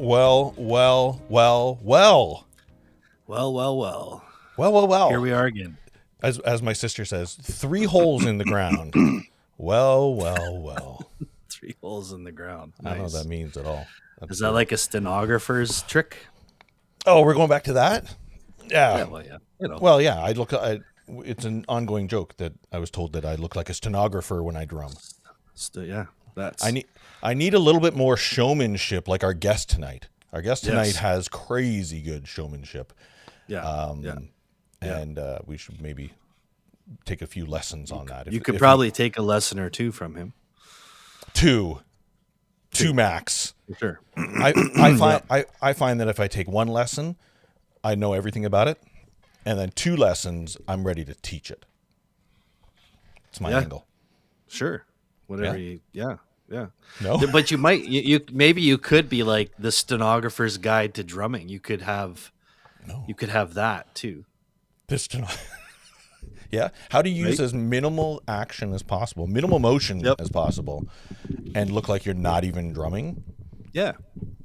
Well. Here we are again. As my sister says, 3 holes in the ground. Well. 3 holes in the ground. Nice. I don't know what that means at all. Is that like a stenographer's trick? Oh, we're going back to that? Yeah. Well, yeah. It's an ongoing joke that I was told that I look like a stenographer when I drum. That's. I need a little bit more showmanship, like our guest tonight. Our guest tonight has crazy good showmanship. And we should maybe take a few lessons on that. You could probably take a lesson or two from him. Two max. For sure. I find that if I take 1 lesson, I know everything about it, and then 2 lessons, I'm ready to teach it. It's my angle. Sure. Whatever. Yeah. No, but you might. Maybe you could be like the stenographer's guide to drumming. You could have. No. You could have that too. Yeah. How to use as minimal action as possible, minimal motion as possible, and look like you're not even drumming. Yeah.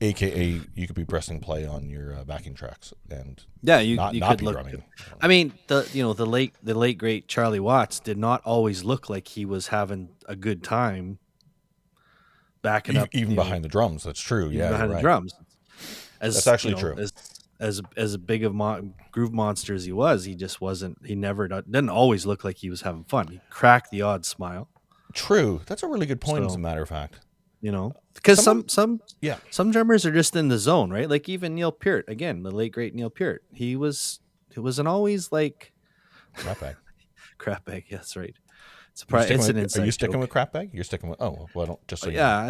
AKA, you could be pressing play on your backing tracks and you not could be look. drumming. I mean, the late great Charlie Watts did not always look like he was having a good time. Backing up, even behind the drums. That's true. Yeah, behind the drums. That's actually true. As big of groove monster as he was, he just wasn't. He didn't always look like he was having fun. He cracked the odd smile. True. That's a really good point. As a matter of fact, because some drummers are just in the zone, right? Like even Neil Peart, again, the late great Neil Peart. It wasn't always like crap bag. Crap bag. Yeah, that's right. Are you sticking with crap bag? You're sticking with I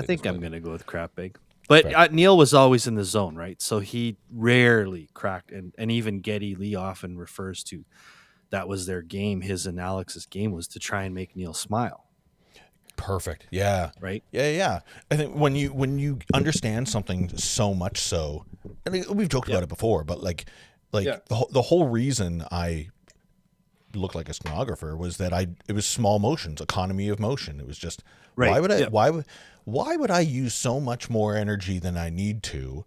think I'm gonna go with crap bag. But Neil was always in the zone, right? So he rarely cracked, and even Geddy Lee often refers to that was their game. His and Alex's game was to try and make Neil smile. Perfect. Yeah. Right. Yeah. I think when you understand something so much so, I mean, we've joked about it before, but the whole reason I looked like a stenographer was that it was small motions, economy of motion. It was just why would I use so much more energy than I need to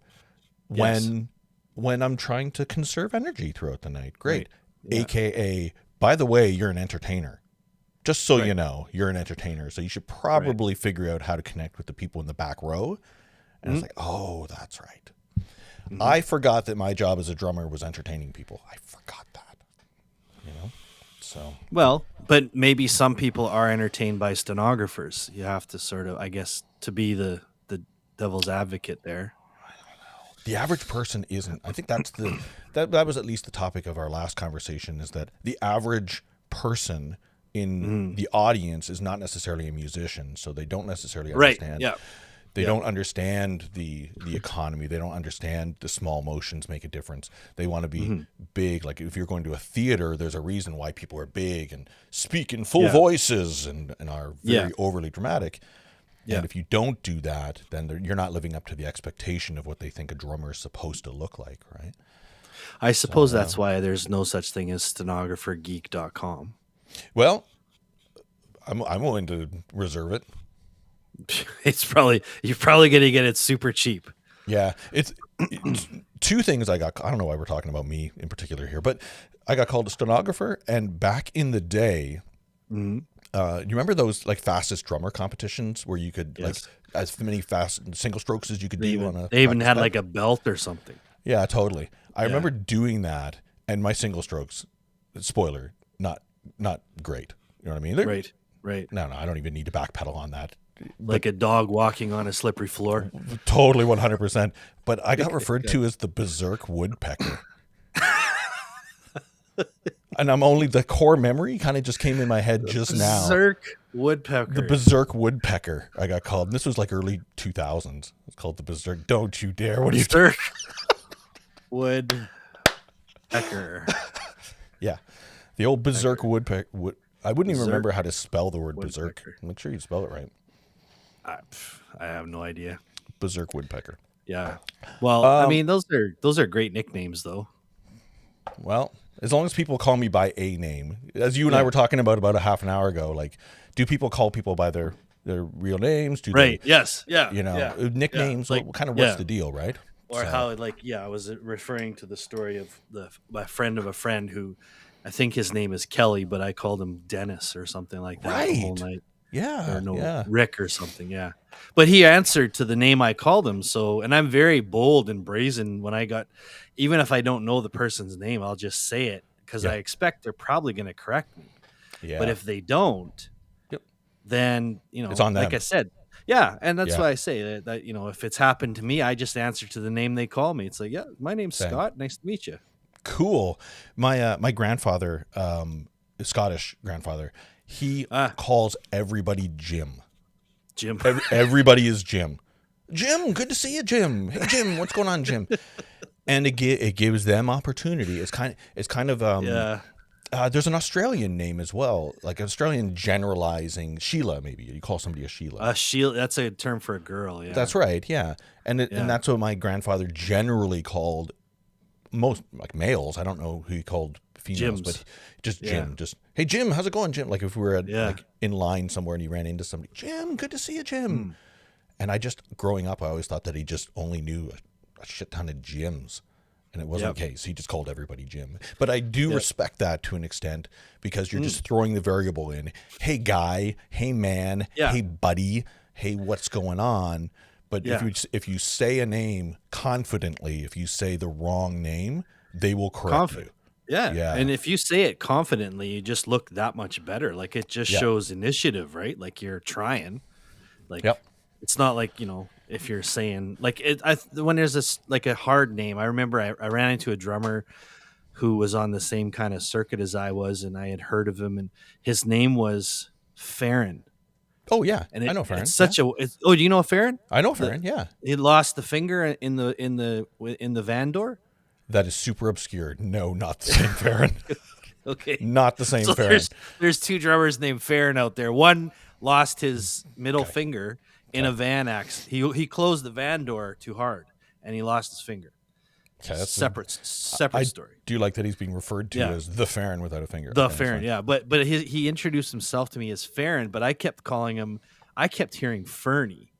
when I'm trying to conserve energy throughout the night? Great. Right. AKA, by the way, you're an entertainer. Just so you know, you're an entertainer. So you should probably figure out how to connect with the people in the back row. And it's like, oh, that's right. Mm-hmm. I forgot that my job as a drummer was entertaining people. I forgot that. So but maybe some people are entertained by stenographers. You have to sort of, I guess, to be the devil's advocate there. I don't know. The average person isn't. I think that's that was at least the topic of our last conversation, is that the average person in the audience is not necessarily a musician, so they don't necessarily understand. Yeah. They don't understand the economy. They don't understand the small motions make a difference. They want to be big. Like if you're going to a theater, there's a reason why people are big and speak in full voices and are very overly dramatic. Yeah. And if you don't do that, then you're not living up to the expectation of what they think a drummer is supposed to look like, right? I suppose that's why there's no such thing as stenographergeek.com. Well, I'm willing to reserve it. You're probably going to get it super cheap. Yeah, it's 2 things I got. I don't know why we're talking about me in particular here, but I got called a stenographer. And back in the day, you remember those like fastest drummer competitions where you could like as many fast single strokes as you could do on a. They even had like a belt or something. Yeah, totally. I remember doing that, and my single strokes, spoiler, not great. You know what I mean? Right. No, I don't even need to backpedal on that. Like a dog walking on a slippery floor. Totally 100%. But I got referred to as the berserk woodpecker. And the core memory kind of just came in my head just now. Berserk woodpecker. The berserk woodpecker I got called. And this was like early 2000s. It's called the berserk. Don't you dare. What are you doing? Woodpecker. Yeah. The old berserk woodpecker. I wouldn't even remember how to spell the word berserk. Make sure you spell it right. I have no idea. Berserk woodpecker. Yeah. Well, I mean, those are great nicknames, though. Well, as long as people call me by a name, as you and I were talking about a half an hour ago, like, do people call people by their real names? Do right. They, yes. Yeah. nicknames. Yeah. Like, what kind of what's the deal, right? Or how, like, I was referring to the story of my friend of a friend who, I think his name is Kelly, but I called him Dennis or something like that the whole night. Yeah. Or no, yeah. Rick or something. Yeah. But he answered to the name I called him. So, and I'm very bold and brazen when even if I don't know the person's name, I'll just say it because I expect they're probably going to correct me. Yeah. But if they don't, then, it's on them. like I said, yeah. And that's why I say that, if it's happened to me, I just answer to the name they call me. It's like, yeah, my name's Scott. Nice to meet you. Cool. My grandfather, Scottish grandfather, he calls everybody Jim. Jim. Everybody is Jim. Jim, good to see you, Jim. Hey, Jim, what's going on, Jim? And it gives them opportunity. It's kind of there's an Australian name as well, like Australian generalizing. Sheila, maybe you call somebody a Sheila. Sheila, that's a term for a girl. Yeah, that's right. Yeah, and that's what my grandfather generally called most like males. I don't know who he called females, but just Jim. Just, hey Jim, how's it going, Jim? Like if we were like in line somewhere and he ran into somebody, Jim, good to see you, Jim. And I just growing up, I always thought that he just only knew a shit ton of Jims. And it wasn't the case. He just called everybody Jim. But I do respect that to an extent because you're just throwing the variable in. Hey, guy. Hey, man. Hey, buddy. Hey, what's going on? But if you say a name confidently, if you say the wrong name, they will correct you. Yeah. And if you say it confidently, you just look that much better. Like it just shows initiative, right? Like you're trying. Like it's not like, if you're saying like when there's this like a hard name, I remember I ran into a drummer who was on the same kind of circuit as I was, and I had heard of him, and his name was Farron. Oh yeah, and I know Farron. It's such do you know Farron? I know Farron. Yeah, he lost the finger in the van door. That is super obscure. No, not the same Farron. Okay, not the same Farron. There's two drummers named Farron out there. One lost his middle finger in a van accident. He closed the van door too hard and he lost his finger. Okay, that's separate story. I do like that he's being referred to as the Farron without a finger. The Farron, yeah. But he introduced himself to me as Farron, but I kept hearing Fernie.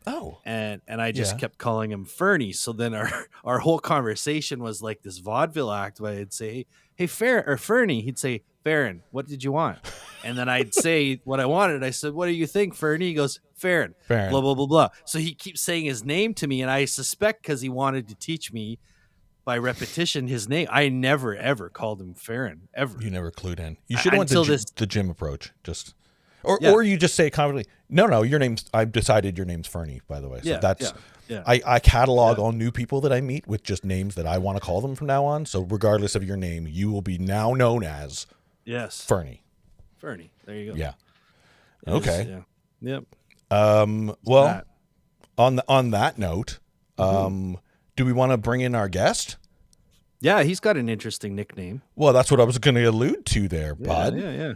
Oh. And I just kept calling him Fernie. So then our whole conversation was like this vaudeville act where I'd say, hey, Fernie. He'd say, Farron, what did you want? And then I'd say what I wanted. I said, what do you think, Fernie? He goes, Farron, blah, blah, blah, blah. So he keeps saying his name to me, and I suspect because he wanted to teach me by repetition his name. I never, ever called him Farron, ever. You never clued in. You should have went the Jim approach. Or you just say confidently, no, your name's, I've decided your name's Fernie, by the way. So I catalog all new people that I meet with just names that I want to call them from now on. So regardless of your name, you will be now known as Fernie. Fernie. There you go. Yeah. Okay. Yep. Well, on that note, do we want to bring in our guest? Yeah, he's got an interesting nickname. Well, that's what I was going to allude to there, bud. Yeah.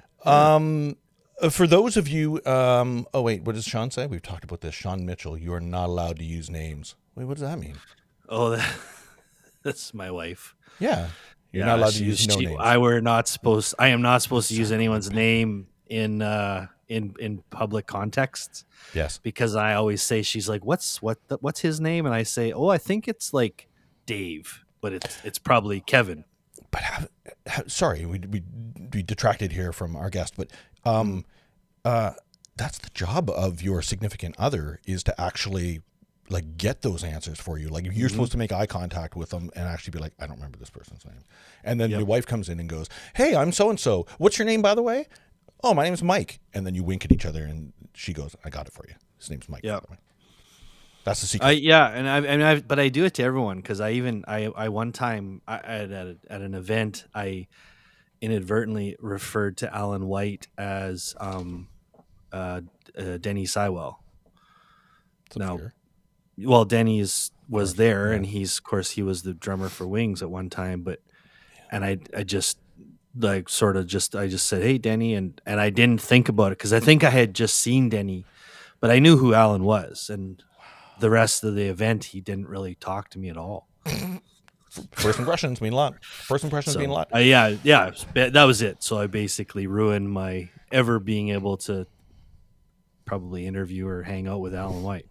For those of you, oh wait, what does Sean say? We've talked about this. Sean Mitchell, you are not allowed to use names. Wait, what does that mean? Oh, that's my wife. Yeah. You're not allowed to use names. I am not supposed to use anyone's name in public contexts. Yes. Because I always say, she's like, what's his name? And I say, I think it's like Dave, but it's probably Kevin. But sorry, we detracted here from our guest, but that's the job of your significant other, is to actually like get those answers for you. Like you're supposed to make eye contact with them and actually be like, I don't remember this person's name. And then your wife comes in and goes, hey, I'm so-and-so. What's your name, by the way? Oh, my name's Mike. And then you wink at each other and she goes, I got it for you. His name's Mike. Yeah. That's the secret. But I do it to everyone. Cause I one time at an event, I inadvertently referred to Alan White as Denny Sywell. Well, Denny was there, and he was the drummer for Wings at one time. And I just said, "Hey, Denny," and I didn't think about it because I think I had just seen Denny, but I knew who Alan was, and the rest of the event he didn't really talk to me at all. First impressions mean a lot. Mean a lot. Yeah, that was it. So I basically ruined my ever being able to probably interview or hang out with Alan White.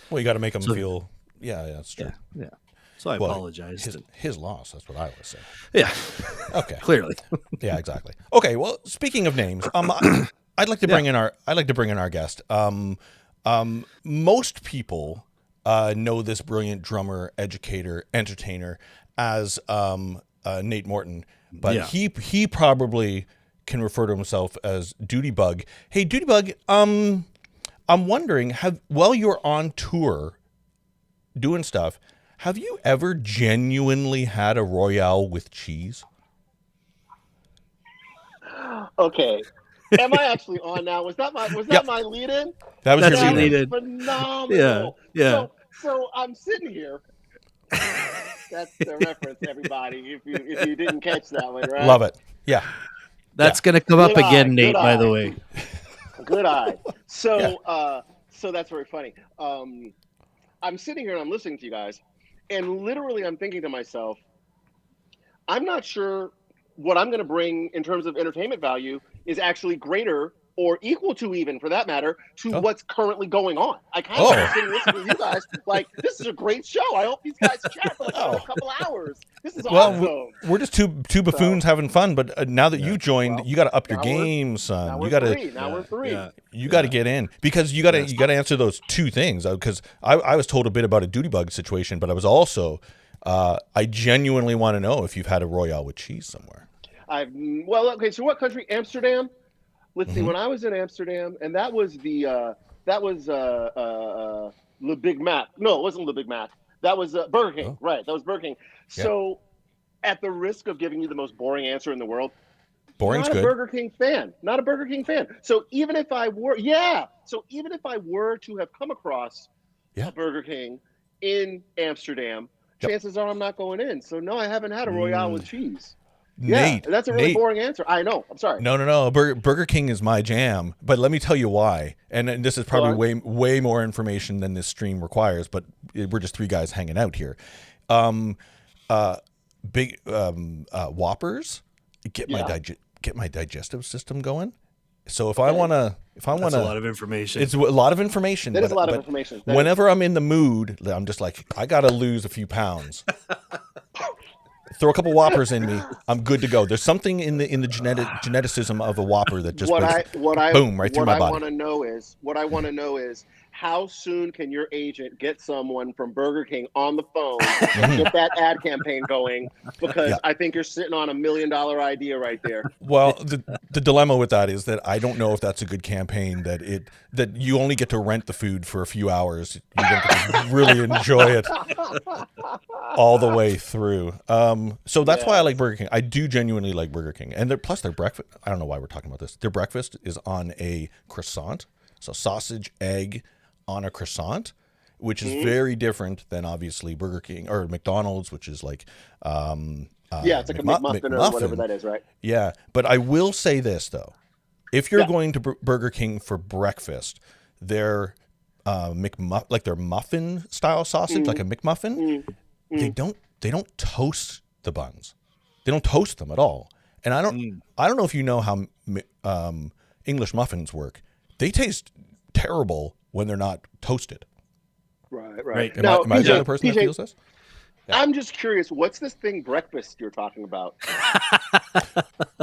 Well, you got to make them feel. Yeah, that's true. Yeah. So I apologized. His loss. That's what I would say. Yeah. Okay. Clearly. Yeah, exactly. Okay. Well, speaking of names, I'd like to bring in our guest. Most people know this brilliant drummer, educator, entertainer as Nate Morton, but he probably can refer to himself as Duty Bug. Hey, Duty Bug, I'm wondering, while you're on tour doing stuff, have you ever genuinely had a Royale with cheese? Okay. Am I actually on now? Was that my lead-in? That was your lead-in. Phenomenal. Yeah. So I'm sitting here. That's the reference, everybody. If you didn't catch that one, right? Love it. Yeah. That's going to come up again, Nate, by the way. Good eye. So that's very funny. I'm sitting here and I'm listening to you guys, and literally I'm thinking to myself, I'm not sure what I'm going to bring in terms of entertainment value is actually greater or equal to, even for that matter, to what's currently going on. I kind of sitting listening to you guys like, this is a great show. I hope these guys chat for like a couple hours. This is awesome. We're just two buffoons having fun, but now that you joined, you got to up your game, son. You got to now we're three. Yeah. You got to get in, because you got to answer those two things. Because I was told a bit about a Duty Bug situation, but I was also I genuinely want to know if you've had a Royale with cheese somewhere. Okay. So what country? Amsterdam. Let's see. When I was in Amsterdam, and that was Le Big Mac. No, it wasn't Le Big Mac. That was Burger King. Oh. Right. That was Burger King. Yeah. So, at the risk of giving you the most boring answer in the world, boring's good. Not a Burger King fan. So even if I were, to have come across a Burger King in Amsterdam, chances are I'm not going in. So no, I haven't had a Royale with cheese. Nate, yeah, that's a really boring answer. I know. I'm sorry. No. Burger King is my jam, but let me tell you why. And this is probably way more information than this stream requires, but we're just three guys hanging out here. Big Whoppers get my digestive system going. So if I want to, that's a lot of information. It's a lot of information. That is a lot of information. Whenever I'm in the mood, I'm just like, I got to lose a few pounds. Throw a couple Whoppers in me, I'm good to go. There's something in the geneticism of a Whopper that just boom right through my body. What I want to know is how soon can your agent get someone from Burger King on the phone and get that ad campaign going? Because I think you're sitting on $1 million idea right there. Well, the dilemma with that is that I don't know if that's a good campaign. That you only get to rent the food for a few hours. You don't get to really enjoy it all the way through. So that's why I like Burger King. I do genuinely like Burger King, and their breakfast. I don't know why we're talking about this. Their breakfast is on a croissant, so sausage, egg on a croissant, which is very different than obviously Burger King or McDonald's, which is like it's like a McMuffin or whatever that is, right? Yeah, but I will say this though, if you're going to Burger King for breakfast, their their muffin style sausage, like a McMuffin, they don't toast the buns, they don't toast them at all, and I don't know if you know how English muffins work. They taste terrible when they're not toasted. Right. Am I the only person that feels this? Yeah. I'm just curious. What's this thing breakfast you're talking about?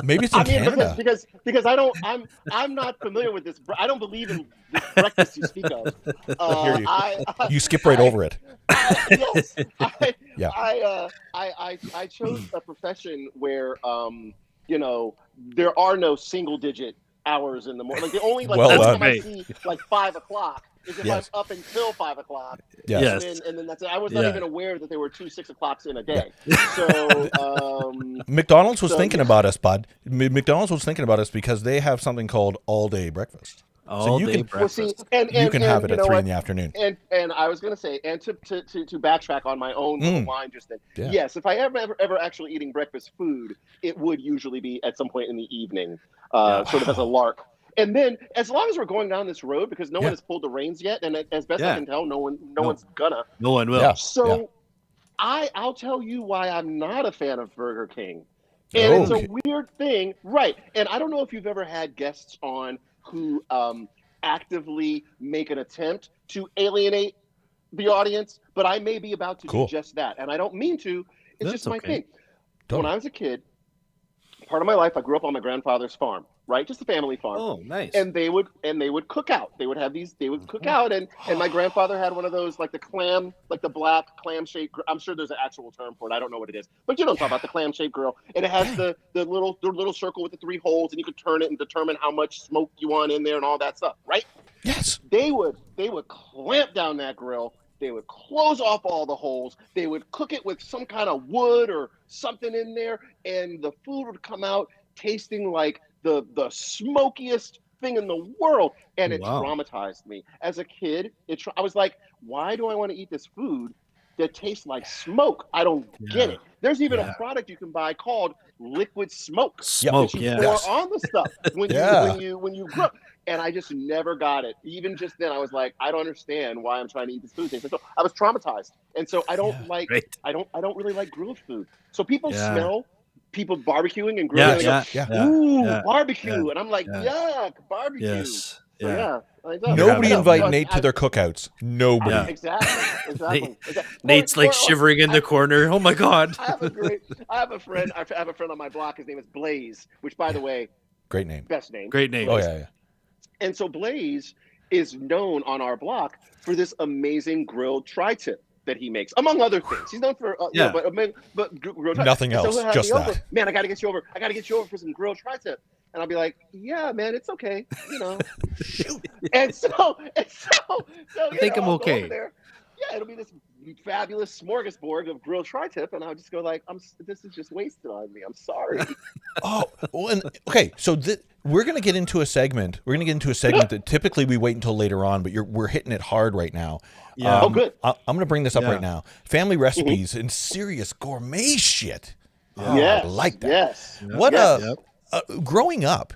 Maybe it's in Canada. Because I'm not familiar with this. I don't believe in this breakfast you speak of. You skip right over it. I chose a profession where there are no single digit hours in the morning. Like the only time I see 5 o'clock is if I'm up until 5 o'clock. Yes. And then that's it. I was not even aware that there were 2 6 o'clocks in a day. So McDonald's was thinking about us, bud. McDonald's was thinking about us because they have something called all day breakfast. You can have it at 3 in the afternoon. And I was going to say, and to backtrack on my own little line just then, yes, if I ever actually eating breakfast food, it would usually be at some point in the evening, sort of as a lark. And then, as long as we're going down this road, because no one has pulled the reins yet, and as best I can tell, no one's gonna. No one will. Yeah. So, I'll tell you why I'm not a fan of Burger King, and it's a weird thing, right? And I don't know if you've ever had guests on who actively make an attempt to alienate the audience, but I may be about to Cool. do just that. And I don't mean to. It's just my thing. Totally. When I was a kid, part of my life, I grew up on my grandfather's farm, right? Just a family farm. Oh, nice. And they would cook out. They would cook out, and my grandfather had one of those, like the black clam shaped. I'm sure there's an actual term for it. I don't know what it is, but you know what I'm talking about, the clam shaped grill. And it has the little circle with the 3 holes, and you could turn it and determine how much smoke you want in there and all that stuff, right? Yes. They would clamp down that grill. They would close off all the holes. They would cook it with some kind of wood or something in there, and the food would come out tasting like the smokiest thing in the world. And it traumatized me. As a kid, I was like, why do I want to eat this food that tastes like smoke? I don't get it. There's even a product you can buy called liquid smoke. Smoke, you pour on the stuff when you grow. And I just never got it. Even just then, I was like, I don't understand why I'm trying to eat this food. So I was traumatized, and so I don't I don't really like grilled food. So people smell people barbecuing and grilling. Barbecue, and I'm like, yuck, barbecue. Yes. So, Nobody invite Nate to their cookouts. Nobody. Exactly. Nate's like shivering in the corner. Oh my God. I have a friend on my block. His name is Blaze, which, by the way, great name. Best name. Great name. Oh yeah. And so Blaze is known on our block for this amazing grilled tri-tip that he makes, among other things. He's known for but grilled tri-tip. Nothing else, so just that. Man, I got to get you over. I got to get you over for some grilled tri-tip. And I'll be like, yeah, man, it's okay, you know. and so I think I'm okay. Yeah, it'll be this fabulous smorgasbord of grilled tri-tip, and I'll just go like, this is just wasted on me. I'm sorry. Okay, so we're going to get into a segment. We're going to get into a segment that typically we wait until later on, but we're hitting it hard right now. Yeah. Good. I'm going to bring this up right now. Family recipes and serious gourmet shit. I like that. Yes. Growing up,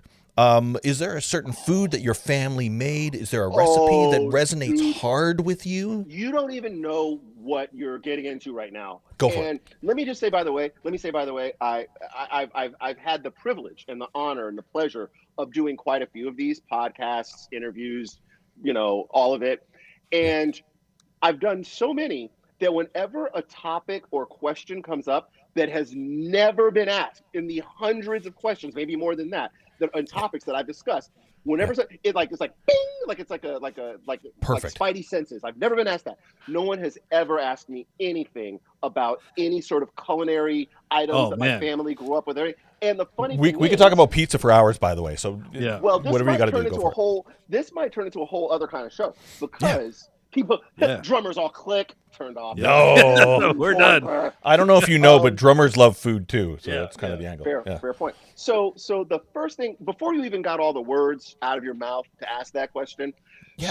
is there a certain food that your family made? Is there a recipe that resonates hard with you? You don't even know what you're getting into right now. Go for it. Let me say, by the way, I've had the privilege and the honor and the pleasure of doing quite a few of these podcasts, interviews, all of it. And I've done so many that whenever a topic or question comes up that has never been asked in the hundreds of questions, maybe more than that, on topics that I've discussed, whenever it's like bing, like Spidey senses. I've never been asked that. No one has ever asked me anything about any sort of culinary items that my family grew up with. And the funny thing we could talk about pizza for hours, by the way. So well, whatever you got to do, go for it. This might turn into a whole other kind of show because people, drummers all click, turned off. No, we're done. I don't know if you know, but drummers love food too. So that's kind of the angle. Fair point. So the first thing, before you even got all the words out of your mouth to ask that question,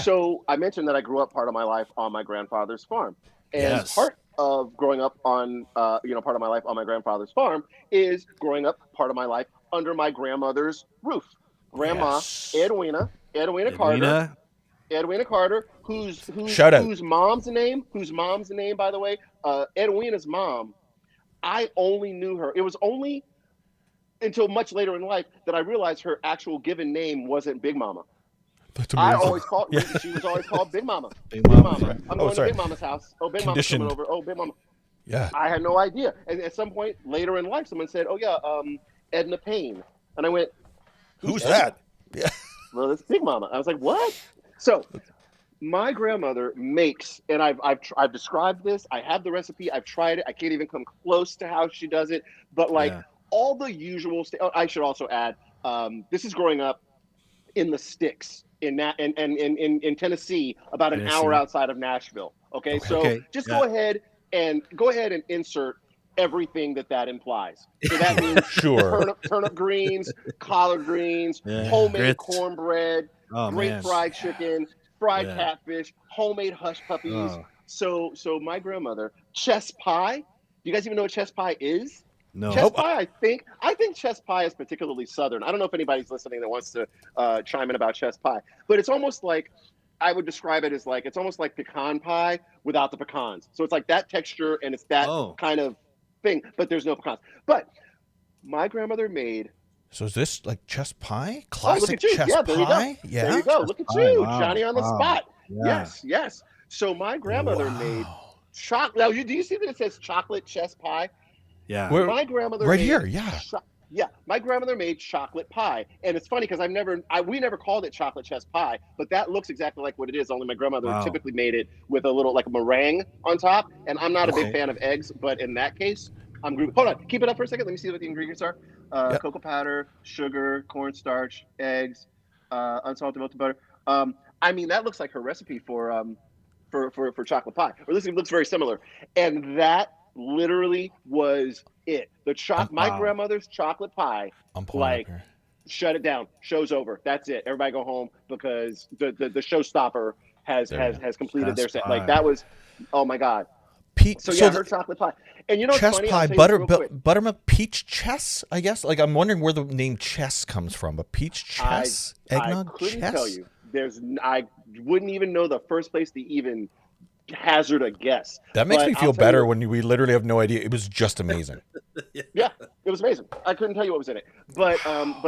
so I mentioned that I grew up part of my life on my grandfather's farm. And part of growing up on, part of my life on my grandfather's farm is growing up part of my life under my grandmother's roof. Grandma Edwina Carter, whose mom's name, by the way, Edwina's mom, I only knew her. It was only until much later in life that I realized her actual given name wasn't Big Mama. That's amazing. I always called she was always called Big Mama. Big Mama. Right. I'm going to Big Mama's house. Oh, Big Mama's coming over. Oh, Big Mama. Yeah. I had no idea. And at some point later in life, someone said, "Oh yeah, Edna Payne," and I went, "Who's that?" Yeah. Well, it's Big Mama. I was like, "What?" So my grandmother makes, and I've described this. I have the recipe. I've tried it. I can't even come close to how she does it. But all the usual. I should also add, this is growing up in the sticks in Tennessee, about an hour outside of Nashville. Okay. So just go ahead and insert everything that implies. So that means turnip greens, collard greens, homemade cornbread, fried chicken, fried catfish, homemade hush puppies. So my grandmother, chess pie. Do you guys even know what chess pie is? No. Chess pie, I think chess pie is particularly Southern. I don't know if anybody's listening that wants to chime in about chess pie, but it's almost like, I would describe it as like, it's almost like pecan pie without the pecans. So it's like that texture and it's that kind of thing, but there's no pecans. But my grandmother made. So is this like chess pie? Classic chess there pie? You go. Yeah, there you go. Look at you, Wow. Johnny on the spot. Yeah. Yes. So my grandmother made chocolate. Now, do you see that it says chocolate chess pie? Yeah. My grandmother right made here, yeah. My grandmother made chocolate pie, and it's funny because we never called it chocolate chess pie, but that looks exactly like what it is. Only my grandmother typically made it with a little like meringue on top, and I'm not a big fan of eggs, but in that case, hold on, keep it up for a second. Let me see what the ingredients are: cocoa powder, sugar, cornstarch, eggs, unsalted melted butter. I mean, that looks like her recipe for chocolate pie, or at least it looks very similar, and that literally was it. My grandmother's chocolate pie, like, shut it down. Show's over. That's it. Everybody go home because the showstopper has completed their set. Like, that was, oh my God. Her chocolate pie. And you know what's chess funny? pie, buttermilk peach chess, I guess. Like, I'm wondering where the name chess comes from. A peach chess? Eggnog I couldn't chess? tell you. I wouldn't even know the first place to even hazard a guess. That makes me feel better when we literally have no idea. It was just amazing. Yeah, it was amazing. I couldn't tell you what was in it. But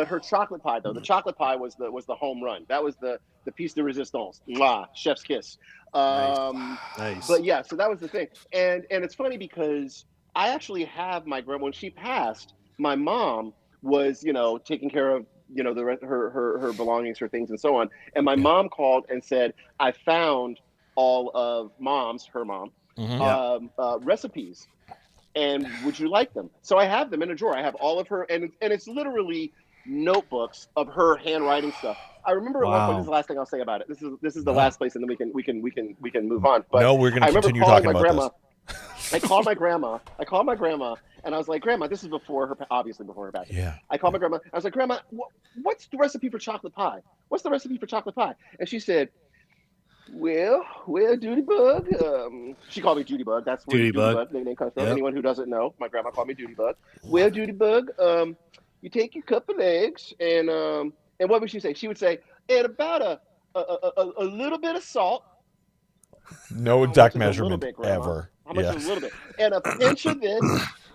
her chocolate pie, though, the chocolate pie was the home run. That was the piece de resistance. Mwah, chef's kiss. Nice. But yeah, so that was the thing. And it's funny because I actually have my grandma, when she passed, my mom was, taking care of, her belongings, her things, and so on. And my mom called and said, I found all of her mom, recipes. And would you like them? So I have them in a drawer. I have all of her, and it's literally notebooks of her handwriting stuff. I remember at one point. This is the last thing I'll say about it. This is the last place, and then we can move on. But no, we're going to continue talking about this. I called my grandma, and I was like, Grandma, this is obviously before her passing. Yeah. I called my grandma. I was like, Grandma, what's the recipe for chocolate pie? What's the recipe for chocolate pie? And she said, Well, Duty Bug. She called me Duty Bug. That's where Duty Bug nickname comes from. Yep. Anyone who doesn't know, my grandma called me Duty Bug. Well, Duty Bug, you take your cup of eggs, and what would she say? She would say, and about a little bit of salt. No exact measurement ever. How much is a little bit? And a pinch of this,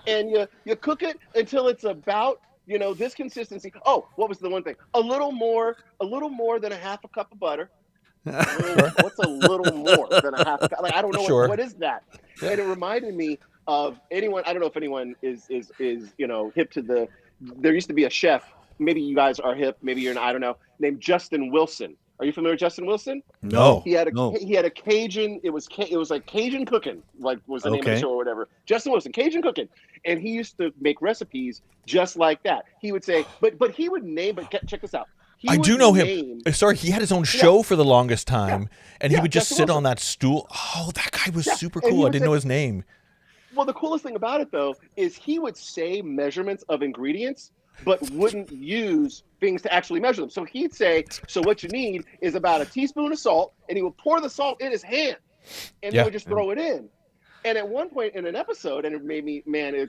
and you cook it until it's about this consistency. Oh, what was the one thing? A little more than a half a cup of butter. What's a little more than a half? Like, I don't know what is that. And it reminded me of anyone. I don't know if anyone is hip to the. There used to be a chef. Maybe you guys are hip. Maybe you're not. I don't know. Named Justin Wilson. Are you familiar with Justin Wilson? No. He had a Cajun. It was like Cajun cooking. Like was the name of the show or whatever. Justin Wilson, Cajun cooking, and he used to make recipes just like that. He would say, but he would name. But check this out. I do know him. Sorry, he had his own show for the longest time, and he would just sit on that stool. Oh, that guy was super cool. I didn't know his name. Well, the coolest thing about it, though, is he would say measurements of ingredients, but wouldn't use things to actually measure them. So he'd say, so what you need is about a teaspoon of salt, and he would pour the salt in his hand, and he would just throw it in. And at one point in an episode, and it made me,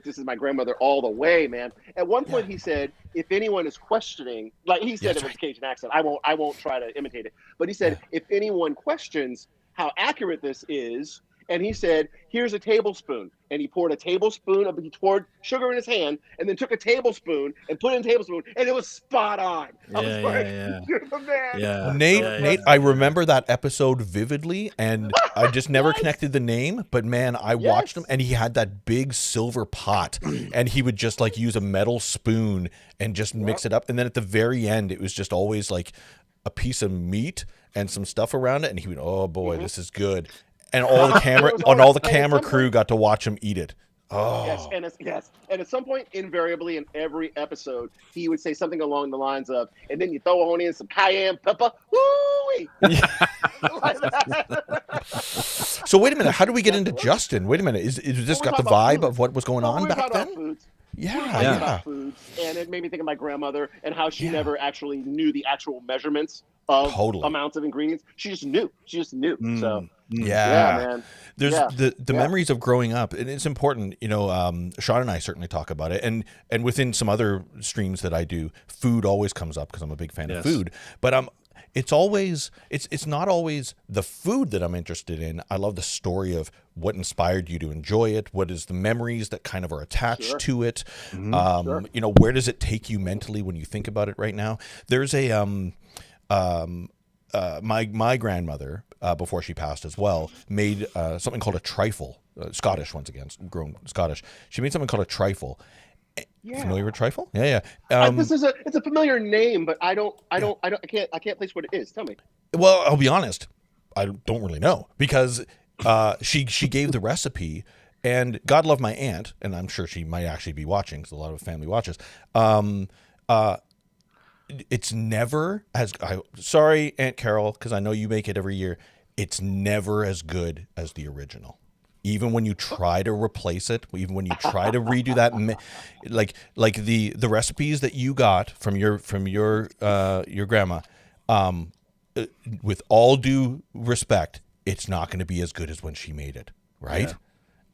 this is my grandmother all the way, man. At one point he said, if anyone is questioning, like he said it with a Cajun accent, I won't try to imitate it. But he said, if anyone questions how accurate this is, and he said, here's a tablespoon. And he poured a tablespoon he poured sugar in his hand, and then took a tablespoon and put it in a tablespoon, and it was spot on. I was like, you're the man. Yeah. Nate, I remember that episode vividly, and I just never connected the name, but man, I watched him, and he had that big silver pot, and he would just like use a metal spoon and just mix it up. And then at the very end, it was just always like a piece of meat and some stuff around it, and he would, oh boy, this is good. And all the camera crew got to watch him eat it. Oh. Yes. And at some point, invariably in every episode, he would say something along the lines of, and then you throw on in some cayenne pepper. Woo-wee! Like that. So wait a minute. How do we get into Justin? Wait a minute. Is this got the vibe of what was going on back then? Foods. Yeah. About foods, and it made me think of my grandmother and how she never actually knew the actual measurements of amounts of ingredients. She just knew. So man. There's the memories of growing up, and it's important. Sean and I certainly talk about it, and within some other streams that I do, food always comes up because I'm a big fan of food. But it's not always the food that I'm interested in. I love the story of what inspired you to enjoy it. What is the memories that kind of are attached to it? Where does it take you mentally when you think about it right now? There's a my grandmother, before she passed as well, made something called a trifle. Scottish, once again, grown Scottish. She made something called a trifle. Yeah. Familiar with trifle? Yeah. It's a familiar name, but I can't place what it is. Tell me. Well, I'll be honest. I don't really know, because she gave the recipe, and God love my aunt, and I'm sure she might actually be watching, because a lot of family watches. It's never as sorry, Aunt Carol, because I know you make it every year. It's never as good as the original. Even when you try to replace it, even when you try to redo that, like the recipes that you got from your grandma, with all due respect, it's not going to be as good as when she made it, right? Yeah.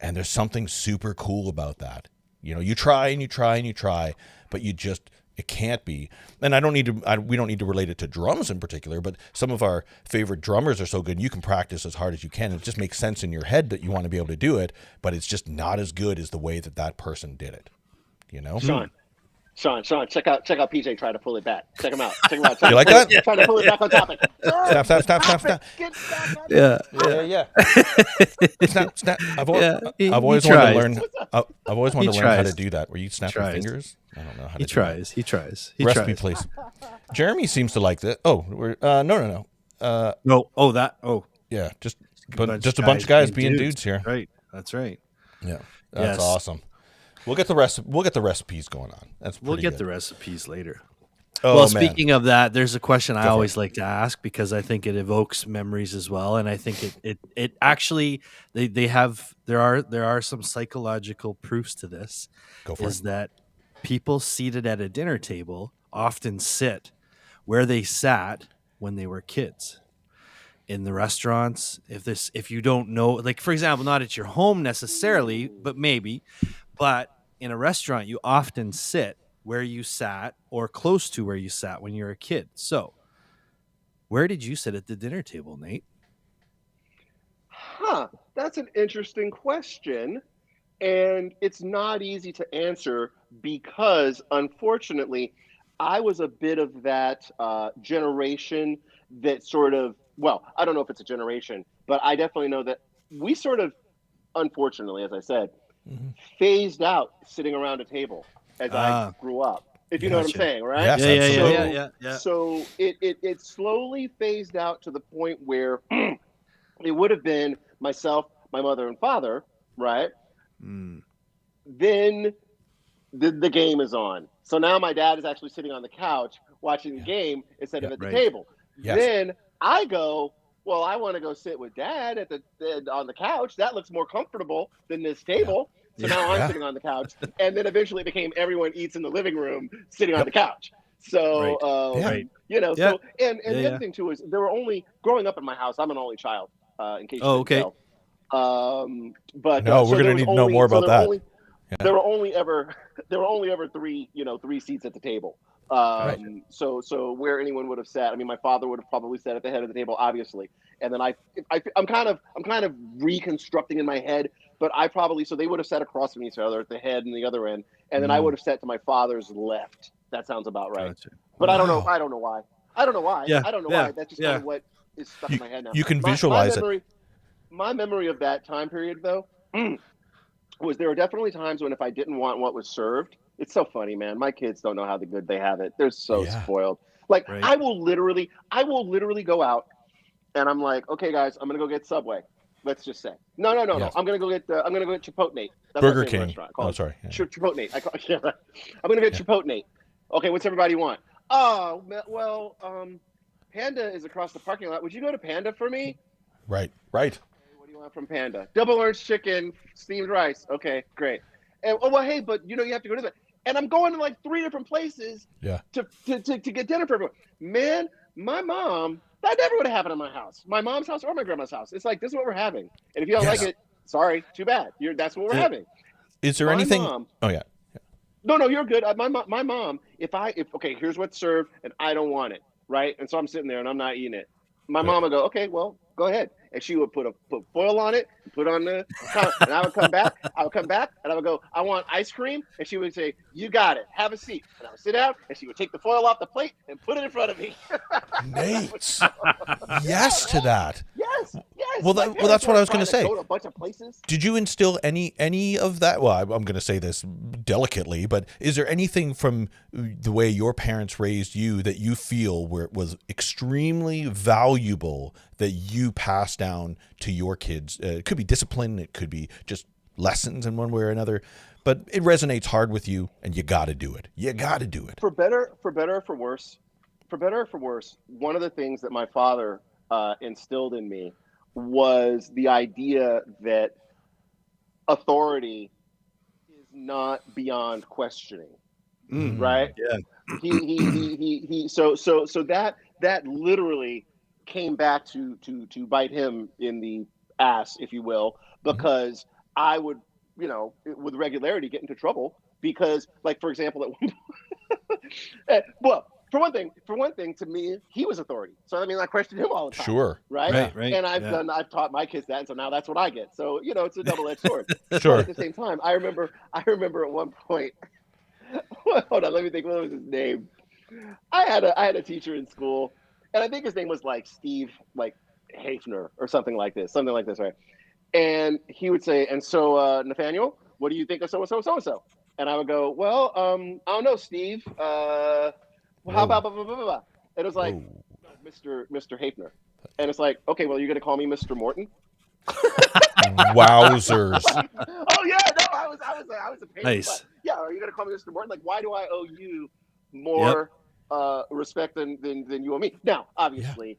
And there's something super cool about that. You know, you try and you try and you try, but it can't be. And we don't need to relate it to drums in particular, but some of our favorite drummers are so good, you can practice as hard as you can. It just makes sense in your head that you want to be able to do it, but it's just not as good as the way that person did it. You know? Sean, check out PJ try to pull it back. Check him out. You like that? Trying to pull it back on topic. Stop. Get back on Yeah. Snap. I've always wanted to learn. I've always wanted to learn how to do that. Where you snap your fingers. I don't know how to do that. He tries. Recipe, please. Jeremy seems to like that. Oh, no. Yeah, just a bunch of guys being dudes here. Right. That's right. Yeah, that's awesome. We'll get the recipes going on. We'll get the recipes later. Oh, well, man. Speaking of that, there's a question I always like to ask, because I think it evokes memories as well, and I think it actually there are some psychological proofs to this. Go for it. Is that people seated at a dinner table often sit where they sat when they were kids. In the restaurants, if you don't know, like for example, not at your home necessarily, but maybe. But in a restaurant, you often sit where you sat or close to where you sat when you're a kid. So, where did you sit at the dinner table, Nate? That's an interesting question. And it's not easy to answer because, unfortunately, I was a bit of that generation that sort of, well, I don't know if it's a generation, but I definitely know that we sort of, unfortunately, as I said, phased out sitting around a table as I grew up. If you know what I'm saying, right? Yes, Yeah. So it slowly phased out to the point where it would have been myself, my mother, and father, right? Then the game is on. So now my dad is actually sitting on the couch watching the game instead of at the table. Yes. Then I go, well, I want to go sit with dad on the couch. That looks more comfortable than this table. So now I'm sitting on the couch. And then eventually it became everyone eats in the living room sitting on the couch. So, you know, so, and the other thing too is there were only, growing up in my house, I'm an only child, in case you didn't know. But no, we're going to need to know more about that. There were only ever three seats at the table. So where anyone would have sat, I mean, my father would have probably sat at the head of the table, obviously. And then I'm kind of reconstructing in my head, but so they would have sat across from each other at the head and the other end. And then I would have sat to my father's left. That sounds about right. Gotcha. But I don't know why. Yeah. I don't know why. That's just kind of what is stuck in my head now. You can visualize it. My memory of that time period, though, was there were definitely times when if I didn't want what was served, it's so funny, man. My kids don't know how good they have it. They're so spoiled. Like I will literally go out and I'm like, okay, guys, I'm gonna go get Subway. Let's just say, no. I'm gonna go get Chipotle. That's Burger King. Sorry. Chipotle. I'm gonna get Chipotle. Okay, what's everybody want? Oh, well, Panda is across the parking lot. Would you go to Panda for me? Right. What do you want from Panda? Double orange chicken, steamed rice. Okay, great. And hey, but you have to go to that. And I'm going to like 3 different places to get dinner for everyone. Man, my mom, that never would have happened in my house. My mom's house or my grandma's house. It's like, this is what we're having. And if you don't like it, sorry, too bad. That's what we're having. Is there anything? No, you're good. My mom, okay, here's what's served and I don't want it, right? And so I'm sitting there and I'm not eating it. My mom will go, okay, well, go ahead. and she would put foil on it, put on the counter, and I would come back, and I would go, I want ice cream, and she would say, you got it, have a seat, and I would sit down, and she would take the foil off the plate and put it in front of me. Nate, yes to that. Yes. Well, that's what I was going to say. Go to a bunch of places. Did you instill any of that? Well, I'm going to say this delicately, but is there anything from the way your parents raised you that you feel where it was extremely valuable that you pass down to your kids? It could be discipline, it could be just lessons in one way or another, but it resonates hard with you, and you got to do it. You got to do it. For better or for worse. One of the things that my father instilled in me was the idea that authority is not beyond questioning, right? Yeah. So that literally came back to bite him in the ass, if you will, because I would, with regularity get into trouble because, like, for example, For one thing, to me, he was authority. So I mean, I questioned him all the time. Sure. Right. Right. And I've taught my kids that, and so now that's what I get. So it's a double-edged sword. Sure. But at the same time, I remember at one point. Hold on, let me think. What was his name? I had a teacher in school, and I think his name was like Steve, like Hafner or something like this, right? And he would say, and so Nathaniel, what do you think of so and so? And I would go, well, I don't know, Steve. How about blah, blah, blah, blah. And it was like, Mr. Hafner. And it's like, okay, well, you're going to call me Mr. Morton? Wowzers. Oh, yeah, no, I was a pain. Nice. Yeah, are you going to call me Mr. Morton? Like, why do I owe you more respect than you owe me? Now, obviously,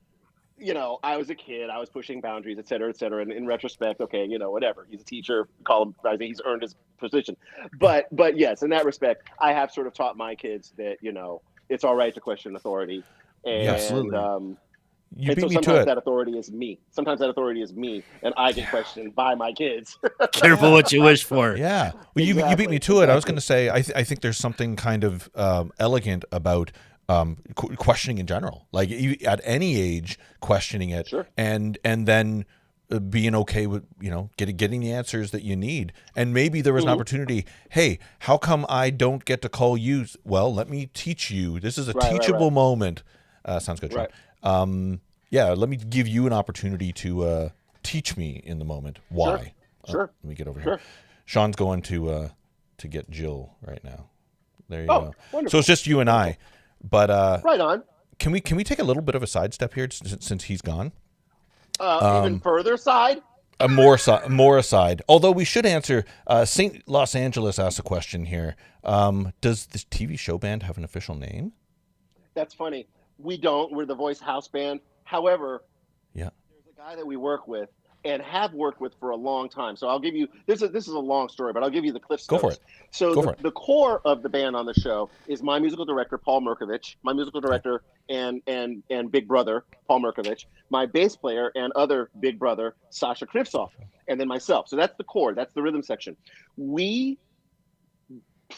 I was a kid. I was pushing boundaries, et cetera, et cetera. And in retrospect, okay, whatever. He's a teacher. Call him, I think he's earned his position. But yes, in that respect, I have sort of taught my kids that, it's all right to question authority. And, absolutely. You beat me sometimes to it. that authority is me. And I get questioned by my kids. Careful what you wish for. Yeah. Well, you beat me to it. I was going to say, I think there's something kind of elegant about questioning in general. Like at any age, questioning it, Sure. and then being okay with getting the answers that you need. And maybe there was an opportunity. Hey, how come I don't get to call you? Well, let me teach you. This is a teachable moment. Sounds good, Sean. Right. Let me give you an opportunity to teach me in the moment. Why? Sure. Let me get over here. Sean's going to get Jill right now. There you go. Wonderful. So it's just you and I. But right on. Can we take a little bit of a sidestep here since he's gone? Even further side? More aside. Although we should answer. St. Los Angeles asked a question here. Does this TV show band have an official name? That's funny. We don't. We're the Voice House Band. However, yeah, there's a guy that we work with and have worked with for a long time. So I'll give you this is a long story, but I'll give you the Cliff Go Notes. for it. So the core of the band on the show is my musical director, Paul Merkovich, my musical director and big brother, Paul Merkovich, my bass player and other big brother, Sasha Krivtsov, and then myself. So that's the core. That's the rhythm section. We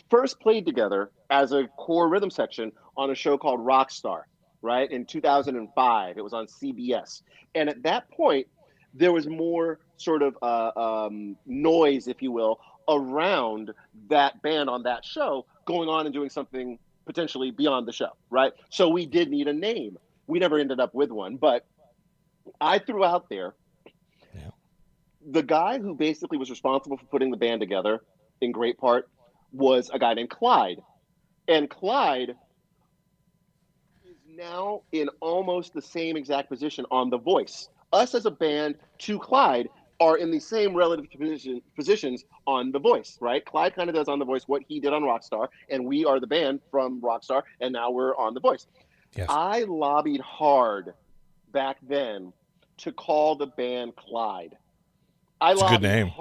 first played together as a core rhythm section on a show called Rockstar, right? In 2005. It was on CBS. And at that point, there was more sort of noise, if you will, around that band on that show going on and doing something potentially beyond the show, right? So we did need a name. We never ended up with one, but I threw out there the guy who basically was responsible for putting the band together in great part was a guy named Clyde. And Clyde is now in almost the same exact position on The Voice. Us as a band to Clyde are in the same relative positions on The Voice, right? Clyde kind of does on The Voice what he did on Rockstar, and we are the band from Rockstar, and now we're on The Voice. Yes. I lobbied hard back then to call the band Clyde. It's a good name.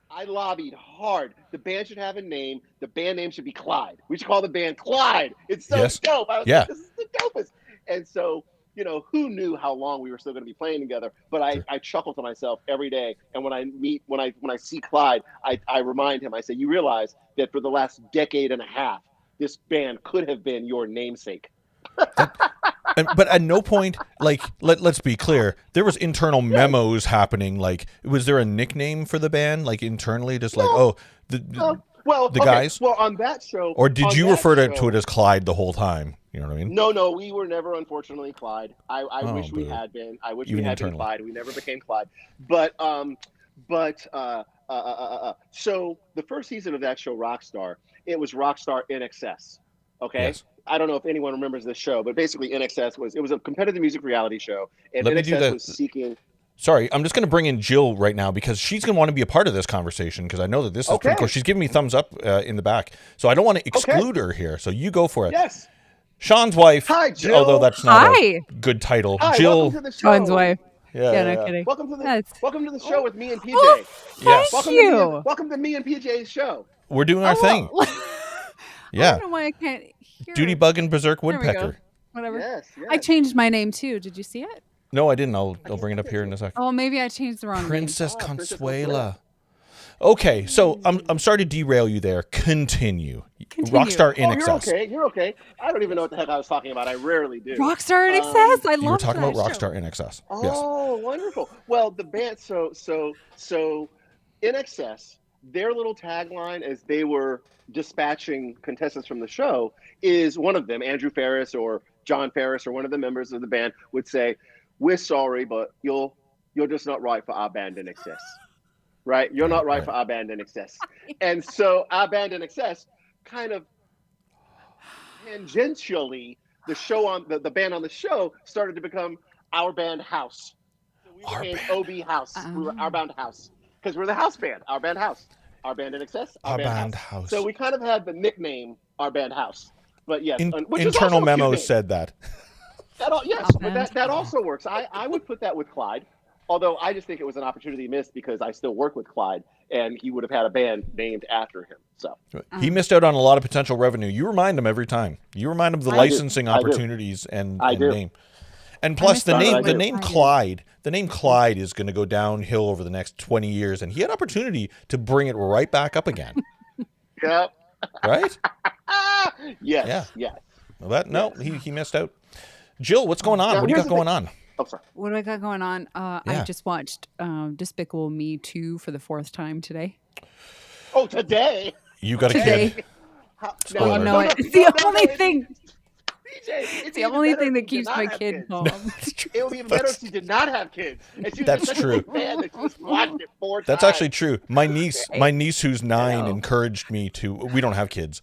I lobbied hard. The band should have a name. The band name should be Clyde. We should call the band Clyde. It's so dope. I was like, this is the dopest. And so, who knew how long we were still going to be playing together? But I chuckle to myself every day. And when I see Clyde, I remind him, I say, you realize that for the last decade and a half, this band could have been your namesake. But at no point, like, let's be clear, there was internal memos happening. Like, was there a nickname for the band, like internally, just like, the guys? Well, on that show, or did you refer to it as Clyde the whole time? You know what I mean? No, we were never, unfortunately, Clyde. I wish we had been. I wish we had been Clyde. We never became Clyde. So the first season of that show, Rockstar, it was Rockstar In Excess. Okay. Yes. I don't know if anyone remembers this show, but basically In Excess was a competitive music reality show, and In Excess was seeking. Sorry, I'm just going to bring in Jill right now because she's going to want to be a part of this conversation because I know that this is pretty cool. She's giving me thumbs up in the back, so I don't want to exclude her here. So you go for it. Yes. Sean's wife. Hi, Jill. Although that's not a good title. Hi, Jill. welcome to the show. Sean's wife. Yeah, no kidding. Welcome to the show with me and PJ. Oh, yes. Welcome to me and PJ's show. We're doing our thing. Yeah. I don't know why I can't hear. Duty Bug and Berserk Woodpecker. Whatever. Yes. I changed my name too. Did you see it? No, I didn't. I'll bring it up here in a second. Oh, maybe I changed the wrong Princess name. Consuela. Okay, so I'm sorry to derail you there. Continue. Rockstar In Excess. You're okay. I don't even know what the heck I was talking about. I rarely do. Rockstar In Excess. I love that. You were talking about show. Rockstar In Excess. Oh, wonderful. Well, the band. So In Excess, their little tagline as they were dispatching contestants from the show is one of them, Andrew Ferris or John Ferris or one of the members of the band would say, "We're sorry, but you're just not right for our band In Excess." Right? You're not right for our band In Excess. And so our band In Excess kind of tangentially, the band on the show started to become our band House. So we became OB House. We were our band House. Because we're the house band, our band House. Our band In Excess, our band House. So we kind of had the nickname our band House. But yes, internal memos said that. That also works. I would put that with Clyde. Although I just think it was an opportunity missed because I still work with Clyde, and he would have had a band named after him. So he missed out on a lot of potential revenue. You remind him every time. You remind him of the licensing opportunities and name. And plus, the name Clyde. The name Clyde is going to go downhill over the next 20 years, and he had opportunity to bring it right back up again. Yep. Right? Yes. Yeah. Well, he missed out. Jill, what's going on? What do you got going on? Oh, sorry. What do I got going on? I just watched Despicable Me 2 for the 4th time today. Oh, today? You got a kid. No, it's the only thing. It's the only thing that keeps my kid home. It would be even better if she did not have kids. That's true. That's actually true. My niece who's 9 encouraged me to. We don't have kids,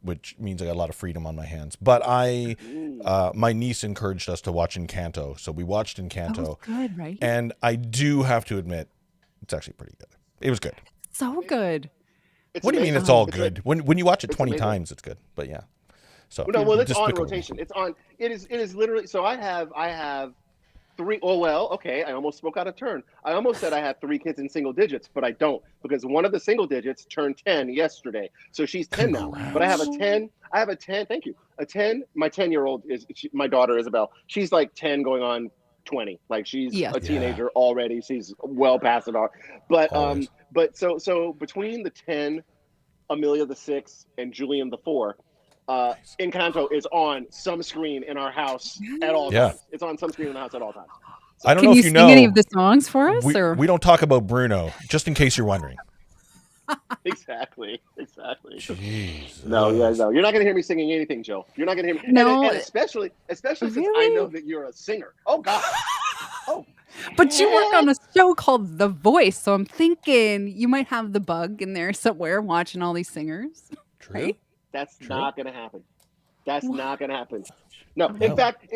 which means I got a lot of freedom on my hands. But my niece encouraged us to watch Encanto, so we watched Encanto. That was good, right? And I do have to admit, it's actually pretty good. It was good. So good. What do you mean it's all good? When you watch it 20 times, it's good. But yeah. So it's on rotation. It's on. It is literally. So I have 3. Oh well, okay. I almost spoke out of turn. I almost said I had 3 kids in single digits, but I don't because one of the single digits turned 10 yesterday. So she's 10 now. But I have a 10. Thank you. A 10. My 10-year-old is my daughter Isabel. She's like 10 going on 20. Like she's a teenager already. She's well past it all. But but so between the 10, Amelia the 6, and Julian the 4. Encanto is on some screen in our house at all times. It's on some screen in the house at all times. So, I don't know if you know. Can you sing any of the songs for us? We don't talk about Bruno, just in case you're wondering. Exactly. Jesus. No. You're not going to hear me singing anything, Jill. You're not going to hear me. No. And especially since I know that you're a singer. Oh, God. But you work on a show called The Voice, so I'm thinking you might have the bug in there somewhere watching all these singers. True. Right? That's not going to happen. Not going to happen. No. In fact,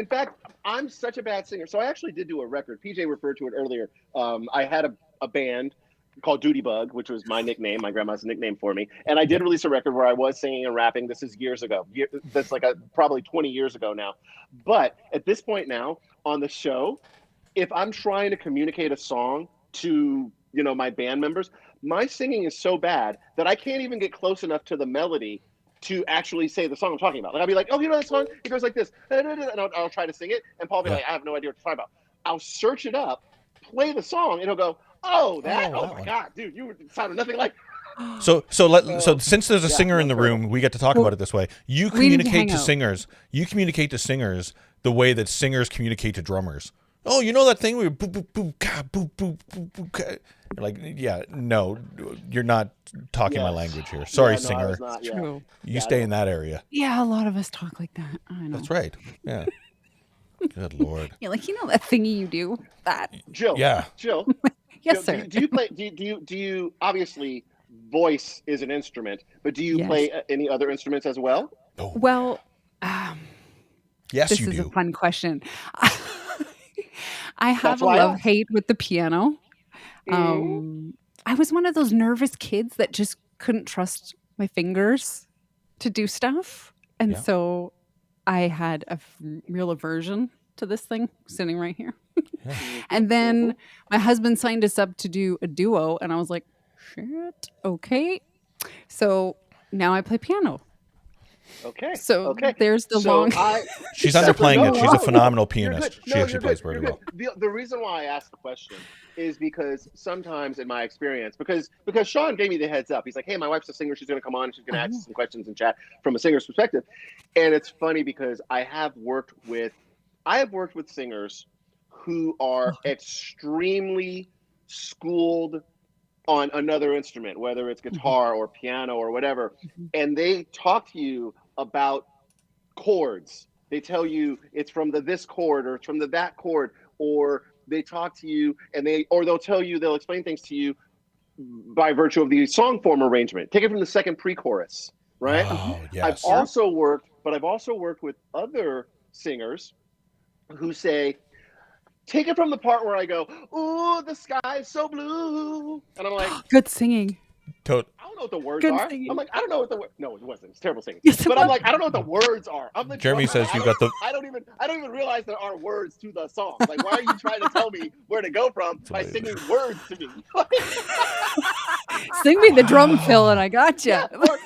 I'm such a bad singer. So I actually did do a record. PJ referred to it earlier. I had a band called Duty Bug, which was my nickname, my grandma's nickname for me. And I did release a record where I was singing and rapping. This is years ago. That's like probably 20 years ago now. But at this point now on the show, if I'm trying to communicate a song to, my band members, my singing is so bad that I can't even get close enough to the melody to actually say the song I'm talking about. Like I'll be like, oh, you know that song? It goes like this. And I'll try to sing it. And Paul will be like, I have no idea what you're talking about. I'll search it up, play the song, and he'll go, oh my God, dude, you sounded nothing like. So since there's a singer in the room, we get to talk about it this way. You communicate to singers the way that singers communicate to drummers. Oh, you know that thing where boop boop boop ka boop boop boop boop ka? Like, yeah, no, you're not talking my language here. Sorry, Yeah, no, I singer. was not, True. You stay in that area. Yeah, a lot of us talk like that. I know. That's right. Yeah. Good Lord. You're like, that thingy you do. That. Jill. Yeah. Jill. Yes, Jill, sir. Do you play? Do you obviously voice is an instrument, but do you Yes. play any other instruments as well? Oh. Well, Yes, this you is do. a fun question. I have That's a why I asked. love-hate with the piano. I was one of those nervous kids that just couldn't trust my fingers to do stuff. And Yeah. so I had a real aversion to this thing sitting right here. Yeah. And then my husband signed us up to do a duo, and I was like, shit, okay. So now I play piano. Okay. So okay. there's the So long. She's underplaying it. She's a phenomenal You're pianist. good. She No, actually you're plays good. very You're well. good. The reason why I asked the question is because sometimes in my experience, because Sean gave me the heads up. He's like, hey, my wife's a singer. She's going to come on. She's going to ask you some questions and chat from a singer's perspective. And it's funny because I have worked with singers who are extremely schooled on another instrument, whether it's guitar or piano or whatever. And they talk to you about chords. They tell you it's from the this chord or it's from the that chord, or they talk to you and they'll explain things to you by virtue of the song form arrangement. Take it from the second pre-chorus, right? Oh, yes. I've also worked with other singers who say, take it from the part where I go, ooh, the sky's so blue. And I'm like, Good singing. I don't know what the words Good are. singing. I'm like, I don't know what the word. No, it wasn't. It's terrible singing. Yes, it But I'm was. like, I don't know what the words are. I'm the Jeremy drummer. says you got the. I don't even realize there are words to the song. Like, why are you trying to tell me where to go from by singing words to me? Sing me the drum fill and I gotcha. Yeah, or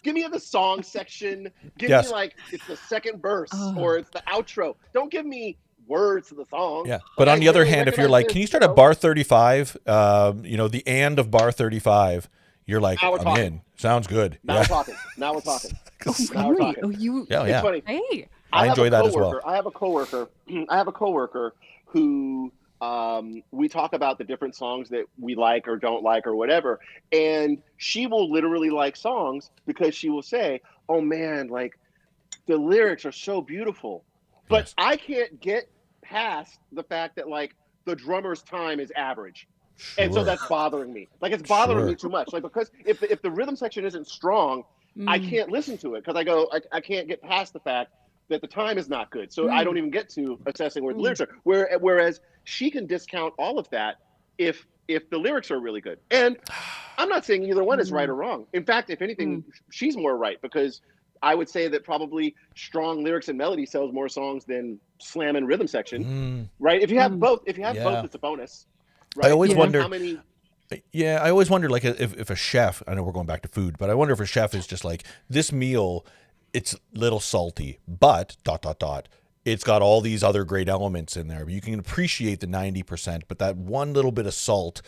give me the song section. Give me like it's the second verse or it's the outro. Don't give me words to the song. Yeah, but on the other hand, if you're like, can you start at bar 35? The and of bar 35. You're like, I'm talking. in. Sounds good. Now we're talking. Now we're talking. Now we're talking. Oh, you. Yeah, It's funny. Hey. I enjoy that as well. I have a coworker who we talk about the different songs that we like or don't like or whatever, and she will literally like songs because she will say, "Oh man, like the lyrics are so beautiful," but Yes. I can't get past the fact that like the drummer's time is average. Sure. And so that's bothering me. Like it's bothering Sure. me too much. Like because if the rhythm section isn't strong, I can't listen to it because I can't get past the fact that the time is not good. So I don't even get to assessing where the lyrics are. Whereas she can discount all of that if the lyrics are really good. And I'm not saying either one is right or wrong. In fact, if anything, she's more right because I would say that probably strong lyrics and melody sells more songs than slam and rhythm section. Right? If you have both, it's a bonus. Right? I always wonder. How many? Yeah, I always wonder, like, if a chef, I know we're going back to food, but I wonder if a chef is just like, this meal, it's a little salty, but ... it's got all these other great elements in there. You can appreciate the 90%, but that one little bit of salt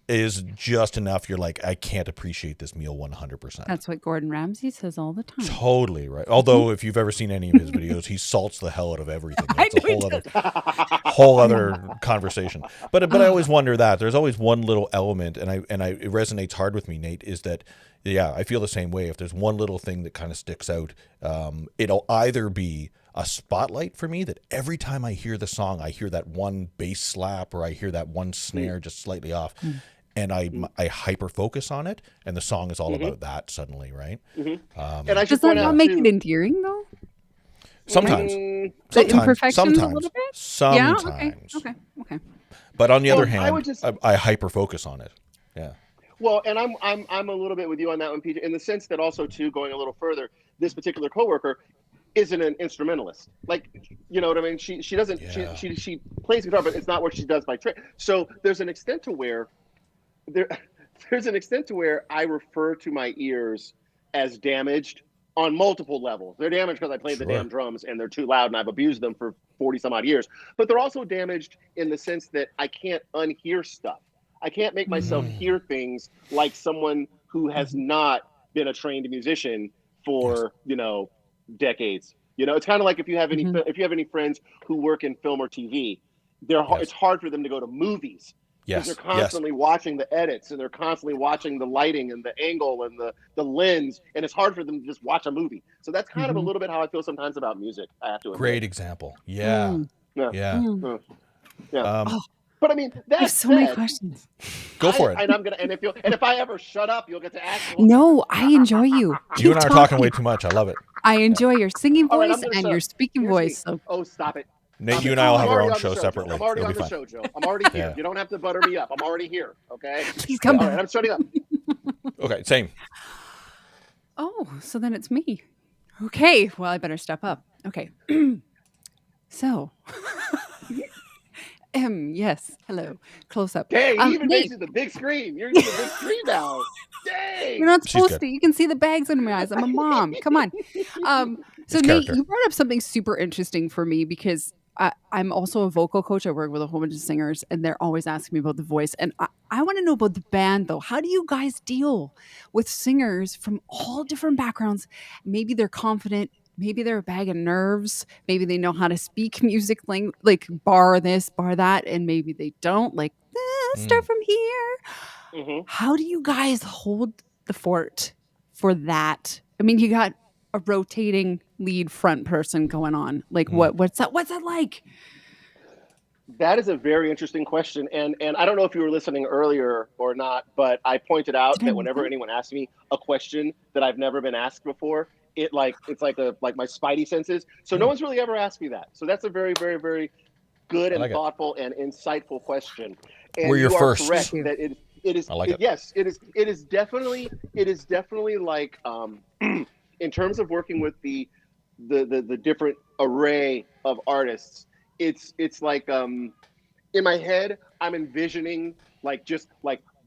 is just enough. You're like, I can't appreciate this meal 100%. That's what Gordon Ramsay says all the time. Totally right. Although if you've ever seen any of his videos, he salts the hell out of everything. That's a whole other conversation. But I always wonder that there's always one little element, and it resonates hard with me, Nate, is that I feel the same way. If there's one little thing that kind of sticks out, it'll either be a spotlight for me that every time I hear the song, I hear that one bass slap or I hear that one snare just slightly off. And I hyper focus on it, and the song is all about that suddenly, right? And I Does that not make it endearing, though? Sometimes, The imperfections a little bit? sometimes. Yeah. Okay. But on the other I hand, would just- I hyper focus on it. Yeah. Well, and I'm a little bit with you on that one, Peter, in the sense that also too, going a little further, this particular coworker isn't an instrumentalist. Like, you know what I mean? She doesn't. Yeah. She plays guitar, but it's not what she does by trade. So there's an extent to where I refer to my ears as damaged on multiple levels. They're damaged because I played the damn drums and they're too loud and I've abused them for 40 some odd years. But they're also damaged in the sense that I can't unhear stuff. I can't make myself hear things like someone who has not been a trained musician for, decades. You know, it's kind of like if you have any Mhm. if you have any friends who work in film or TV, it's hard for them to go to movies because Yes. they're constantly watching the edits and they're constantly watching the lighting and the angle and the lens, and it's hard for them to just watch a movie. So that's kind of a Mhm. little bit how I feel sometimes about music. I have to admit. Great example. Yeah. Mm. Yeah. Yeah. Mm. Yeah. Um, Oh, But I mean, I that have so many said, questions. Go for it. And I'm gonna, and if I ever shut up, you'll get to ask more. No, I enjoy you. You and I Keep are talking way too much. I love it. I enjoy your singing All right, I'm voice gonna and shut your up. speaking Here's me. voice. So Oh, stop it. Nate, Stop you it. and I will I'm have our already own on the show Joe. separately. I'm already It'll on be the fine. show, Joe. I'm already here. Yeah. You don't have to butter me up. I'm already here. Okay. please come All back. right, I'm shutting up. Okay, same. Oh, so then it's me. Okay, well, I better step up. Okay. So, yes, hello, close up. Dang, he even Nate, makes it the big screen. You're using the big screen now. Dang. you're not She's supposed good. to. You can see the bags under my eyes. I'm a mom. Come on. So It's Nate, character. you brought up something super interesting for me because I'm also a vocal coach. I work with a whole bunch of singers, and they're always asking me about the voice. And I want to know about the band, though. How do you guys deal with singers from all different backgrounds? Maybe they're confident. Maybe they're a bag of nerves. Maybe they know how to speak music, like bar this, bar that, and maybe they don't. Like, start from here. Mm-hmm. How do you guys hold the fort for that? I mean, you got a rotating lead front person going on. Like, what's that like? That is a very interesting question, and I don't know if you were listening earlier or not, but I pointed out Did I that miss whenever it? anyone asks me a question that I've never been asked before, it's like my spidey senses. So no one's really ever asked me that. So that's a very, very, very good I and like it. thoughtful and insightful question. And We're your you are first. correct Thank you. that it is. I like it. Yes, it is. It is definitely like in terms of working with the different array of artists. It's like in my head, I'm envisioning just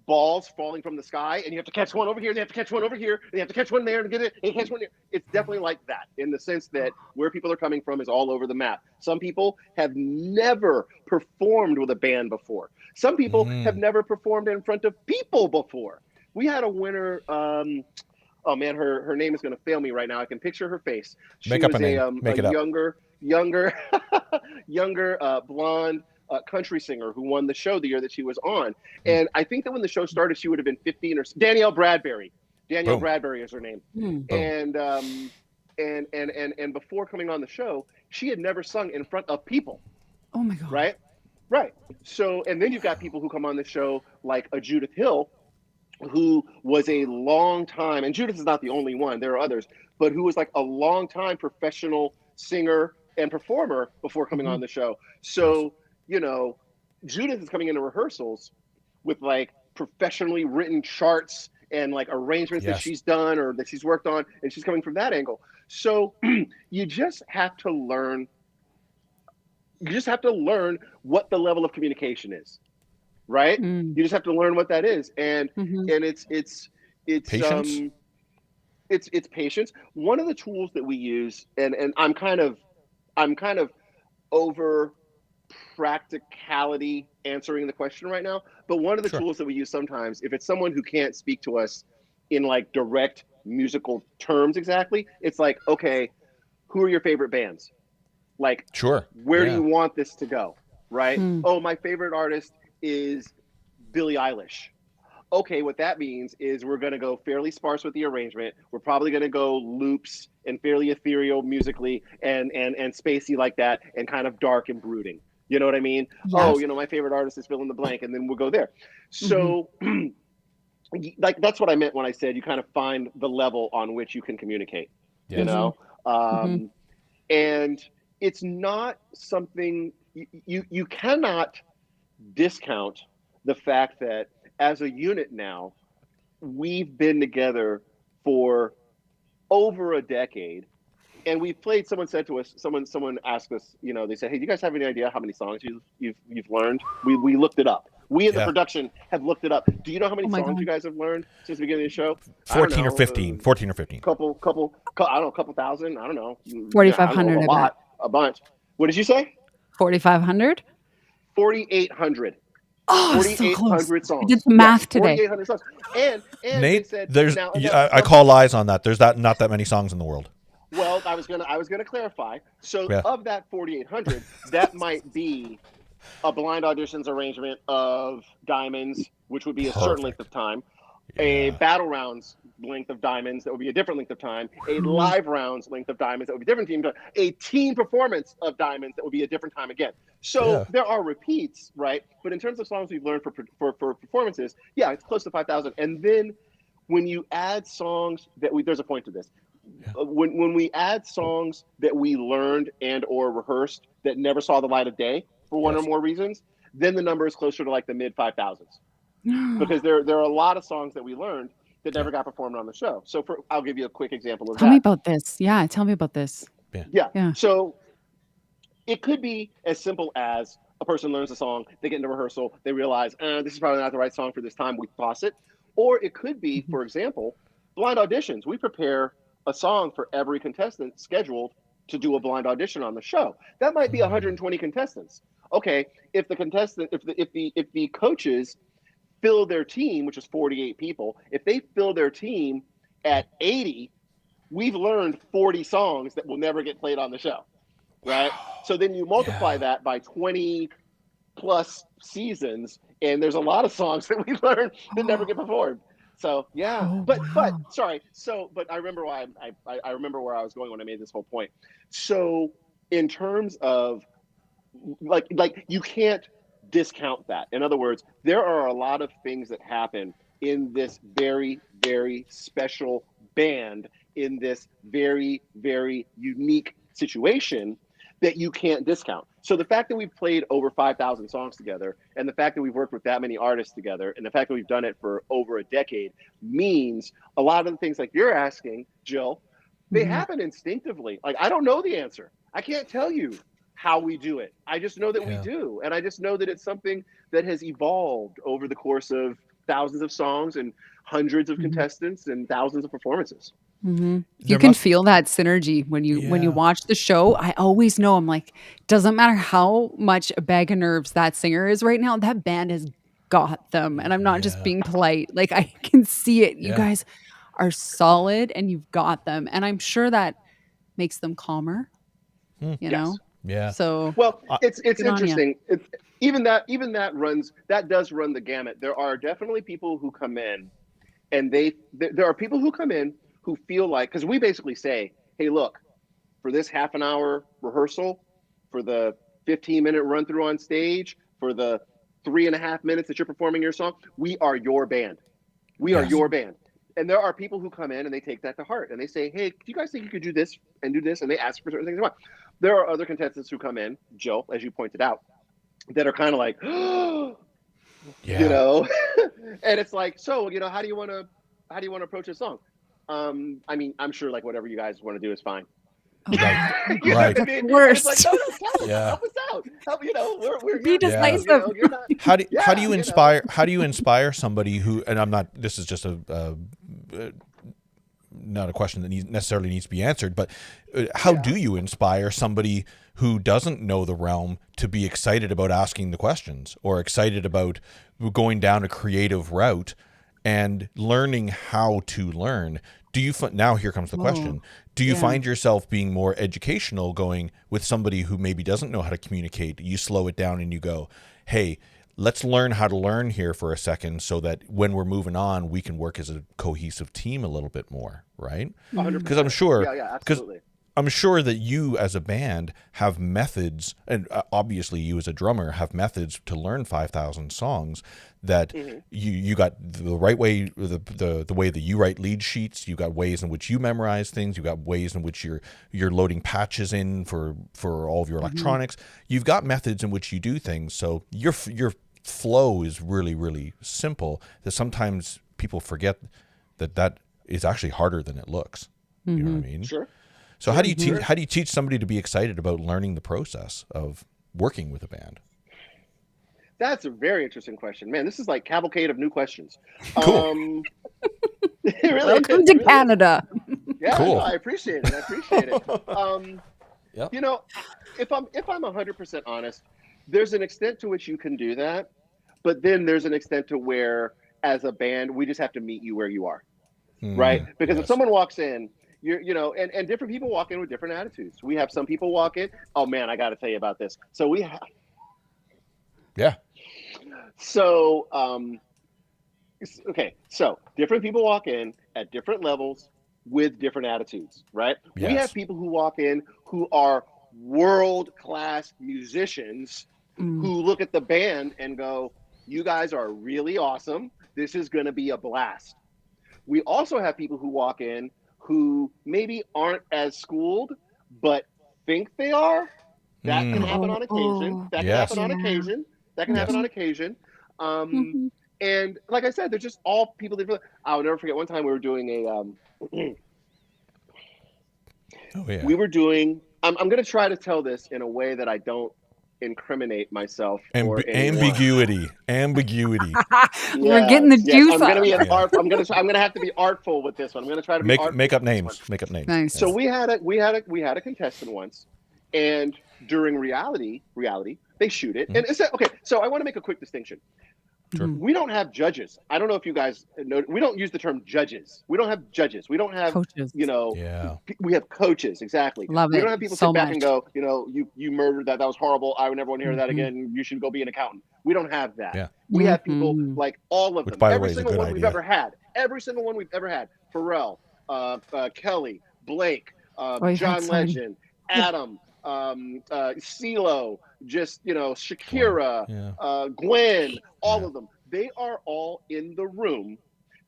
balls falling from the sky, and you have to catch one over here, and you have to catch one over here, and you have to catch one there and get it, and catch one there. It's definitely like that in the sense that where people are coming from is all over the map. Some people have never performed with a band before. Some people have never performed in front of people before. We had a winner. Oh man, her name is going to fail me right now. I can picture her face. She Make up was a name. Make it up. younger, blonde country singer who won the show the year that she was on. And I think that when the show started, she would have been 15 or Danielle Bradbury. Danielle Boom. Bradbury is her name. Hmm. Boom. And before coming on the show, she had never sung in front of people. Oh my God. Right. So, and then you've got people who come on the show like a Judith Hill, who was a long time, and Judith is not the only one, there are others, but who was like a long time professional singer and performer before coming on the show. So, Judith is coming into rehearsals with like professionally written charts and like arrangements that she's done or that she's worked on, and she's coming from that angle. So you just have to learn what the level of communication is. Right? You just have to learn what that is. And it's Patience? It's patience. One of the tools that we use, and I'm kind of over practicality answering the question right now, but one of the tools that we use sometimes, if it's someone who can't speak to us in like direct musical terms exactly, it's like, okay, who are your favorite bands? Like, where do you want this to go? Right? Oh, my favorite artist is Billie Eilish. Okay, what that means is we're going to go fairly sparse with the arrangement. We're probably going to go loops and fairly ethereal musically and spacey like that, and kind of dark and brooding. You know what I mean? Yes. Oh, my favorite artist is fill in the blank, and then we'll go there. So like that's what I meant when I said you kind of find the level on which you can communicate. And it's not something you cannot discount the fact that as a unit now, we've been together for over a decade, and we've played. Someone said to us, someone asked us, they said, "Hey, do you guys have any idea how many songs you've learned?" We looked it up. We in the production have looked it up. Do you know how many songs you guys have learned since the beginning of the show? 14 or 15. 14 or 15. Couple, I don't know, a couple thousand. I don't know. 4,500. A lot, a bunch. What did you say? 4,500. 4,800. Oh, so close. 4,800 songs. I did the math today. 4,800 songs. And Nate, they said, there's now, I call lies on that. There's not that many songs in the world. Well, I was gonna clarify. So Yeah. of that 4,800, that might be a blind auditions arrangement of diamonds, which would be a certain length of time. A battle rounds length of diamonds, that would be a different length of time. A live rounds length of diamonds, that would be a different team. A team performance of diamonds, that would be a different time again. So there are repeats, right? But in terms of songs we've learned for performances, yeah, it's close to 5,000. And then when you add songs there's a point to this. When we add songs that we learned and or rehearsed that never saw the light of day for one or more reasons, then the number is closer to like the mid 5,000s. Because there are a lot of songs that we learned that never got performed on the show. So I'll give you a quick example of that. Tell me about this. Yeah, tell me about this. Yeah. So it could be as simple as a person learns a song, they get into rehearsal, they realize, this is probably not the right song for this time, we toss it. Or it could be, for example, blind auditions. We prepare a song for every contestant scheduled to do a blind audition on the show. That might be 120 contestants. Okay, if the coaches fill their team, which is 48 people, if they fill their team at 80, we've learned 40 songs that will never get played on the show, right? So then you multiply that by 20 plus seasons, and there's a lot of songs that we learned that never get performed. So but I remember why I remember where I was going when I made this whole point. So in terms of like you can't discount that. In other words, there are a lot of things that happen in this very, very special band, in this very, very unique situation that you can't discount. So the fact that we've played over 5,000 songs together, and the fact that we've worked with that many artists together, and the fact that we've done it for over a decade means a lot of the things like you're asking, Jill, they happen instinctively. Like, I don't know the answer. I can't tell you how we do it. I just know that we do. And I just know that it's something that has evolved over the course of thousands of songs and hundreds of contestants and thousands of performances. You can feel that synergy when you watch the show. I always know, I'm like, doesn't matter how much a bag of nerves that singer is right now, that band has got them. And I'm not just being polite. Like, I can see it. You guys are solid and you've got them. And I'm sure that makes them calmer, you know? Yeah. So it's interesting. It's even that does run the gamut. There are definitely people who come in, and there are people who come in who feel like, because we basically say, hey, look, for this half an hour rehearsal, for the 15-minute run through on stage, for the 3.5 minutes that you're performing your song, we are your band. We are your band. And there are people who come in and they take that to heart and they say, hey, do you guys think you could do this and do this? And they ask for certain things. There are other contestants who come in, Jill, as you pointed out, that are kind of like, you know, and it's like, so, you know, how do you want to approach a song? I mean, I'm sure like whatever you guys want to do is fine. Right. You know what I mean? Worst. It's like, no, help us out. Help, you know, we're Be decisive. You know, you're not, How do you inspire? How do you inspire somebody who? And I'm not. This is just not a question that necessarily needs to be answered. But how do you inspire somebody who doesn't know the realm to be excited about asking the questions or excited about going down a creative route and learning how to learn? Do you now here comes the question. Do you find yourself being more educational going with somebody who maybe doesn't know how to communicate? You slow it down and you go, hey, let's learn how to learn here for a second so that when we're moving on, we can work as a cohesive team a little bit more, right? 100%. Because I'm sure, absolutely. I'm sure that you as a band have methods, and obviously you as a drummer have methods to learn 5,000 songs that you got the right way, the way that you write lead sheets. You got ways in which you memorize things. You got ways in which you're loading patches in for all of your electronics. You've got methods in which you do things. So your flow is really, really simple. That sometimes people forget that is actually harder than it looks. You know what I mean? Sure. So how do you teach somebody to be excited about learning the process of working with a band? That's a very interesting question, man. This is like cavalcade of new questions. Cool. Welcome to Canada. Yeah, cool. No, I appreciate it. You know, if I'm 100% honest, there's an extent to which you can do that, but then there's an extent to where, as a band, we just have to meet you where you are, right? Because if someone walks in and different people walk in with different attitudes. We have some people walk in. Oh man, I got to tell you about this. So we have. Yeah. So, okay. So different people walk in at different levels with different attitudes, right? Yes. We have people who walk in who are world-class musicians who look at the band and go, "You guys are really awesome. This is going to be a blast." We also have people who walk in who maybe aren't as schooled, but think they are. That can happen on occasion. That can happen on occasion. That can happen on occasion. And like I said, they're just all people that I'll never forget. One time we were doing we were doing. I'm going to try to tell this in a way that I don't incriminate myself. Ambiguity. We're getting the juice. I'm going to be I'm going to have to be artful with this one. I'm going to try to make up names. Make up names. Nice. So we had a contestant once, and during reality, they shoot it, and it's okay. So I want to make a quick distinction. Sure. We don't have judges. I don't know if you guys know. We don't use the term judges. We don't have judges. We don't have coaches. We have coaches. Exactly. Love we it. don't have people so sit back much. and go, you murdered that. That was horrible. I would never want to hear that again. You should go be an accountant. We don't have that. Yeah. We have people like all of them. By the Every way, is a single good one idea. we've ever had. Every single one we've ever had. Pharrell, Kelly, Blake, John Legend, Adam, CeeLo, just Shakira, Gwen, all of them. They are all in the room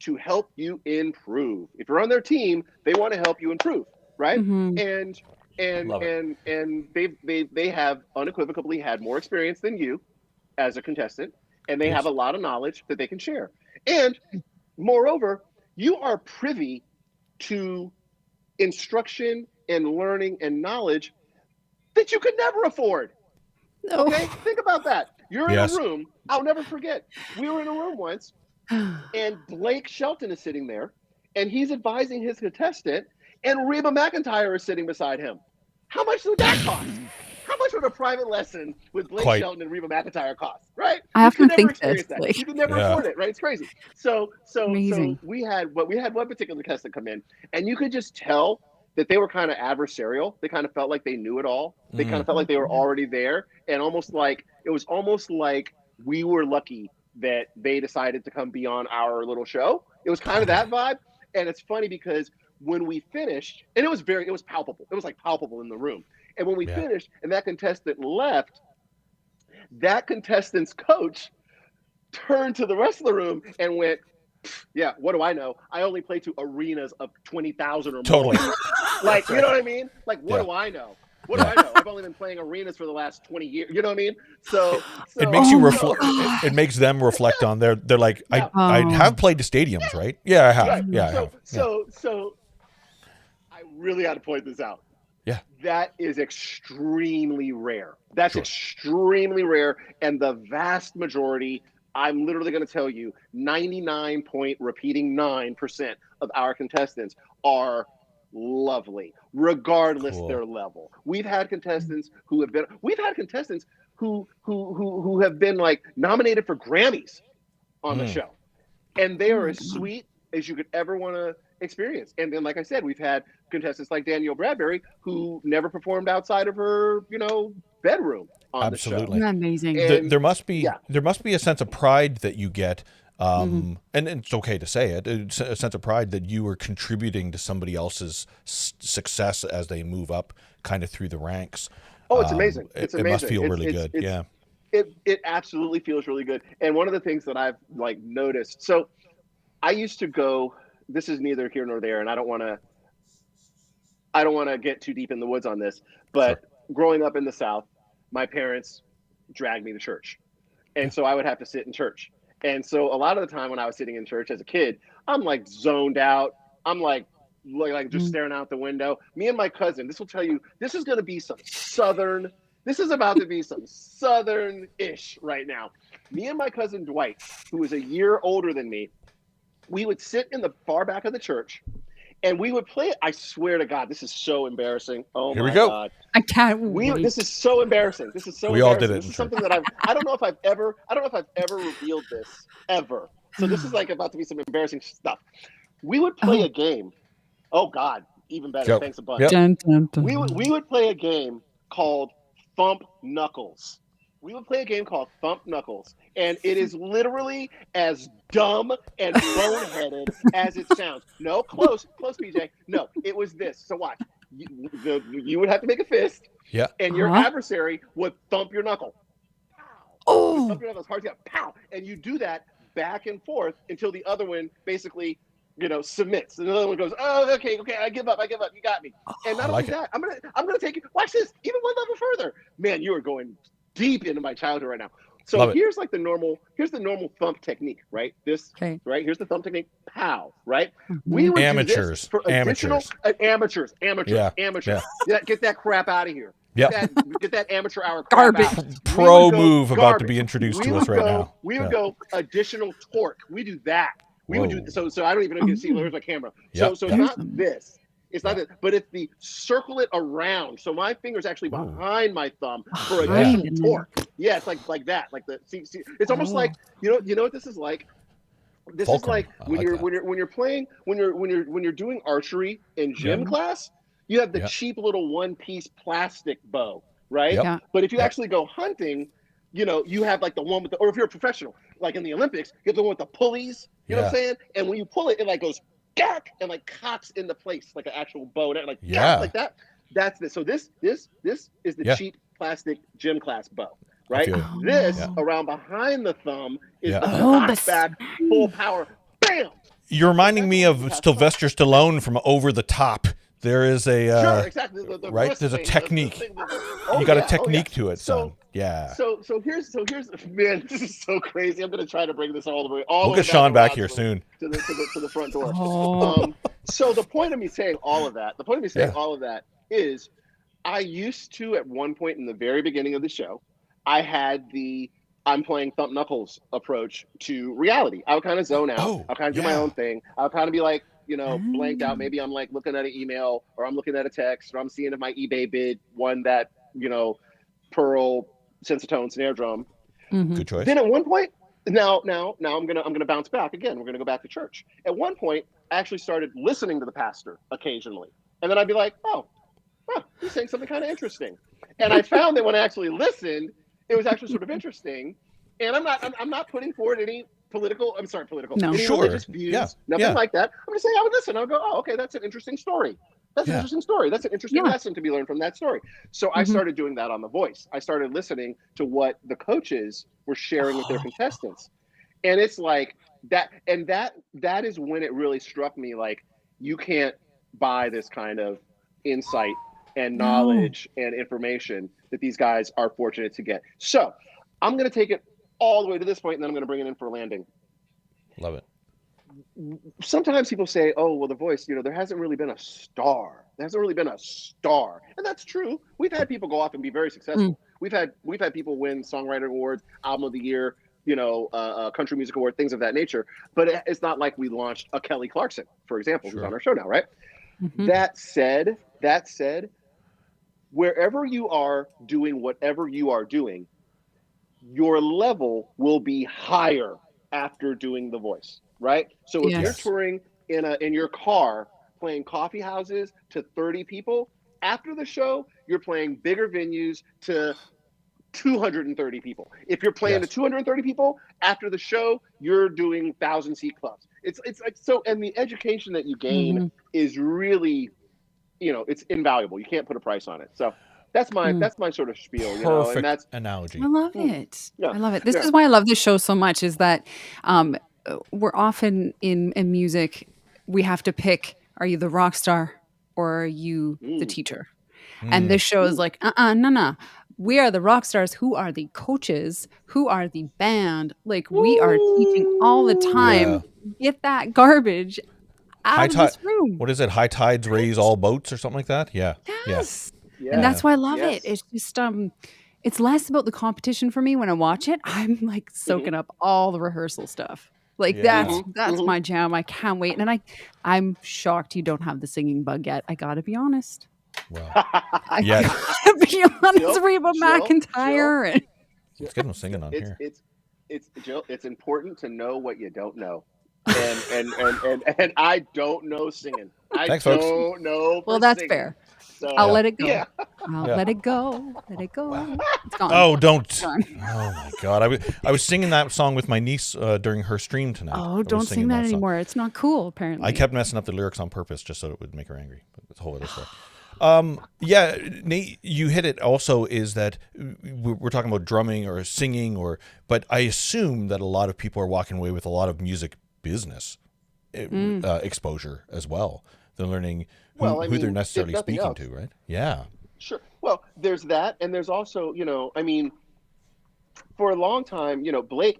to help you improve. If you're on their team, they want to help you improve, right? And they have unequivocally had more experience than you as a contestant, and they have a lot of knowledge that they can share. And moreover, you are privy to instruction and learning and knowledge that you could never afford. No. Okay, think about that. You're in a room. I'll never forget. We were in a room once, and Blake Shelton is sitting there, and he's advising his contestant, and Reba McEntire is sitting beside him. How much would that cost? How much would a private lesson with Blake Shelton and Reba McEntire cost? Right? I have to think this. Like, you could never afford it. Right? It's crazy. So Amazing. we had one particular contestant come in, and you could just tell that they were kind of adversarial. They kind of felt like they knew it all. They kind of felt like they were already there, and it was almost like we were lucky that they decided to come be on our little show. It was kind of that vibe. And it's funny because when we finished, and it was palpable. It was like palpable in the room. And when we finished and that contestant left, that contestant's coach turned to the rest of the room and went, "Yeah, what do I know? I only play to arenas of 20,000 or more." Totally. Like, you know what I mean? Like, what do I know? What do I know? I've only been playing arenas for the last 20 years. You know what I mean? So it makes you reflect. It makes them reflect on they're like, I have played to stadiums, right? Yeah, I have. Right. Yeah, I have. So I really got to point this out. Yeah. That is extremely rare. That's extremely rare. And the vast majority, I'm literally going to tell you, 99% of our contestants are lovely, regardless their level. We've had contestants who have been like nominated for Grammys on the show, and they are as sweet as you could ever want to experience. And then, like I said, we've had contestants like Danielle Bradbury who never performed outside of her, bedroom on the show. Amazing. And there must be a sense of pride that you get. And it's okay to say it. It's a sense of pride that you are contributing to somebody else's success as they move up kind of through the ranks. Oh, it's amazing. It's amazing. It must feel really good. Yeah. It absolutely feels really good. And one of the things that I've noticed, so I used to go, this is neither here nor there, and I don't want to get too deep in the woods on this, but growing up in the South, my parents dragged me to church. And so I would have to sit in church. And so a lot of the time when I was sitting in church as a kid, I'm like zoned out. I'm like just staring out the window. Me and my cousin, this will tell you, this is about to be some Southern-ish right now. Me and my cousin Dwight, who is a year older than me, we would sit in the far back of the church and we would play. I swear to God, this is so embarrassing. Oh, here my we go. God. I can't wait. This is so embarrassing. We all did it. This is something that I don't know if I've ever revealed this ever. So this is like about to be some embarrassing stuff. We would play a game. Oh God, Even better. Yep. Thanks a bunch. Yep. Dun, dun, dun. We would play a game called Thump Knuckles. We would play a game called Thump Knuckles, and it is literally as dumb and boneheaded as it sounds. No, close, PJ. No, it was this. So watch. You would have to make a fist, Yeah. and your adversary would thump your knuckle. Pow. Oh. Thump your knuckles hard together. Pow. And you do that back and forth until the other one basically, submits. And the other one goes, "Oh, okay, I give up. You got me." And not only that, I'm gonna take you. Watch this, even one level further. Man, you are going deep into my childhood right now. So here's the normal thump technique, right? Right? Here's the thump technique. Pow, right? We would Amateurs. Do this for additional amateurs. Yeah. Get that crap out of here. Yep. Get that amateur hour crap Garbage. out. Pro move about to be introduced to us right now. We would go additional torque. We do that. We would do so I don't even know if you can see. Where's my camera? So it's not this. It's not that, but it's the circle it around. So my finger's actually behind my thumb for additional torque. Yeah, it's like that. Like see, it's almost like you know what this is like. This is like when you're playing when you're doing archery in gym class. You have the cheap little one-piece plastic bow, right? Yep. But if you actually go hunting, you have like the one with or if you're a professional, like in the Olympics, you have the one with the pulleys. You know what I'm saying? And when you pull it, it like goes gack and like cocks into place like an actual bow, like like that. That's this. So this is the cheap plastic gym class bow, right? This around behind the thumb is the back full power. Bam! You're reminding me of Sylvester Stallone from Over the Top. There is a sure, exactly. right. There's a technique. You got a technique to it, son. Yeah. So here's man. This is so crazy. I'm gonna try to bring this all the way. We'll get Sean back here soon to the front door. So the point of me saying all of that, is, I used to at one point in the very beginning of the show, I had I'm playing Thump Knuckles approach to reality. I would kind of zone out. I'll kind of do my own thing. I'll kind of be like, blanked out. Maybe I'm like looking at an email or I'm looking at a text or I'm seeing if my eBay bid won that, Pearl Sensitone snare drum. Good choice. Then at one point, now I'm gonna bounce back again. We're gonna go back to church. At one point, I actually started listening to the pastor occasionally, and then I'd be like, he's saying something kind of interesting. And I found that when I actually listened, it was actually sort of interesting. And I'm not putting forward any political. No, any religious views, nothing like that. I'm just saying I would listen. I would go, okay, that's an interesting story. That's an interesting story. That's an interesting lesson to be learned from that story. So I started doing that on The Voice. I started listening to what the coaches were sharing with their contestants. And it's like that. And that is when it really struck me, like, you can't buy this kind of insight and knowledge and information that these guys are fortunate to get. So I'm going to take it all the way to this point, and then I'm going to bring it in for a landing. Love it. Sometimes people say, "Oh, well, The Voice, there hasn't really been a star. There hasn't really been a star," and that's true. We've had people go off and be very successful. We've had people win songwriter awards, album of the year, country music award, things of that nature. But it's not like we launched a Kelly Clarkson, for example, who's on our show now, right? That said, wherever you are doing whatever you are doing, your level will be higher after doing The Voice. Right. So if you're touring in your car playing coffee houses to 30 people, after the show, you're playing bigger venues to 230 people. If you're playing to 230 people, after the show, you're doing 1,000-seat clubs. It's like so, and the education that you gain is really, it's invaluable. You can't put a price on it. So that's my sort of spiel. Perfect and that's analogy. I love it. Yeah. I love it. This is why I love this show so much. Is that we're often in music, we have to pick, are you the rock star or are you the teacher? And this show is like, no. We are the rock stars. Who are the coaches? Who are the band? Like, we are teaching all the time. Get that garbage out of this room. What is it? High tides raise all boats or something like that? Yeah. Yes. Yeah. And that's why I love it. It's just, it's less about the competition for me when I watch it. I'm like soaking up all the rehearsal stuff. Like that's my jam. I can't wait. And I'm shocked you don't have the singing bug yet. I gotta be honest. Well, I gotta be honest. Reba McEntire. Let's get him singing on here. It's Jill. It's important to know what you don't know. and I don't know singing. Thanks, don't folks. know. Well, that's singing. fair. So, I'll let it go. Yeah. I'll let it go. Let it go. It's gone. Oh, don't. It's gone. Oh, my God. I was singing that song with my niece during her stream tonight. Oh, don't sing that anymore. It's not cool, apparently. I kept messing up the lyrics on purpose just so it would make her angry. But it's a whole other story. Yeah, Nate, you hit it also is that we're talking about drumming or singing, but I assume that a lot of people are walking away with a lot of music business exposure as well. They're learning who they're necessarily speaking to, right? Yeah. Sure. Well, there's that. And there's also, for a long time, Blake.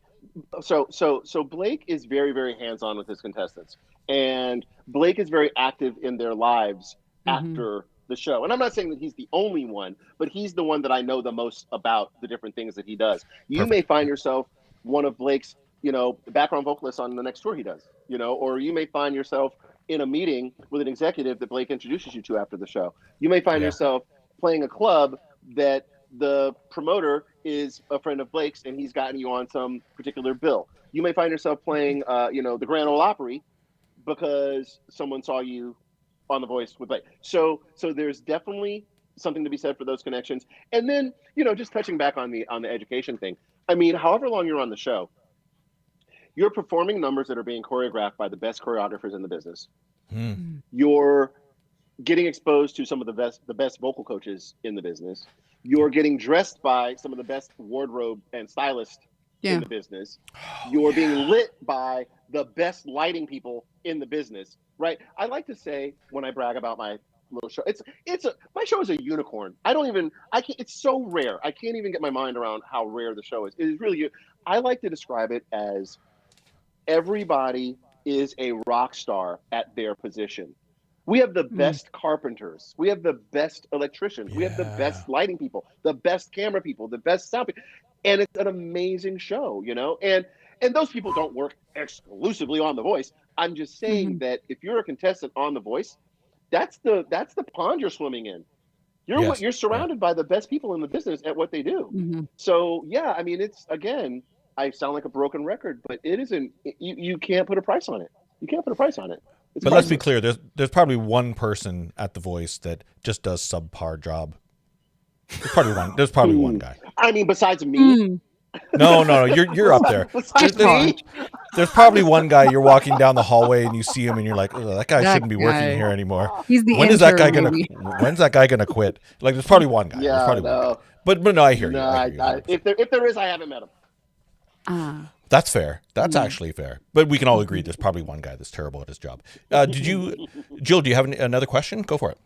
So Blake is very, very hands-on with his contestants. And Blake is very active in their lives after the show. And I'm not saying that he's the only one, but he's the one that I know the most about the different things that he does. You may find yourself one of Blake's, background vocalists on the next tour he does, or you may find yourself in a meeting with an executive that Blake introduces you to after the show. You may find yourself playing a club that the promoter is a friend of Blake's and he's gotten you on some particular bill. You may find yourself playing, the Grand Ole Opry because someone saw you on The Voice with Blake. So there's definitely something to be said for those connections. And then, just touching back on the education thing. I mean, however long you're on the show, you're performing numbers that are being choreographed by the best choreographers in the business. You're getting exposed to some of the best vocal coaches in the business. You're getting dressed by some of the best wardrobe and stylists in the business. You're being lit by the best lighting people in the business, right? I like to say when I brag about my little show, my show is a unicorn. It's so rare. I can't even get my mind around how rare the show is. It is really, I like to describe it as everybody is a rock star at their position. We have the best carpenters. We have the best electricians. We have the best lighting people, the best camera people, the best sound people. And it's an amazing show, and those people don't work exclusively on The Voice. I'm just saying that if you're a contestant on The Voice, that's the pond you're swimming in. You're surrounded by the best people in the business at what they do. So yeah, I mean, it's, again, I sound like a broken record, but it isn't. You can't put a price on it. You can't put a price on it. It's but let's be clear. There's probably one person at The Voice that just does subpar job. There's probably one guy. I mean, besides me. No, you're up there. There's probably one guy you're walking down the hallway and you see him and you're like, oh, that guy shouldn't be working here anymore. He's the When's that guy gonna quit? Like, there's probably one guy. Yeah, one guy. But no, I hear you. If there is, I haven't met him. That's fair. That's actually fair. But we can all agree there's probably one guy that's terrible at his job. Jill, do you have another question? Go for it.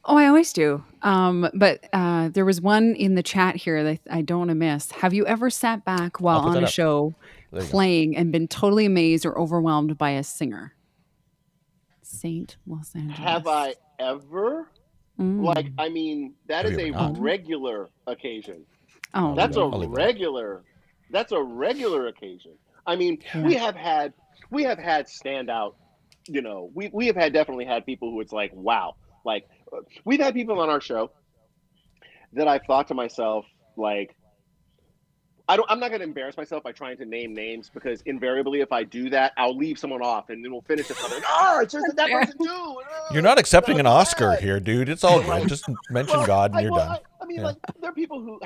Oh, I always do. But there was one in the chat here that I don't want to miss. Have you ever sat back while on a show playing and been totally amazed or overwhelmed by a singer? St. Los Angeles. Have I ever? Like, I mean, that is a regular occasion. Oh, that's a regular occasion. I mean, we have had standout, we have definitely had people who it's like, wow. Like, we've had people on our show that I've thought to myself, like, I'm not going to embarrass myself by trying to name names, because invariably if I do that, I'll leave someone off and then we'll finish it. It's just that person too. You're not accepting an Oscar here, dude. It's all good. Just mention God and you're done. I mean, like, there are people who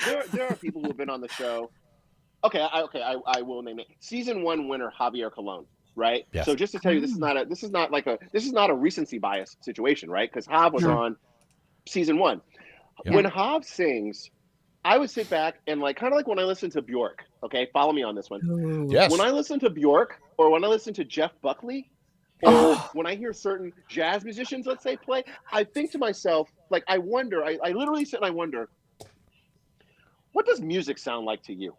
there are people who have been on the show. Okay, I will name it. Season 1 winner Javier Colon. Right. Yes. So just to tell you, this is not a recency bias situation, right? Because Jav was on season 1. Yeah. When Jav sings, I would sit back and, like, kind of like when I listen to Bjork. Okay, follow me on this one. Ooh. Yes. When I listen to Bjork, or when I listen to Jeff Buckley, or when I hear certain jazz musicians, let's say, play, I think to myself, like, I wonder. I literally sit and I wonder, what does music sound like to you?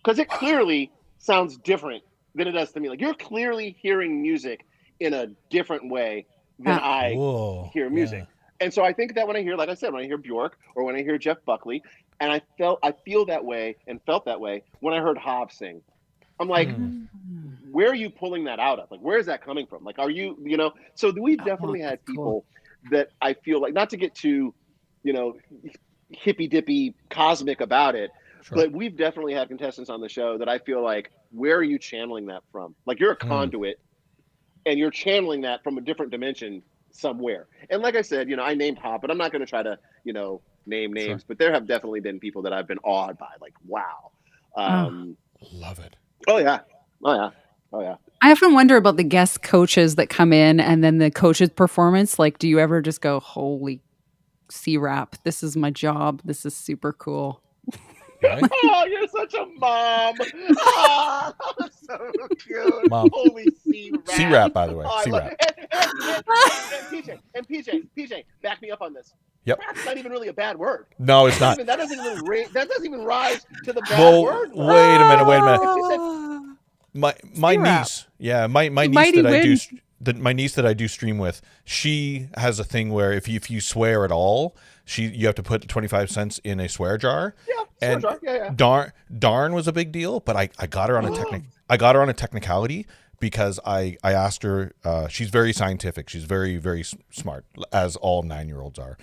Because it clearly sounds different than it does to me. Like, you're clearly hearing music in a different way than I hear music. And so I think that when I hear, like I said, when I hear Bjork or when I hear Jeff Buckley, and I feel that way and felt that way when I heard Jav sing. I'm like, where are you pulling that out of? Like, where is that coming from? Like, are you, so we've definitely had people that I feel like, not to get too, hippy dippy cosmic about it, but we've definitely had contestants on the show that I feel like where are you channeling that from? Like you're a conduit and you're channeling that from a different dimension somewhere. And like I said, I named Hop, but I'm not going to try to, name names, but there have definitely been people that I've been awed by, like, wow. Love it. Oh yeah. I often wonder about the guest coaches that come in and then the coach's performance. Like, do you ever just go, holy C-Rap, this is my job. This is super cool. Right? Oh, you're such a mom. Oh, so cute. Mom. Holy C-Rap. C-Rap, by the way. Oh, C-Rap. And PJ, back me up on this. Yep. Rap's not even really a bad word. No, it's not. That doesn't even rise to the bad word. Wait a minute. My niece, my niece that I do stream with, she has a thing where if you swear at all, you have to put 25 cents in a swear jar. Yeah, swear jar. Darn was a big deal, but I got her on a technicality because I asked her. She's very scientific. She's very, very smart, as all 9-year-olds are.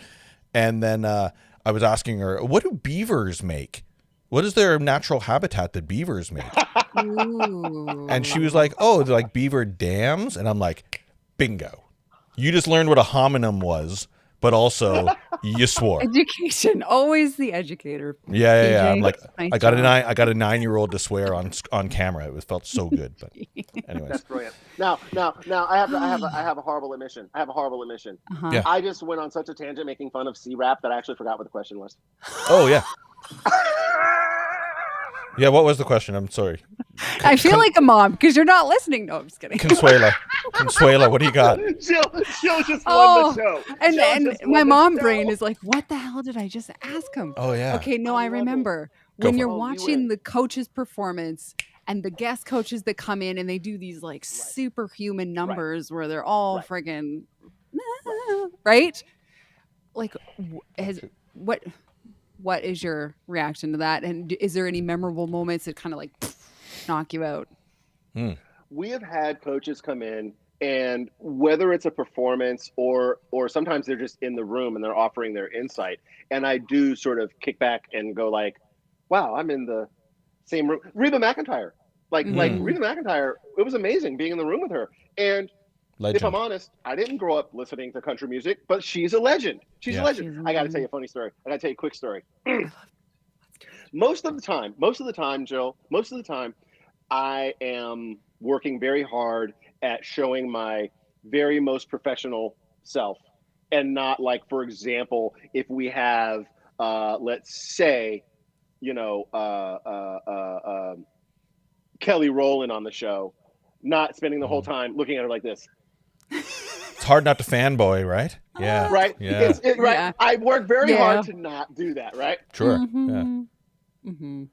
And then I was asking her, what do beavers make? What is their natural habitat that beavers make? Ooh. And she was like, oh, they're like beaver dams. And I'm like, bingo. You just learned what a homonym was, but also you swore. Education, always the educator. Yeah. I'm like, nice I got a 9-year-old to swear on camera. It felt so good. But anyways. That's brilliant. Now I have a horrible admission. Uh-huh. Yeah. I just went on such a tangent making fun of C-Rap that I actually forgot what the question was. Oh yeah. Yeah, what was the question? I'm sorry. I feel like a mom because you're not listening. No, I'm just kidding. Consuela, what do you got? Jill just won the show. And my mom brain is like, what the hell did I just ask him? Oh yeah. Okay, no, I remember. When you're watching the coach's performance and the guest coaches that come in and they do these like superhuman numbers where they're all friggin' right? Like what is your reaction to that? And is there any memorable moments that kind of like knock you out? We have had coaches come in, and whether it's a performance or sometimes they're just in the room and they're offering their insight, and I do sort of kick back and go like, wow, I'm in the same room. Reba McEntire. Like Reba McEntire, it was amazing being in the room with her. And Legend. if I'm honest, I didn't grow up listening to country music, but she's a legend. She's a legend. I got to tell you a funny story. I got to tell you a quick story. Most of the time, Jill, I am working very hard at showing my very most professional self, and not like, for example, if we have, let's say, Kelly Rowland on the show, not spending the whole time looking at her like this. It's hard not to fanboy, right? Yeah. Right. Yeah. Right. Yeah. I work very hard to not do that. Right. Sure. Mm-hmm. Yeah. Mm-hmm.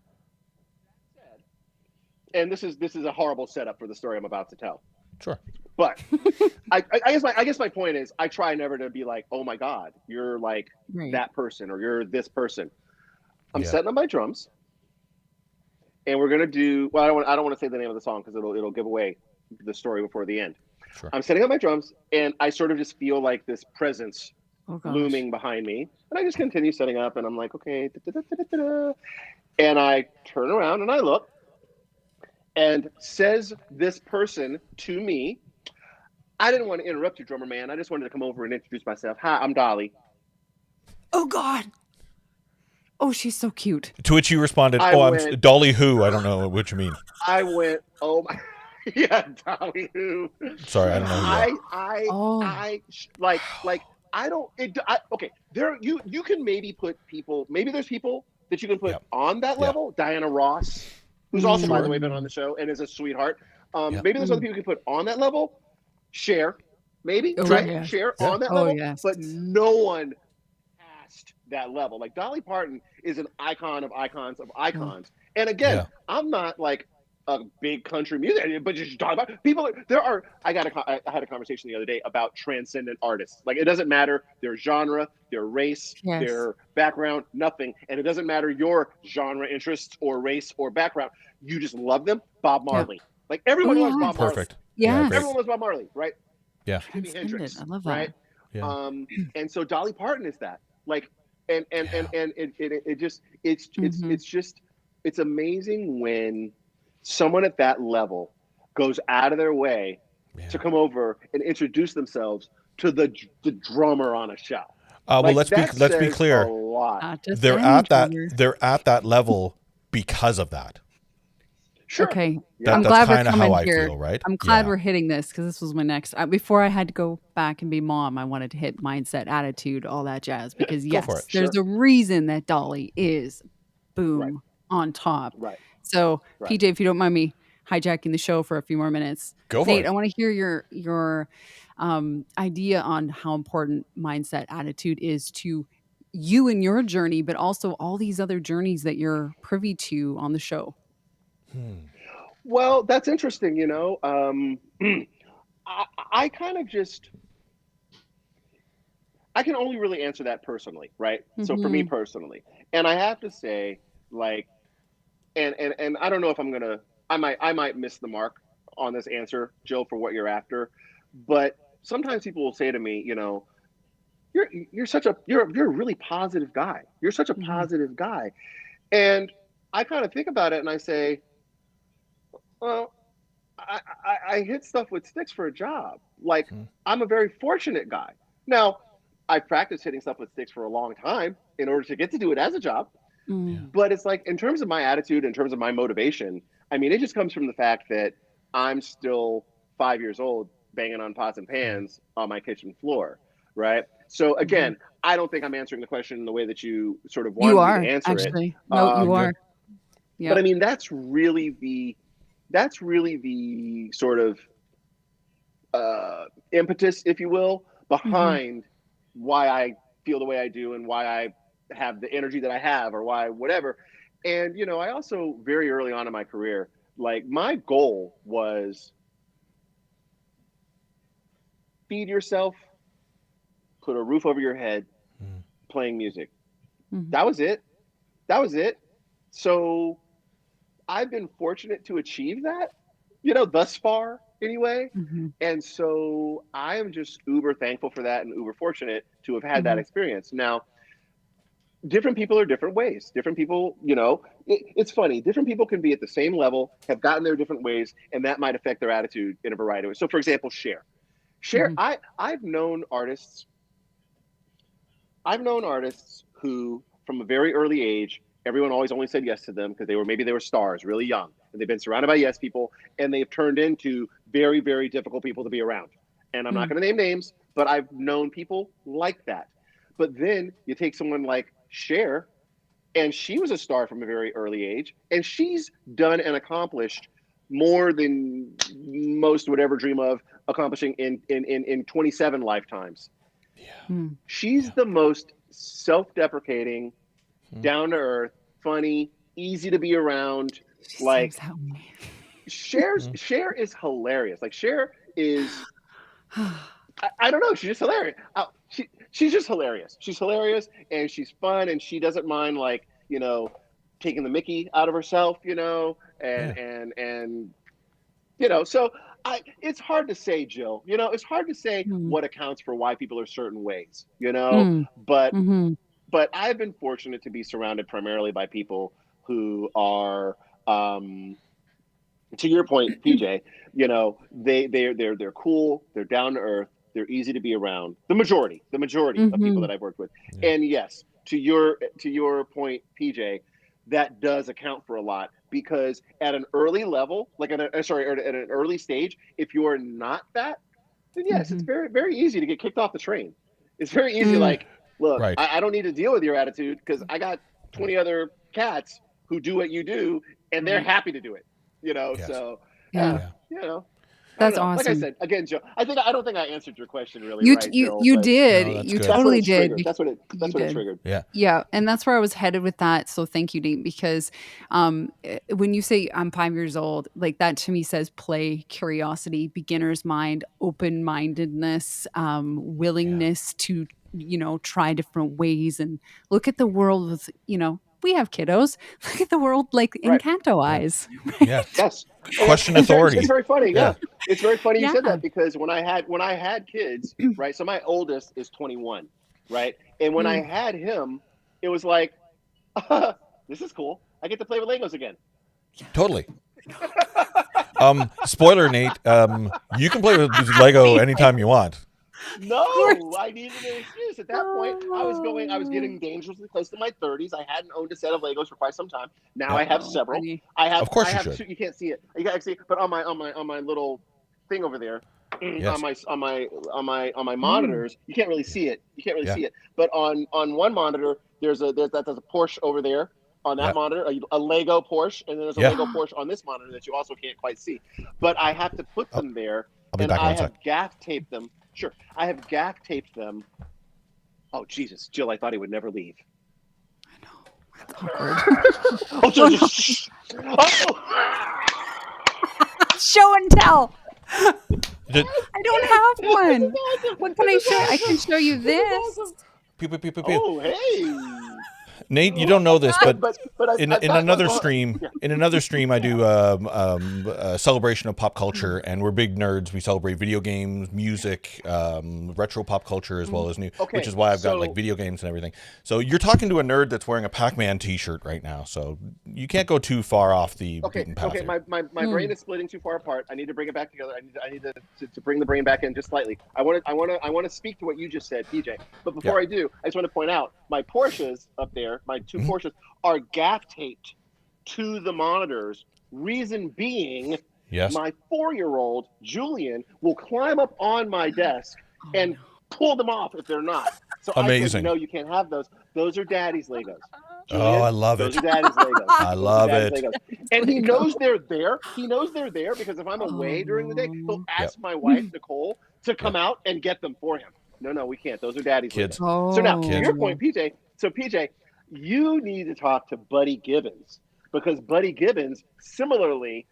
And this is a horrible setup for the story I'm about to tell. Sure. But I guess my point is I try never to be like, oh my God, you're like that person or you're this person. I'm setting up my drums, and we're gonna do. Well, I don't want to say the name of the song because it'll give away the story before the end. Sure. I'm setting up my drums, and I sort of just feel like this presence looming behind me, and I just continue setting up, and I'm like, okay, and I turn around and I look, and says this person to me, I didn't want to interrupt you, drummer man. I just wanted to come over and introduce myself. Hi, I'm Dolly. Oh God. Oh, she's so cute. To which you responded, I'm Dolly who? I don't know what you mean. I went, oh my, yeah, Dolly who? Sorry, I don't know who okay, there, you can maybe put people, maybe there's people that you can put on that level. Diana Ross, who's also, by the way, been on the show and is a sweetheart. Maybe there's other people you can put on that level. Cher, maybe, right? Yeah. Cher on that level, but no one past that level. Like Dolly Parton is an icon of icons of icons. And again, I'm not like a big country music, but just talk about people. I had a conversation the other day about transcendent artists. Like it doesn't matter their genre, their race, their background, nothing. And it doesn't matter your genre, interests, or race or background. You just love them. Bob Marley. Like everyone loves Bob Marley. Perfect. Yeah. Everyone loves Bob Marley, right? Yeah. Jimi Hendrix, I love that. right? Yeah. And so Dolly Parton is that. Like, and it's amazing when someone at that level goes out of their way to come over and introduce themselves to the drummer on a show. Well, let's be clear. A lot. Not just They're any at drummer. that level because of that. Sure. Okay. Yeah. I'm That's glad we're kinda coming how I here. feel, right? I'm glad Yeah. we're hitting this because this was my next. Before I had to go back and be mom, I wanted to hit mindset, attitude, all that jazz. Because Go for yes, it. there's a reason that Dolly is boom Right. on top. Right. So Right. PJ, if you don't mind me hijacking the show for a few more minutes, Go for Nate, it. I want to hear your idea on how important mindset, attitude is to you and your journey, but also all these other journeys that you're privy to on the show. Well, that's interesting. I kind of just, I can only really answer that personally, right? So for me personally, and I have to say, like, and I don't know if I might miss the mark on this answer, Jill, for what you're after, but sometimes people will say to me, you're a really positive guy. You're such a positive guy, and I kind of think about it and I say, well, I hit stuff with sticks for a job. Like, I'm a very fortunate guy. Now, I practiced hitting stuff with sticks for a long time in order to get to do it as a job. But it's like, in terms of my attitude, in terms of my motivation, I mean, it just comes from the fact that I'm still 5 years old banging on pots and pans on my kitchen floor, right? So again, I don't think I'm answering the question in the way that you sort of wanted me to answer actually. it. No, you are. Yep. But I mean, that's really the sort of impetus, if you will, behind why I feel the way I do and why I have the energy that I have, or why whatever. And I also, very early on in my career, like, my goal was feed yourself, put a roof over your head, playing music. That was it. So I've been fortunate to achieve that, thus far anyway. And so I am just uber thankful for that and uber fortunate to have had that experience. Now, different people are different ways. Different people, it's funny. Different people can be at the same level, have gotten there different ways, and that might affect their attitude in a variety of ways. So, for example, Cher, I've known artists who, from a very early age, everyone always only said yes to them because they were stars really young, and they've been surrounded by yes people, and they've turned into very, very difficult people to be around. And I'm not going to name names, but I've known people like that. But then you take someone like Cher, and she was a star from a very early age, and she's done and accomplished more than most would ever dream of accomplishing in 27 lifetimes. She's the most self-deprecating, down-to-earth, funny, easy to be around. Like, Cher is hilarious. Like, Cher is, I don't know, she's just hilarious. She's just hilarious. She's hilarious, and she's fun, and she doesn't mind, like, taking the mickey out of herself, and so it's hard to say, Jill. It's hard to say what accounts for why people are certain ways, but I've been fortunate to be surrounded primarily by people who are, to your point, PJ, they're cool, they're down to earth, they're easy to be around. The majority of people that I've worked with. And yes, to your point, PJ, that does account for a lot, because at an early level, like at an early stage, if you're not that, then yes, it's very, very easy to get kicked off the train. It's very easy. Like, look, Right. I don't need to deal with your attitude because I got 20 other cats who do what you do, and they're happy to do it. Yes. So That's awesome. awesome. Like I said, again, Joe, I don't think I answered your question really. You right, you Jill, you but did. No, that's You good. totally did. That's what it triggered. Yeah. Yeah, and that's where I was headed with that. So thank you, Nate, because when you say I'm 5 years old, like, that to me says play, curiosity, beginner's mind, open-mindedness, willingness to try different ways and look at the world with we have kiddos. Look at the world like Encanto eyes. Right? Yeah. Yes. Question authority. It's very funny. Yeah. It's very funny you said Yeah. that, because when I had kids, right? So my oldest is 21, right? And when I had him, it was like, this is cool. I get to play with Legos again. Totally. Spoiler, Nate. You can play with Lego anytime you want. No, I needed an excuse. At that point, I was getting dangerously close to my 30s. I hadn't owned a set of Legos for quite some time. Now I have several. Funny. Of course I you have should. two. You can't see it. You can't see it, but on my little thing over there, Yes. on my monitors, you can't really see it. You can't really see it. But on one monitor, there's a Porsche over there. On that monitor, a Lego Porsche, and then there's a Lego Porsche on this monitor that you also can't quite see. But I have to put them there, and I have gaff taped them. Sure, I have gaff taped them. Oh Jesus, Jill! I thought he would never leave. I know. That's awkward. Oh, Jill, oh! Show and tell. Did- I don't have one. What can I show? I can show you this. Pew, pew, pew, pew, pew. Oh, hey. Nate, you don't know this, but in I thought- another stream, I do a celebration of pop culture, and we're big nerds. We celebrate video games, music, retro pop culture, as well as new, which is why I've got like video games and everything. So you're talking to a nerd that's wearing a Pac-Man T-shirt right now, so you can't go too far off the beaten path. Okay, my brain is splitting too far apart. I need to bring it back together. I need to bring the brain back in just slightly. I want to speak to what you just said, PJ. But before I do, I just want to point out my Porsches up there. My two Porsches are gaff taped to the monitors. Reason being, my 4-year-old Julian will climb up on my desk and pull them off if they're not. So amazing. I said, no, you can't have those. Those are Daddy's Legos. Julian, I love it. Those are Daddy's Legos. I love it. Legos. And he knows they're there. He knows they're there because if I'm away during the day, he'll ask my wife, Nicole, to come out and get them for him. No, we can't. Those are Daddy's Kids. Legos. So now, to your point, PJ. So PJ, you need to talk to Buddy Gibbons because Buddy Gibbons, similarly,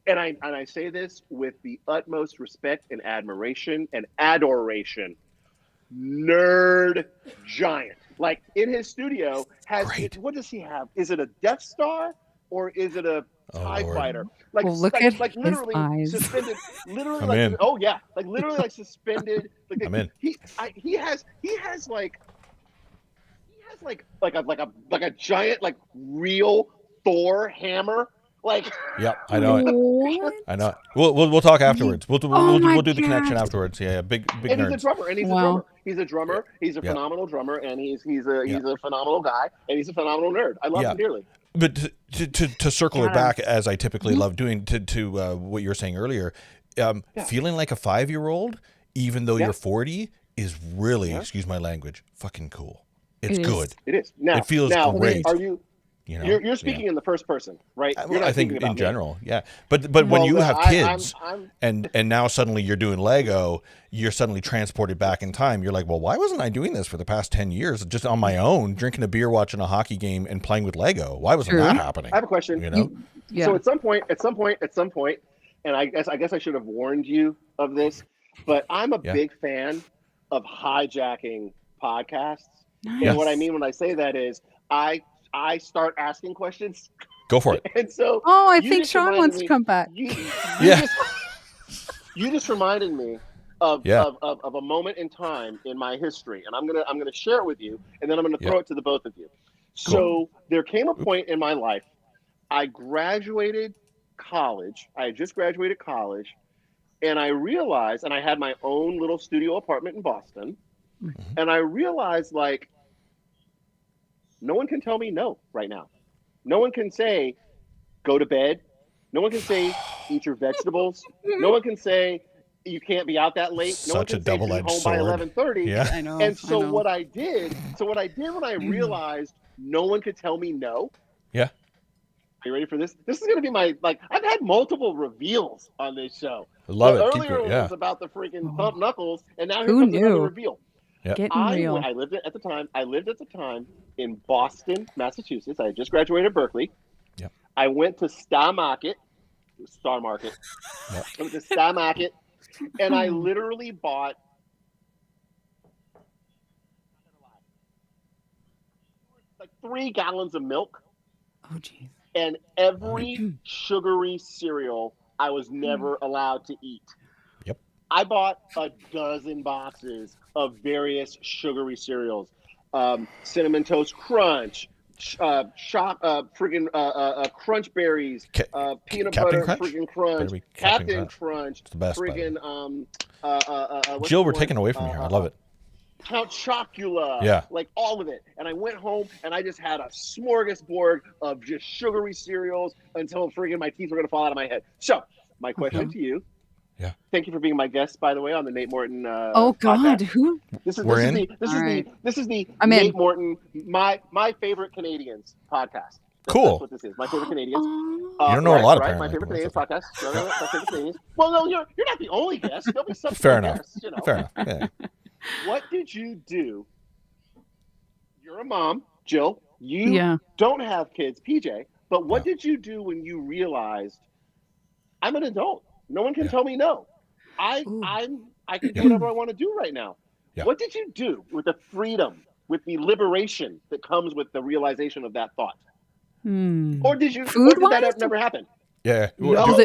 and I say this with the utmost respect and admiration and adoration, nerd giant. Like in his studio, what does he have? Is it a Death Star or is it a TIE fighter? Like, look at like literally his eyes. Suspended. Literally, I'm like in. oh yeah, like literally like suspended. Like I'm in. He has a giant like real Thor hammer. Like I know it. What? I know it. We'll talk afterwards. We'll do the connection God. afterwards. Yeah, big and nerds. he's a drummer. He's a drummer. He's a phenomenal drummer, and he's a phenomenal guy, and he's a phenomenal nerd. I love him dearly. But to circle it back, as I typically love doing, to what you were saying earlier, feeling like a 5-year-old, even though you're 40, is really, excuse my language, fucking cool. It's good. It is. Now, it feels great. Are you? You're speaking in the first person, right? I think in general, But when you have kids, and now suddenly you're doing Lego, you're suddenly transported back in time. You're like, well, why wasn't I doing this for the past 10 years, just on my own, drinking a beer, watching a hockey game, and playing with Lego? Why wasn't that happening? I have a question. So at some point, and I guess I should have warned you of this, but I'm a big fan of hijacking podcasts. And what I mean when I say that is I start asking questions. Go for it. And so I think Sean wants to come back. You just reminded me of a moment in time in my history, and I'm gonna share it with you, and then I'm gonna throw it to the both of you. Cool. So there came a point in my life. I graduated college. I had just graduated college, and I realized, and I had my own little studio apartment in Boston, and I realized like, no one can tell me no right now. No one can say, go to bed. No one can say, eat your vegetables. No one can say, you can't be out that late. No one can say, be home by 11:30. Yeah. I know. And so what I did when I realized no one could tell me no. Yeah. Are you ready for this? This is going to be I've had multiple reveals on this show. I love it. Earlier it was about the freaking thump knuckles, and now Who here's another knew? reveal. Yep. Getting real. I lived at the time in Boston, Massachusetts. I had just graduated Berklee. Yep. I went to Star Market. Yep. I went to Star Market, and I literally bought like 3 gallons of milk. Oh, geez. And every sugary cereal I was never allowed to eat. Yep. I bought a dozen boxes of various sugary cereals. Cinnamon Toast Crunch, crunch berries, peanut Captain butter, Crunch? friggin' crunch, Captain Crunch, It's the best. friggin' Jill, we're taken away from you here. I love it. Count Chocula, Yeah. like all of it. And I went home and I just had a smorgasbord of just sugary cereals until friggin' my teeth were gonna fall out of my head. So my question to you. Yeah. Thank you for being my guest, by the way, on the Nate Morton. Oh God, podcast. who? This is the I'm Nate in. Morton, my favorite Canadians podcast. Cool. That's what this is. My favorite Canadians. You don't know a lot, right? apparently. My favorite Canadians podcast. No, my favorite Canadians. Well, no, you're not the only guest. There'll be some Fair enough. guests, you know. Fair enough. Yeah. What did you do? You're a mom, Jill. You don't have kids, PJ. But what did you do when you realized I'm an adult? No one can tell me no. I can do whatever I want to do right now. Yeah. What did you do with the freedom, with the liberation that comes with the realization of that thought? Or did you? Or did that never happen? Yeah. No.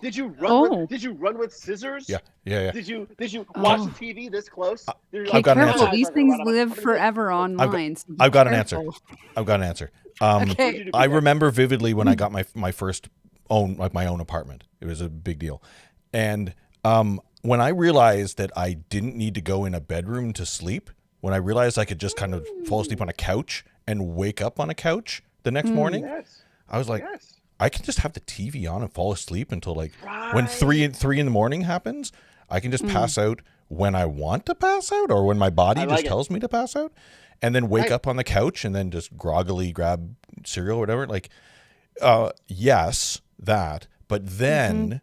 Did you run? Did you run with scissors? Yeah. Did you watch the TV this close? I've got an answer. These things live forever online. I've got an answer. Okay. I remember vividly when I got my first my own apartment. It was a big deal, and when I realized that I didn't need to go in a bedroom to sleep, when I realized I could just kind of fall asleep on a couch and wake up on a couch the next morning, I was like, I can just have the TV on and fall asleep until when 3 in the morning happens. I can just pass out when I want to pass out, or when my body just tells me to pass out, and then wake up on the couch and then just groggily grab cereal or whatever. Yes, that, but then ...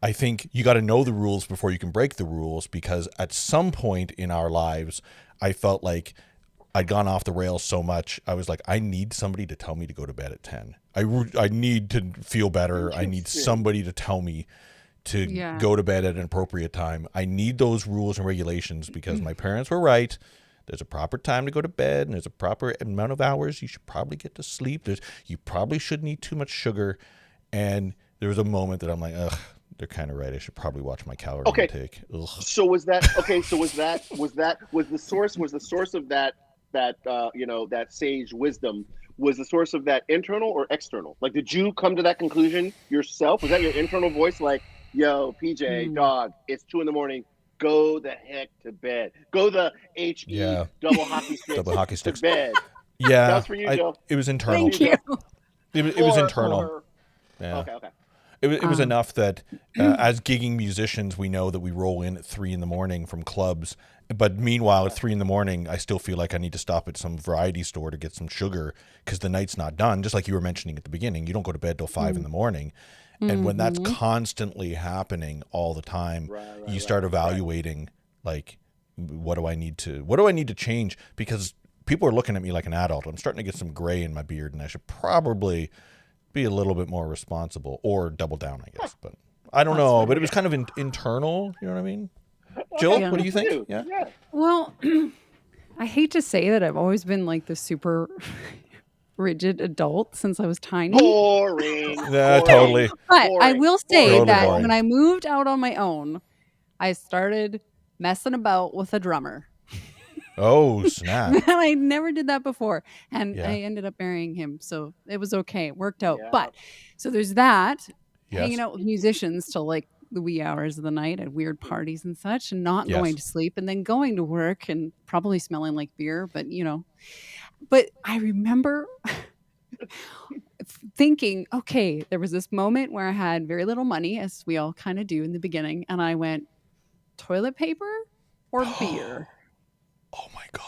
I think you got to know the rules before you can break the rules, because at some point in our lives, I felt like I'd gone off the rails so much. I was like, I need somebody to tell me to go to bed at 10. I need to feel better. I need somebody to tell me to go to bed at an appropriate time. I need those rules and regulations, because my parents were right. There's a proper time to go to bed, and there's a proper amount of hours you should probably get to sleep. You probably shouldn't eat too much sugar. And there was a moment that I'm like, ugh, they're kind of right. I should probably watch my calorie intake. Ugh. So was the source of that that sage wisdom, was the source of that internal or external? Like, did you come to that conclusion yourself? Was that your internal voice, like, yo, PJ, dog, it's 2 a.m. Go the heck to bed. Go the HE double hockey sticks to bed. Yeah, that's for you, Joe. It was internal. Thank you. It was internal. Yeah. Okay. It was enough that as gigging musicians, we know that we roll in at 3 a.m. from clubs. But meanwhile, at 3 a.m, I still feel like I need to stop at some variety store to get some sugar, because the night's not done. Just like you were mentioning at the beginning, you don't go to bed till 5 a.m. And when that's constantly happening all the time, you start evaluating, like, what do I need to change? Because people are looking at me like an adult. I'm starting to get some gray in my beard, and I should probably be a little bit more responsible, or double down, I guess. But I don't know. But it was kind of internal. You know what I mean? Jill, what do you think? Yeah. Well, I hate to say that I've always been like the super rigid adult since I was tiny. Boring. Yeah, totally. But I will say that boring. when I moved out on my own, I started messing about with a drummer. Oh, snap. And I never did that before. And I ended up marrying him. So it was okay. It worked out. Yeah. But so there's that, Yes. hanging out with musicians till like the wee hours of the night at weird parties and such, and not going to sleep, and then going to work and probably smelling like beer. But, but I remember thinking, okay, there was this moment where I had very little money, as we all kind of do in the beginning. And I went, toilet paper or beer? Oh my God.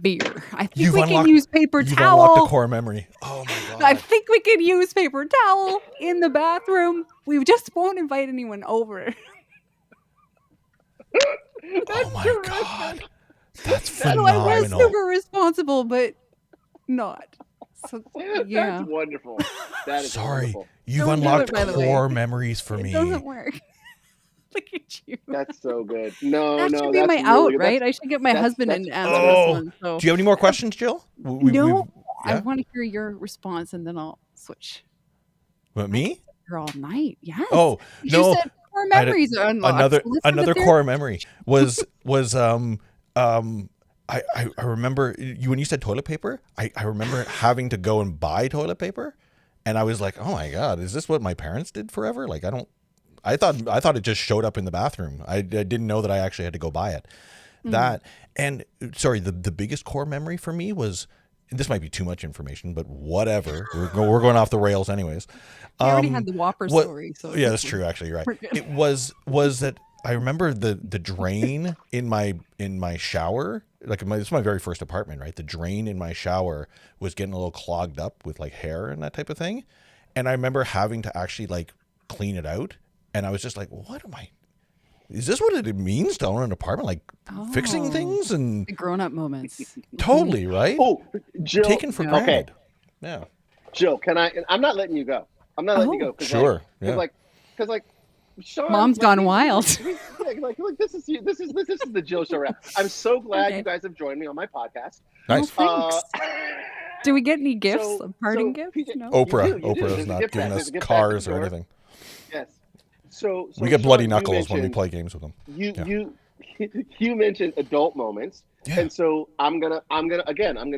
Beer. I think we can use paper You've towel. unlocked a core memory. Oh my God. I think we can use paper towel in the bathroom. We just won't invite anyone over. Oh my God. That's So phenomenal. I was super responsible, but not. So, yeah. That's wonderful. That is Sorry. wonderful. You've Don't do unlocked it, by the way. core memories for me. It doesn't work. Look at you. That's so good. No, That no, should be that's my really out, good. right? I should get my husband in answer this Oh. one. So. Do you have any more questions, Jill? No, I yeah? want to hear your response, and then I'll switch. What, me? You're all night. Yes. Oh, you no. said core memories are unlocked. Another Listen to another their- core memory was I remember when you said toilet paper, I remember having to go and buy toilet paper, and I was like, oh my God, is this what my parents did forever? Like I thought it just showed up in the bathroom. I didn't know that I actually had to go buy it. That, and sorry, the biggest core memory for me was, this might be too much information, but whatever. We're going off the rails anyways. We already had the Whopper story. So yeah, that's true. Actually, you're right. It was that I remember the drain in my shower. Like this is my very first apartment, right? The drain in my shower was getting a little clogged up with like hair and that type of thing. And I remember having to actually like clean it out. And I was just like, what am I? Is this what it means to own an apartment? Like fixing things and the grown-up moments. Totally, right? Oh, Jill. Taken for granted. Yeah. Jill, can I? I'm not letting you go. I'm not letting you go. Cause sure. Because Sean, Mom's gone wild. This is the Jill show. I'm so glad you guys have joined me on my podcast. Nice. Thanks. Do we get any gifts? Parting gifts? No? Oprah's not giving us cars or anything. Yes. So we get bloody knuckles when we play games with them. You mentioned adult moments, and so I'm gonna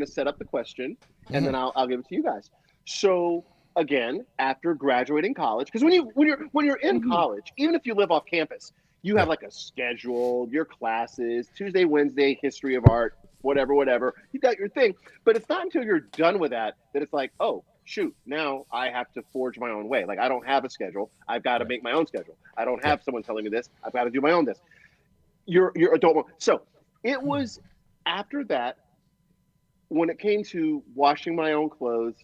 set up the question, and then I'll give it to you guys. So again, after graduating college, because when you're in college, even if you live off campus, you have like a schedule, your classes, Tuesday, Wednesday, history of art, whatever. You got your thing, but it's not until you're done with that it's like, oh shoot, now I have to forge my own way. Like I don't have a schedule. I've got to make my own schedule. I don't have someone telling me this. I've got to do my own this. Your adult. So it was after that when it came to washing my own clothes,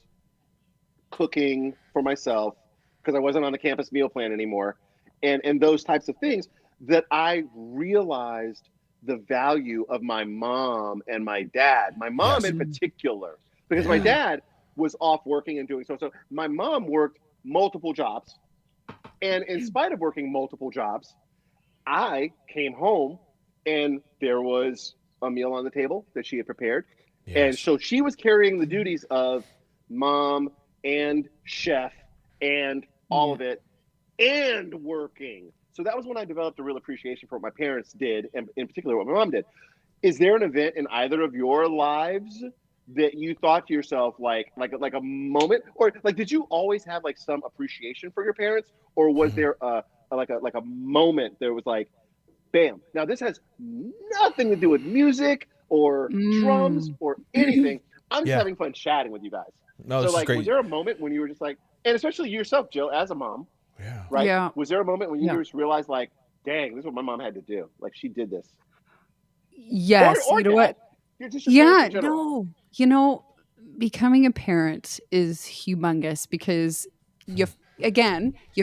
cooking for myself, because I wasn't on the campus meal plan anymore, and those types of things, that I realized the value of my mom and my dad. My mom in particular, because my dad was off working and doing so. My mom worked multiple jobs. And in spite of working multiple jobs, I came home and there was a meal on the table that she had prepared. Yes. And so she was carrying the duties of mom and chef and all of it and working. So that was when I developed a real appreciation for what my parents did, and in particular what my mom did. Is there an event in either of your lives that you thought to yourself like a moment, or like did you always have like some appreciation for your parents, or was there a moment there was like, bam, now this has nothing to do with music or drums or anything. I'm just having fun chatting with you guys. No, this is great. Was there a moment when you were just like, and especially yourself, Jill, as a mom, right? Yeah. Was there a moment when you just realized like, dang, this is what my mom had to do. Like she did this. Yes. Or you know what? No. You know, becoming a parent is humongous because you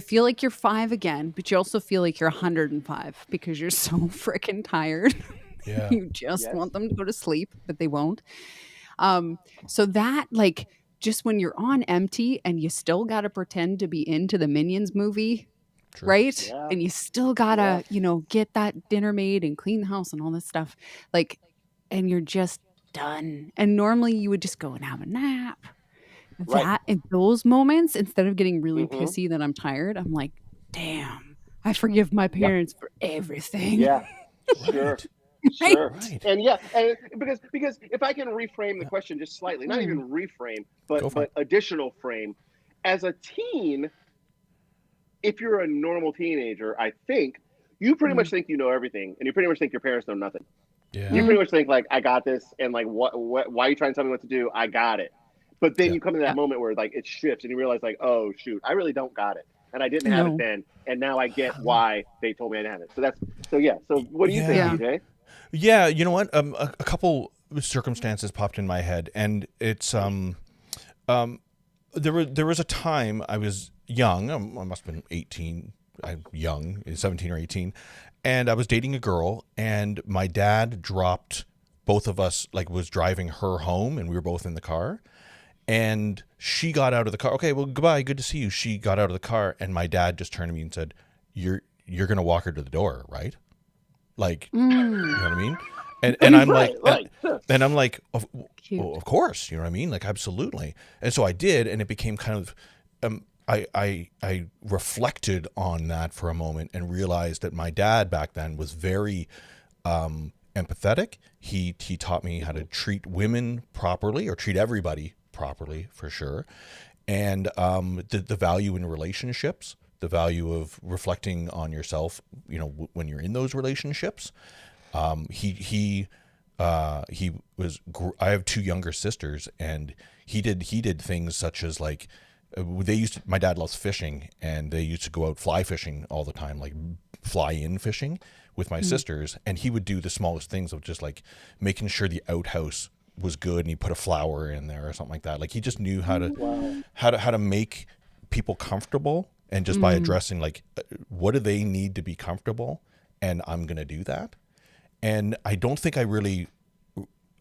feel like you're 5 again, but you also feel like you're 105 because you're so freaking tired. Yeah. You just want them to go to sleep, but they won't. So that like just when you're on empty and you still got to pretend to be into the Minions movie, right? Yeah. And you still got to, get that dinner made and clean the house and all this stuff. Like, and you're just done. And normally you would just go and have a nap. That in those moments, instead of getting really pissy that I'm tired, I'm like, damn, I forgive my parents for everything. Yeah, sure. Sure. Right. And and because if I can reframe the question just slightly, not even reframe, but additional frame, as a teen, if you're a normal teenager, I think you pretty much think you know everything, and you pretty much think your parents know nothing. Yeah. You pretty much think like, I got this, and like, what why are you trying to tell me what to do? I got it. But then you come to that moment where like it shifts, and you realize like, oh shoot, I really don't got it, and I didn't have it then, and now I get why they told me I didn't have it. So what do you think, DJ? Yeah, you know what? A couple circumstances popped in my head, and it's there was a time I was young. I must have been 18. I'm young, 17 or 18, and I was dating a girl, and my dad dropped both of us, like was driving her home, and we were both in the car, and she got out of the car. Okay, well, goodbye, good to see you. She got out of the car, and my dad just turned to me and said, "You're gonna walk her to the door, right?" Like, you know what I mean? And I'm like, and I'm like, of course, you know what I mean? Like, absolutely. And so I did, and it became kind of, I reflected on that for a moment and realized that my dad back then was very empathetic. He taught me how to treat women properly, or treat everybody properly, for sure. And the value in relationships, the value of reflecting on yourself, when you're in those relationships. He was. I have two younger sisters, and he did things such as like my dad loves fishing, and they used to go out fly fishing all the time, like fly in fishing with my sisters, and he would do the smallest things of just like making sure the outhouse was good, and he put a flower in there or something like that. Like he just knew how to make people comfortable, and just by addressing like what do they need to be comfortable, and I'm gonna do that. And I don't think I really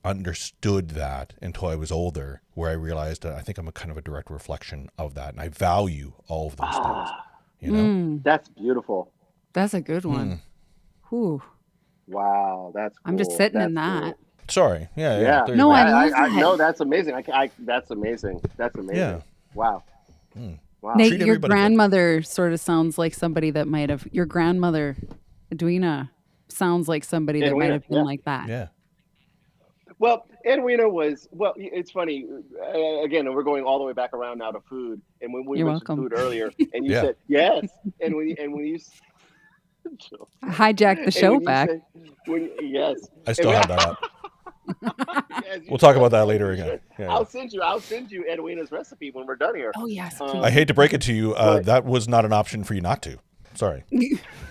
understood that until I was older, where I realized that I think I'm a kind of a direct reflection of that, and I value all of those things. That's beautiful. That's a good one. Whew. Wow, that's cool. I'm just sitting in that. Cool. Sorry. Yeah. Yeah. No, I love that. No, that's amazing. That's amazing. That's amazing. Yeah. Wow. Wow. Nate, your grandmother sort of sounds like somebody that might have. Your grandmother, Edwina, sounds like somebody that might have been like that. Yeah. Well, Edwina was. Well, it's funny. Again, we're going all the way back around now to food, and when we mentioned food earlier, and you said yes, and when you hijacked the show back. Yes, I still have that up. We'll talk about that later again. Yeah. I'll send you Edwina's recipe when we're done here. Oh yes. I hate to break it to you, that was not an option for you not to. Sorry.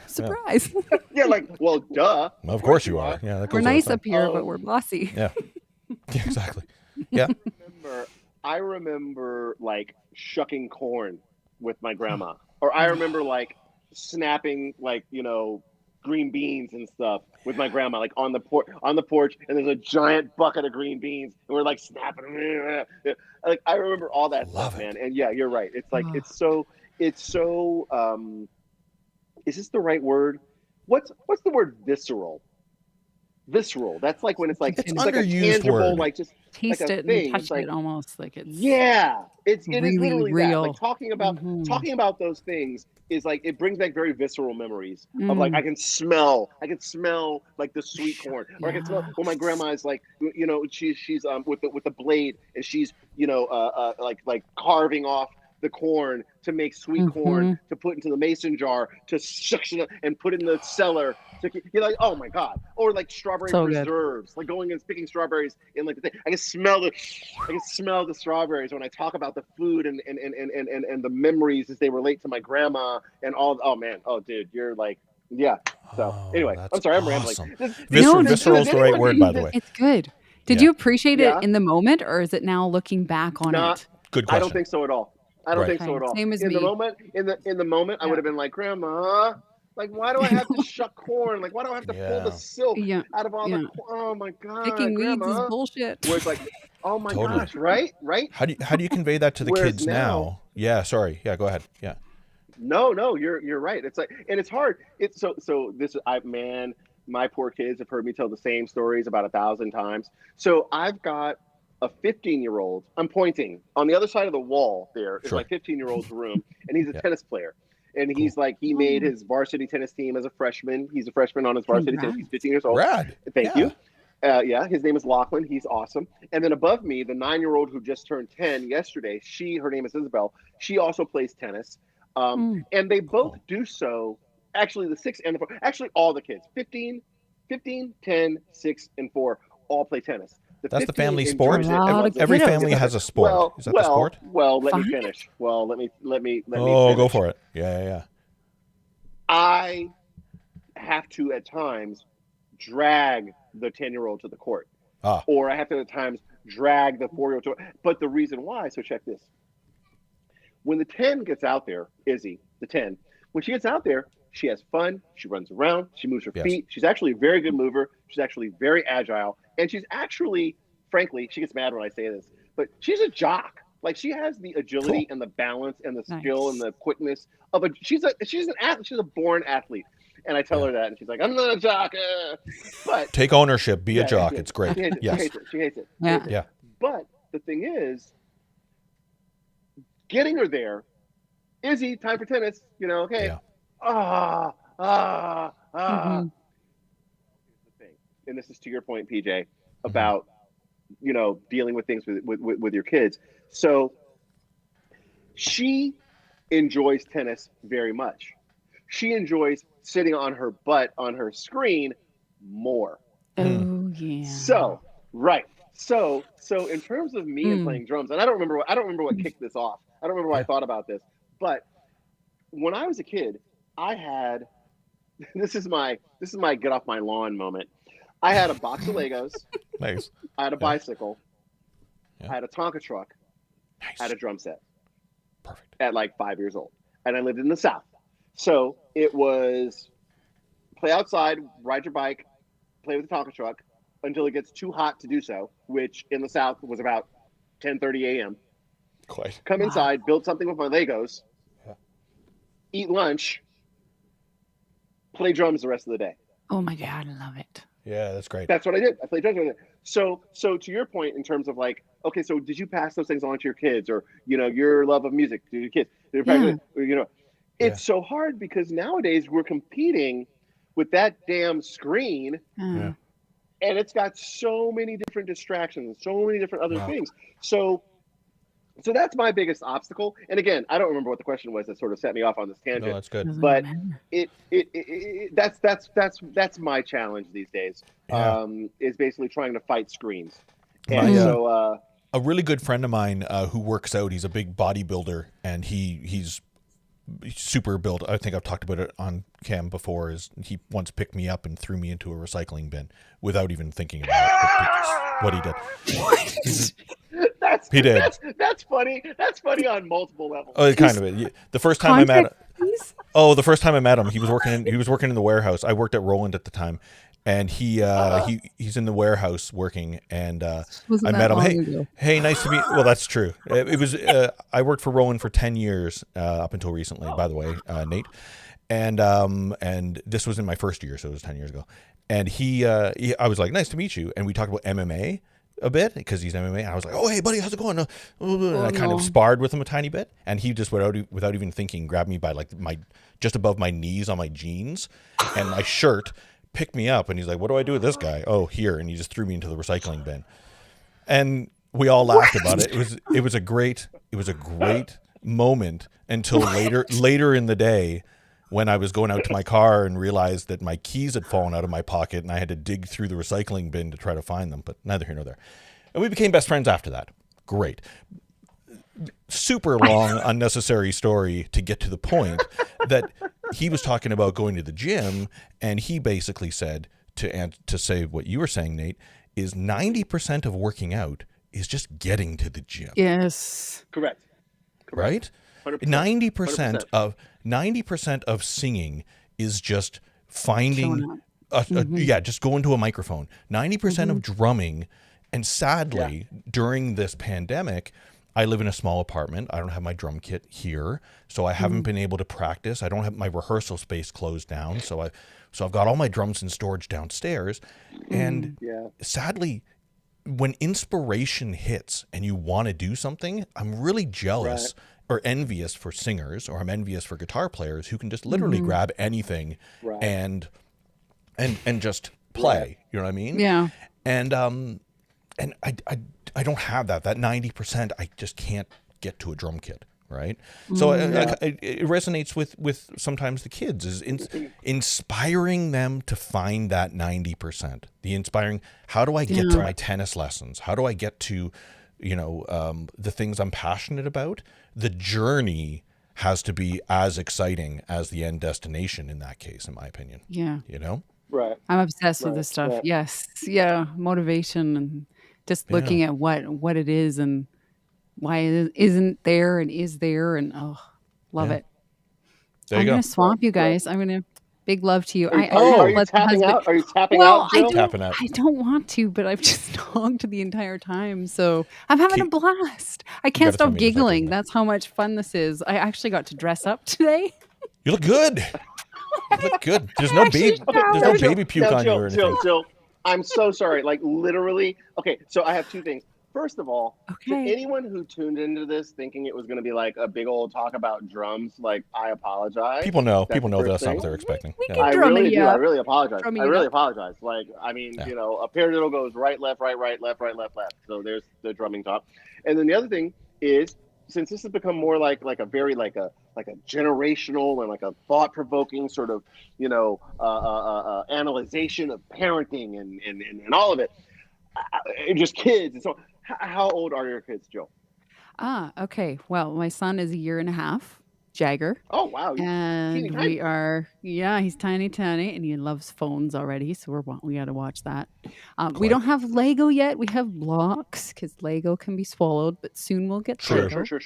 Surprise. Yeah, well, duh. Of course you are. Yeah, that goes we're nice up here, but we're bossy. Yeah. Exactly. Yeah. I remember like shucking corn with my grandma, or I remember like snapping green beans and stuff with my grandma, like on the porch, and there's a giant bucket of green beans, and we're like snapping. Like I remember all that stuff, man. And yeah, you're right. It's like it's so. Is this the right word? What's the word? Visceral. That's like when it's like it's like a tangible, word. Like just taste like it thing. and touch it, almost like it's it is literally real. that. Like talking about those things is like it brings back very visceral memories of like I can smell like the sweet corn, or I can smell when my grandma is like she's with the blade, and she's like carving off the corn to make sweet corn to put into the mason jar to shuck it up and put in the cellar to you're like, oh my god. Or like strawberry preserves, like going and picking strawberries in like the thing. I can smell the strawberries when I talk about the food and the memories as they relate to my grandma and all. Oh man, oh dude, you're like, yeah. So anyway, I'm sorry, I'm rambling. Visceral is the right word, by the way. It's good. Did you appreciate it in the moment, or is it now looking back on it? Good question. I don't think so at all. Same as in me. the moment, I would have been like, Grandma, like, why do I have to shuck corn? Like, why do I have to pull the silk out of all the? Oh my god, picking Grandma. weeds is bullshit. Where it's like, oh my gosh, right? How do you convey that to the kids now? Yeah, sorry. Yeah, go ahead. Yeah. No, you're right. It's like, and it's hard. It's so this. My poor kids have heard me tell the same stories about 1,000 times. So I've got a 15-year-old, I'm pointing on the other side of the wall. There is my 15-year-old's room, and he's a tennis player. And he's like, he made his varsity tennis team as a freshman. He's a freshman on his varsity tennis. He's 15 years old. Rad. Thank you. His name is Lachlan. He's awesome. And then above me, the 9-year-old who just turned 10 yesterday, her name is Isabel. She also plays tennis. And they both do so. Actually, the 6 and the 4, actually all the kids, 15, 10, 6, and 4, all play tennis. That's the family sport. Every family has a sport. Is that the sport? Well, let me finish. Let me. Oh, go for it. Yeah. I have to at times drag the 10-year-old to the court, or I have to at times drag the 4-year-old to. But the reason why, so check this. When the 10 gets out there, Izzy, the 10, when she gets out there, she has fun. She runs around. She moves her feet. She's actually a very good mover. She's actually very agile. And she's actually, frankly, she gets mad when I say this, but she's a jock. Like she has the agility and the balance and the skill and the quickness of she's an athlete. She's a born athlete. And I tell her that, and she's like, I'm not a jock. But take ownership. Be a jock. It's great. She hates it. Yeah. But the thing is, getting her there, Izzy, time for tennis. Okay. Mm-hmm. Here's the thing. and this is to your point, PJ, about, you know, dealing with things with your kids. So she enjoys tennis very much. She enjoys sitting on her butt on her screen more. Oh yeah. So, right. So in terms of me and playing drums, and I don't remember what kicked this off. I don't remember why I thought about this, but when I was a kid, I had this is my get off my lawn moment. I had a box of Legos. Nice. I had a bicycle. Yeah. I had a Tonka truck. Nice. I had a drum set. Perfect. At like 5 years old, and I lived in the South. So it was play outside, ride your bike, play with the Tonka truck until it gets too hot to do so, which in the South was about 10:30 a.m. Quite. Come inside, build something with my Legos, Yeah. eat lunch, play drums the rest of the day. Oh my God, I love it. Yeah, that's great. That's what I did. I played drums. So to your point, in terms of like, okay, so did you pass those things on to your kids, or you know, your love of music to your kids? Yeah. You know, it's so hard because nowadays we're competing with that damn screen, Yeah. and it's got so many different distractions, so many different other things. So that's my biggest obstacle. And again, I don't remember what the question was that sort of set me off on this tangent. No, that's good. But that's my challenge these days. Yeah. Is basically trying to fight screens. My, And so a really good friend of mine who works out, he's a big bodybuilder, and he's super built. I think I've talked about it on cam before. Is he once picked me up and threw me into a recycling bin without even thinking about it. What he did. He did. That's funny. That's funny on multiple levels. Oh, kind of. The first time I met him, he was working in the warehouse. I worked at Roland at the time, and he's in the warehouse working, and I met him. Hey, nice to meet. Well, that's true. It was I worked for Roland for 10 years up until recently. By the way, Nate, and this was in my first year, so it was 10 years ago. And I was like, nice to meet you, and we talked about MMA a bit because he's MMA. And I was like, oh, hey, buddy, how's it going? And I kind of sparred with him a tiny bit, and he just without even thinking, grabbed me by like just above my knees on my jeans and my shirt, picked me up, and he's like, what do I do with this guy? Oh, here. And he just threw me into the recycling bin. And we all laughed about it. It was a great moment until later in the day when I was going out to my car and realized that my keys had fallen out of my pocket and I had to dig through the recycling bin to try to find them, but neither here nor there. And we became best friends after that. Great. Super long, unnecessary story to get to the point that he was talking about going to the gym, and he basically said, to say what you were saying, Nate, is 90% of working out is just getting to the gym. Yes. Correct. Right? 100%. 90% of singing is just finding just go into a microphone. 90% of drumming, and sadly during this pandemic, I live in a small apartment. I don't have my drum kit here, so I haven't been able to practice. I don't have my rehearsal space closed down, so I've got all my drums in storage downstairs. And sadly, when inspiration hits and you want to do something, I'm really jealous or envious for singers, or I'm envious for guitar players who can just literally grab anything and just play. You know what I mean? Yeah. And I don't have that 90%. I just can't get to a drum kit, right? So it resonates with sometimes the kids, is inspiring them to find that 90%. The inspiring, how do I get to my tennis lessons? How do I get to, the things I'm passionate about? The journey has to be as exciting as the end destination in that case, in my opinion. Yeah. Right. I'm obsessed with this stuff. Right. Yes. Yeah. Motivation and just looking at what it is and why it isn't there and is there, and love it. There I'm you going go. to swamp you guys. I'm going to big love to you. Are you tapping out? Are you tapping out, Jill? Tapping out. I don't want to, but I've just honked the entire time. So I'm having a blast. I can't stop giggling. That's how much fun this is. I actually got to dress up today. You look good. You look good. There's no baby puke on you or anything. Jill, I'm so sorry. Like literally. Okay, so I have two things. first of all, to Okay. anyone who tuned into this thinking it was going to be like a big old talk about drums, like, I apologize. People know. That's People the know first that's not thing. what they're expecting. We Yeah. can I drum really it do. I up. really apologize. Drum I it really up. apologize. Like, I mean, Yeah. you know, a paradiddle goes right, left, right, right, left, right, left, left. So there's the drumming talk. And then the other thing is, since this has become more like a very like a generational and like a thought provoking sort of, you know, analyzation of parenting and all of it, just kids and so on. How old are your kids, Joe? Okay. Well, my son is a year and a half, Jagger. Oh wow, teeny And tiny. we are, yeah, he's tiny, and he loves phones already. So we got to watch that. We don't have Lego yet. We have blocks because Lego can be swallowed, but soon we'll get Sure. Lego. Sure.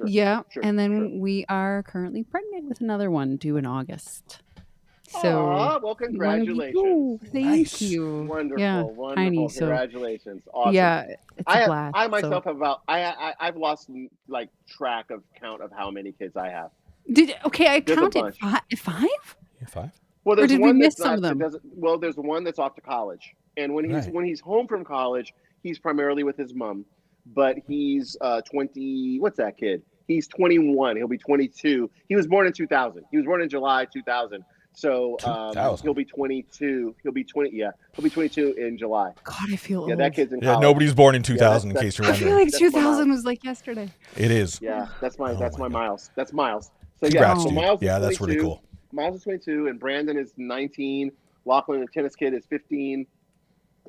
Yeah. Sure, And then sure. we are currently pregnant with another one due in August. So Aw, well, one of you- congratulations. Ooh, thank Nice. you. Wonderful, Yeah, wonderful. tiny. So Congratulations. Awesome. yeah, it's a blast. I So myself have about I've lost like track of count of how many kids I have. I There's a counted bunch. five. Yeah, 5. Well, Or there's did we one miss that's some not. of them? That doesn't. Well, there's one that's off to college, and when he's home from college, he's primarily with his mom. But he's 20. What's that kid? He's 21. He'll be 22. He was born in 2000. He was born in July 2000. So 2000. he'll be 22. He'll be 20. Yeah, he'll be 22 in July. God, I feel Yeah, old. that kid's in Yeah, college. nobody's born in 2000, that's- in case you're I feel wondering. like That's my 2000 Miles. was like yesterday. It is. Yeah, that's my Oh my God. Miles. That's Miles. So Congrats, so dude. Miles is Yeah, that's really 22. cool. Miles is 22, and Brandon is 19. Lachlan, the tennis kid, is 15,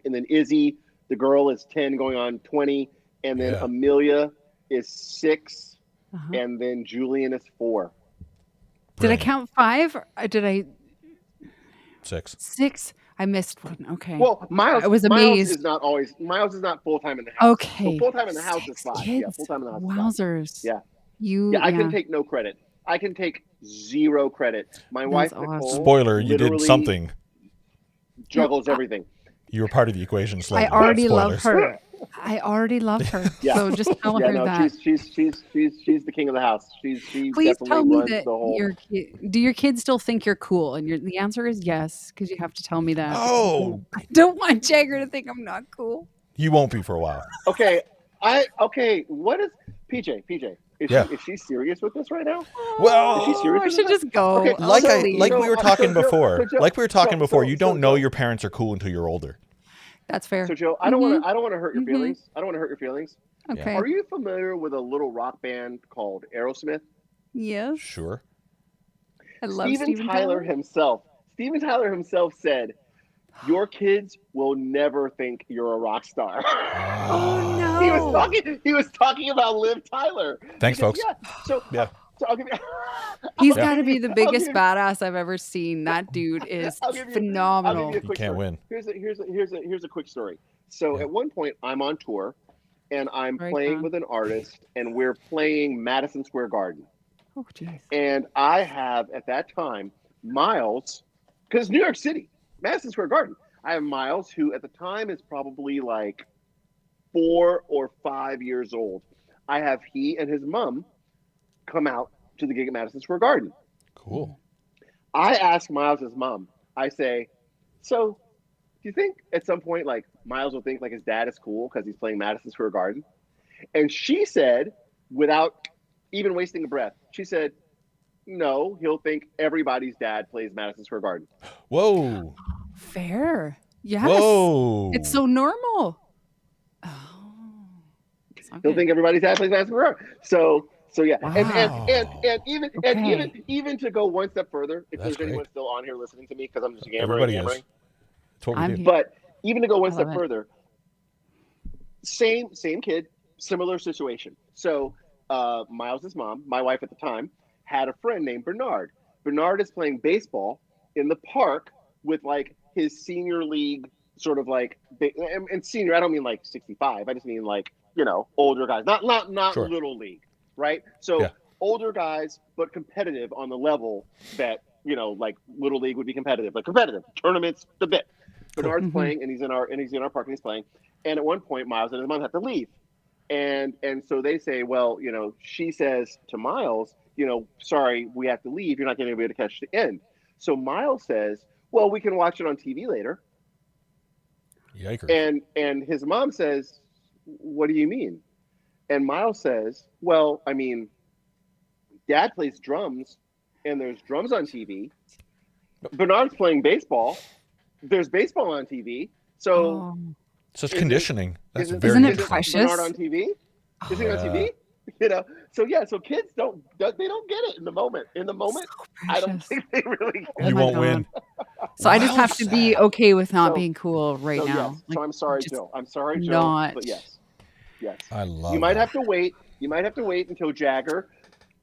and then Izzy, the girl, is 10, going on 20, and then Yeah. Amelia is 6, Uh-huh. and then Julian is 4. Did I Brilliant. count 5? Or did I 6. 6? I missed one. Okay. Well, Miles. I was Miles amazed. is not always. Miles is not full time in the house. Okay. So full time in the house is 6 5. kids. Yeah, full time in the house is 5. Wowzers. Yeah. You. I can take no credit. I can take 0 credit. My wife, awesome. Nicole, Spoiler, you did literally something. juggles everything. You were part of the equation I slightly. already love Spoilers. her. I already love her. Yeah. So just tell Yeah, her no, that. she's the king of the house. She Please definitely tell me runs that the whole. do your kids still think you're cool? And the answer is yes, because you have to tell me that. Oh, I don't want Jagger to think I'm not cool. you won't be for a while. Okay, what is PJ? Is she serious with this right now? Well, Is she serious I with should this? just go. Okay, like so- we were so- talking so Joe- before. so Joe- Like we were talking so- before, so- you so don't know Joe- your parents are cool until you're older. That's fair. So Joe, I don't want to hurt your Mhm. feelings. I don't want to hurt your feelings. Okay. Are you familiar with a little rock band called Aerosmith? Yes. Sure. I love Steven Tyler himself said, "Your kids will never think you're a rock star." Oh no. He was talking about Liv Tyler. Thanks, folks. Yeah. So I'll give you. He's I'll got to give be you- the I'll biggest give- badass I've ever seen. That dude is I'll give you- phenomenal. I'll give you a You quick can't story. win. Here's a quick story. So Yeah. at one point, I'm on tour, and I'm Right playing on. with an artist, and we're playing Madison Square Garden. Oh jeez. And I have at that time Miles, because New York City, Madison Square Garden. I have Miles, who at the time is probably like 4 or 5 years old. I have he and his mom come out to the gig at Madison Square Garden. Cool. I ask Miles' mom, I say, so do you think at some point like Miles will think like his dad is cool because he's playing Madison Square Garden? And she said, without even wasting a breath, she said, no, he'll think everybody's dad plays Madison Square Garden. Whoa. Fair. Yes. Whoa. It's so normal. Oh. He'll think everybody's dad plays Madison Square Garden. So yeah, Wow. and even to go one step further, if That's there's anyone great. still on here listening to me, because I'm just yammering, Everybody yammering. is. That's what we I'm do. here. But even to go one I step love it. further, same kid, similar situation. So Miles' mom, my wife at the time, had a friend named Bernard. Bernard is playing baseball in the park with like his senior league sort of like, and senior, I don't mean like 65. I just mean like, older guys, not Sure. little league, right? So Yeah. older guys, but competitive on the level that, like little league would be competitive, like competitive tournaments, the bit. Bernard's Mhm. playing and he's in our park and he's playing. And at one point, Miles and his mom have to leave. And so they say, well, she says to Miles, sorry, we have to leave. You're not going to be able to catch the end. So Miles says, well, we can watch it on TV later. Yikers. And his mom says, what do you mean? And Miles says, well, I mean, Dad plays drums, and there's drums on TV. Bernard's playing baseball. There's baseball on TV. So, so it's conditioning. That's isn't, very isn't it interesting. precious? Bernard on TV? Is he on TV? You know, so yeah, so kids don't get it in the moment. In the moment, I don't think they really get You my won't God. win. So I just have to be okay with not So- being cool right so now. yes. So I'm sorry, just Joe. I'm sorry, Joe. not- But yes. I love You might that. have to wait. You might have to wait until Jagger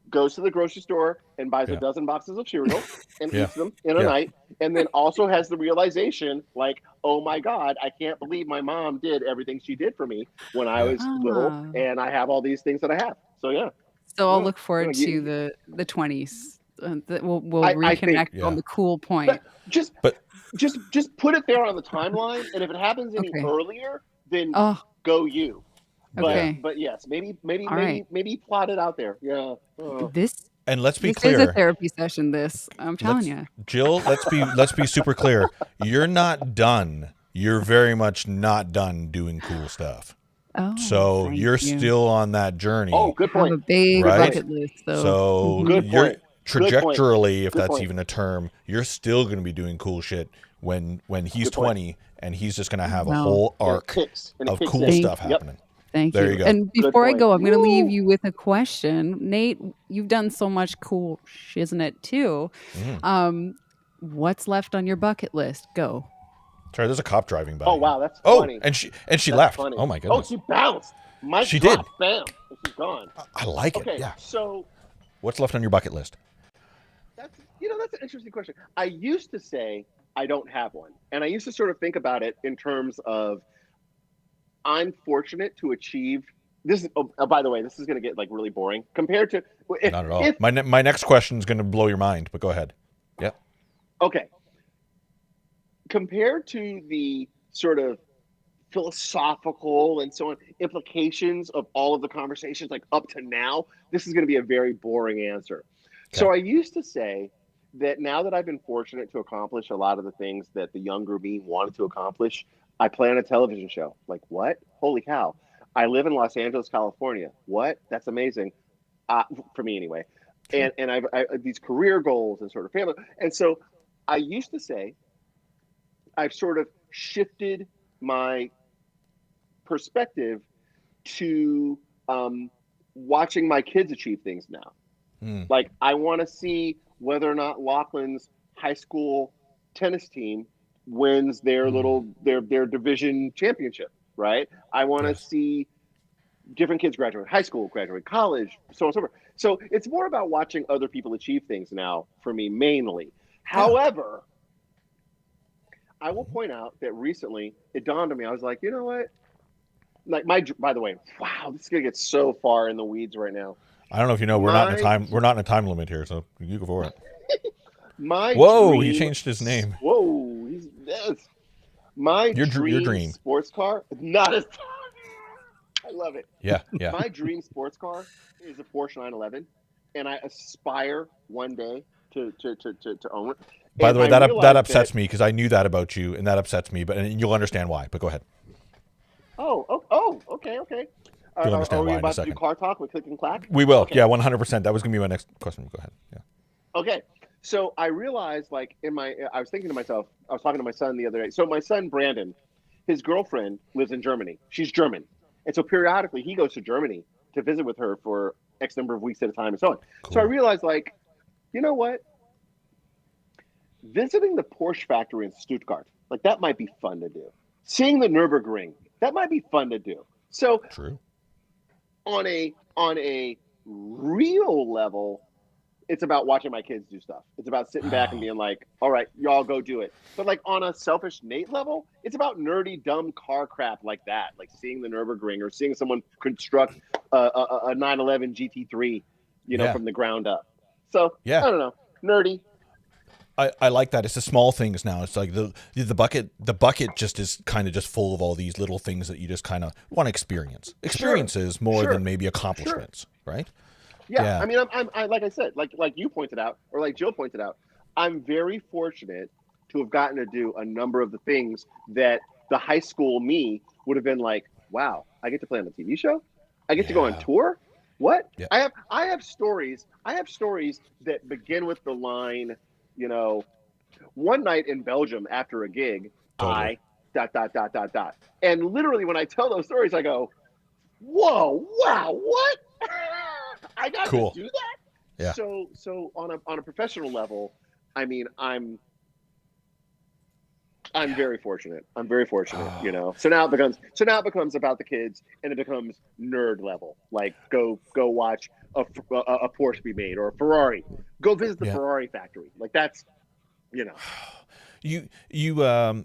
goes to the grocery store and buys a dozen boxes of cereal and eats them in a night, and then also has the realization, like, oh my God, I can't believe my mom did everything she did for me when I was little, and I have all these things that I have. So yeah. So I'll look forward to the 20s. We'll I reconnect think- on the cool point. Just put it there on the timeline, and if it happens any earlier, then go you. But, Okay. but yes, maybe right. plot it out there. Yeah. This And let's be this clear. is a therapy session. I'm telling you. Jill, let's be super clear. You're not done. You're very much not done doing cool stuff. Oh, So thank you're you. still on that journey. Oh, good I have a point. big Right? bucket list, though. So Good you're point. trajectorily, if Good that's point. even a term, you're still going to be doing cool shit when he's Good point. 20 and he's just going to have a Wow. whole And it arc kicks, and it of kicks cool in. stuff Yep. happening. Thank There you. you go. And Good before I point. go, I'm going to leave Woo! you with a question. Nate, you've done so much cool shiznit too. What's left on your bucket list? Go. Sorry, there's a cop driving by. Oh wow, that's Oh, funny. and she That's left. funny. Oh my Oh, goodness. she bounced. Mike She did. dropped, bam, and she's gone. I like it. Okay, Yeah. so What's left on your bucket list? that's an interesting question. I used to say I don't have one, and I used to sort of think about it in terms of I'm fortunate to achieve this. Oh, by the way, this is going to get like really boring compared to Not at all. My next question is going to blow your mind, but go ahead. Yeah. Okay. Compared to the sort of philosophical and so on implications of all of the conversations like up to now, this is going to be a very boring answer. Okay. So I used to say that now that I've been fortunate to accomplish a lot of the things that the younger me wanted to accomplish, I play on a television show. Like, what? Holy cow. I live in Los Angeles, California. What? That's amazing. For me anyway. And I these career goals and sort of family. And so I used to say I've sort of shifted my perspective to watching my kids achieve things now. Like, I want to see whether or not Lachlan's high school tennis team wins their their division championship, right? I want to see different kids graduate high school, graduate college, so on and so forth. So it's more about watching other people achieve things now for me, mainly. However, I will point out that recently it dawned on me. I was like, you know what? Like by the way, wow, this is gonna get so far in the weeds right now. I don't know if you know, we're not in a time limit here, so you go for it. He changed his name. Whoa, your dream sports car, not as I love it. Yeah. My dream sports car is a Porsche 911, and I aspire one day to own it. By the way, And that upsets me because I knew that about you, and that upsets me. And you'll understand why. But go ahead. Okay. You'll understand are we why in a about to second. do car talk with click and clack? We will. Okay. Yeah, 100%. That was gonna be my next question. Go ahead. Yeah. Okay. So I realized, like, I was thinking to myself, I was talking to my son the other day. So my son, Brandon, his girlfriend lives in Germany. She's German. And so periodically he goes to Germany to visit with her for X number of weeks at a time and so on. Cool. So I realized, like, you know what? Visiting the Porsche factory in Stuttgart, like, that might be fun to do. Seeing the Nürburgring, that might be fun to do. So True. On a real level, it's about watching my kids do stuff. It's about sitting back and being like, all right, y'all go do it. But like on a selfish Nate level, it's about nerdy, dumb car crap like that. Like seeing the Nürburgring or seeing someone construct a 911 GT3, from the ground up. So I don't know, nerdy. I like that. It's the small things now. It's like the bucket just is kind of just full of all these little things that you just kind of want to experience. Experiences more than maybe accomplishments, right? Yeah. I mean, I'm like I said, like you pointed out, or like Jill pointed out, I'm very fortunate to have gotten to do a number of the things that the high school me would have been like, wow, I get to play on the TV show. I get to go on tour. What? Yeah. I have stories. I have stories that begin with the line, you know, one night in Belgium after a gig, Totally. I ... And literally when I tell those stories, I go, whoa, wow, what? I got Cool. to do that? Yeah. So on a professional level, I mean, I'm very fortunate. I'm very fortunate, you know. So now it becomes about the kids, and it becomes nerd level. Like go watch a Porsche be made, or a Ferrari. Go visit the Ferrari factory. Like that's, you know. You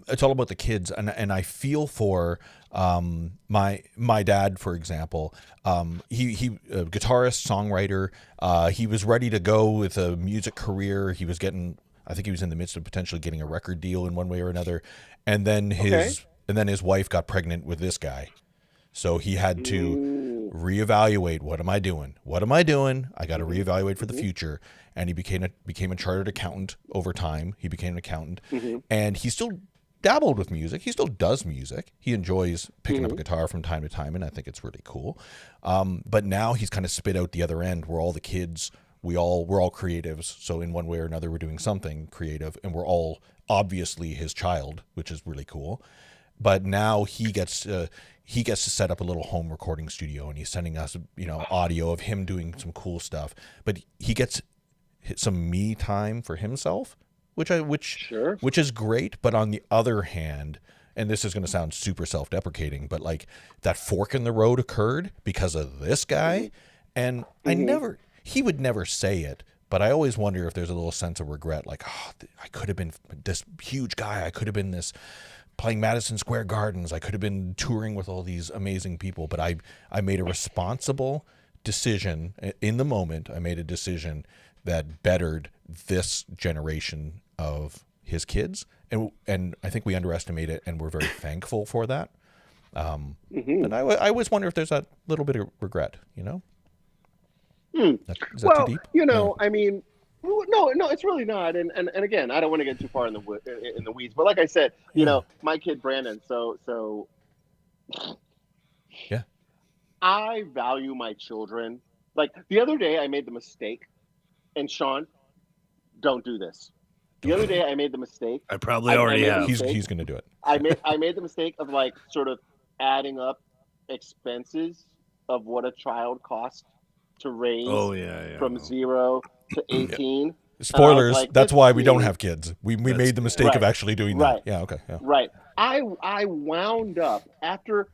it's all about the kids, and I feel for my dad, for example. He a guitarist, songwriter. He was ready to go with a music career. He was getting, I think he was in the midst of potentially getting a record deal in one way or another, and then his wife got pregnant with this guy, so he had to reevaluate. What am I doing? I got to reevaluate for the future. And he became a chartered accountant over time. He became an accountant, and he still dabbled with music. He still does music. He enjoys picking up a guitar from time to time, and I think it's really cool. But now he's kind of spit out the other end, where all the kids, we're all creatives. So in one way or another, we're doing something creative, and we're all obviously his child, which is really cool. But now he gets to set up a little home recording studio, and he's sending us, you know, audio of him doing some cool stuff. But he gets some me time for himself, which is great. But on the other hand, and this is going to sound super self-deprecating, but like that fork in the road occurred because of this guy, and he would never say it, but I always wonder if there's a little sense of regret, like, oh, I could have been this huge guy, I could have been this playing Madison Square Gardens, I could have been touring with all these amazing people, but I made a responsible decision in the moment. I made a decision that bettered this generation of his kids, and I think we underestimate it, and we're very thankful for that. And I always wonder if there's that little bit of regret, you know. Is that too deep? You know, I mean, no, it's really not. And again, I don't want to get too far in the weeds, but like I said, you know, my kid Brandon. So yeah, I value my children. Like the other day, I made the mistake. And Sean, don't do this. The other day I made the mistake. I probably already have. He's going to do it. I made the mistake of like sort of adding up expenses of what a child costs to raise from 0 to 18. Yeah. Spoilers, like, that's why we don't have kids. We made the mistake of actually doing that. Right. Yeah, okay. Yeah. Right. I wound up after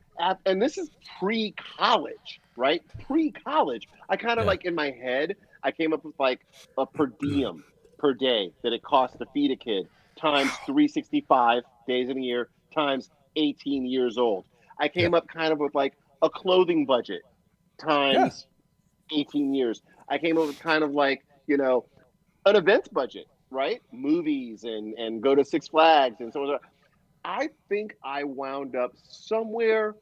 and this is pre-college, right? Pre-college. I kind of like in my head, I came up with like a per diem per day that it costs to feed a kid times 365 days in a year times 18 years old. I came up kind of with like a clothing budget times 18 years. I came up with kind of like, you know, an events budget, right? Movies and go to Six Flags and so on. I think I wound up somewhere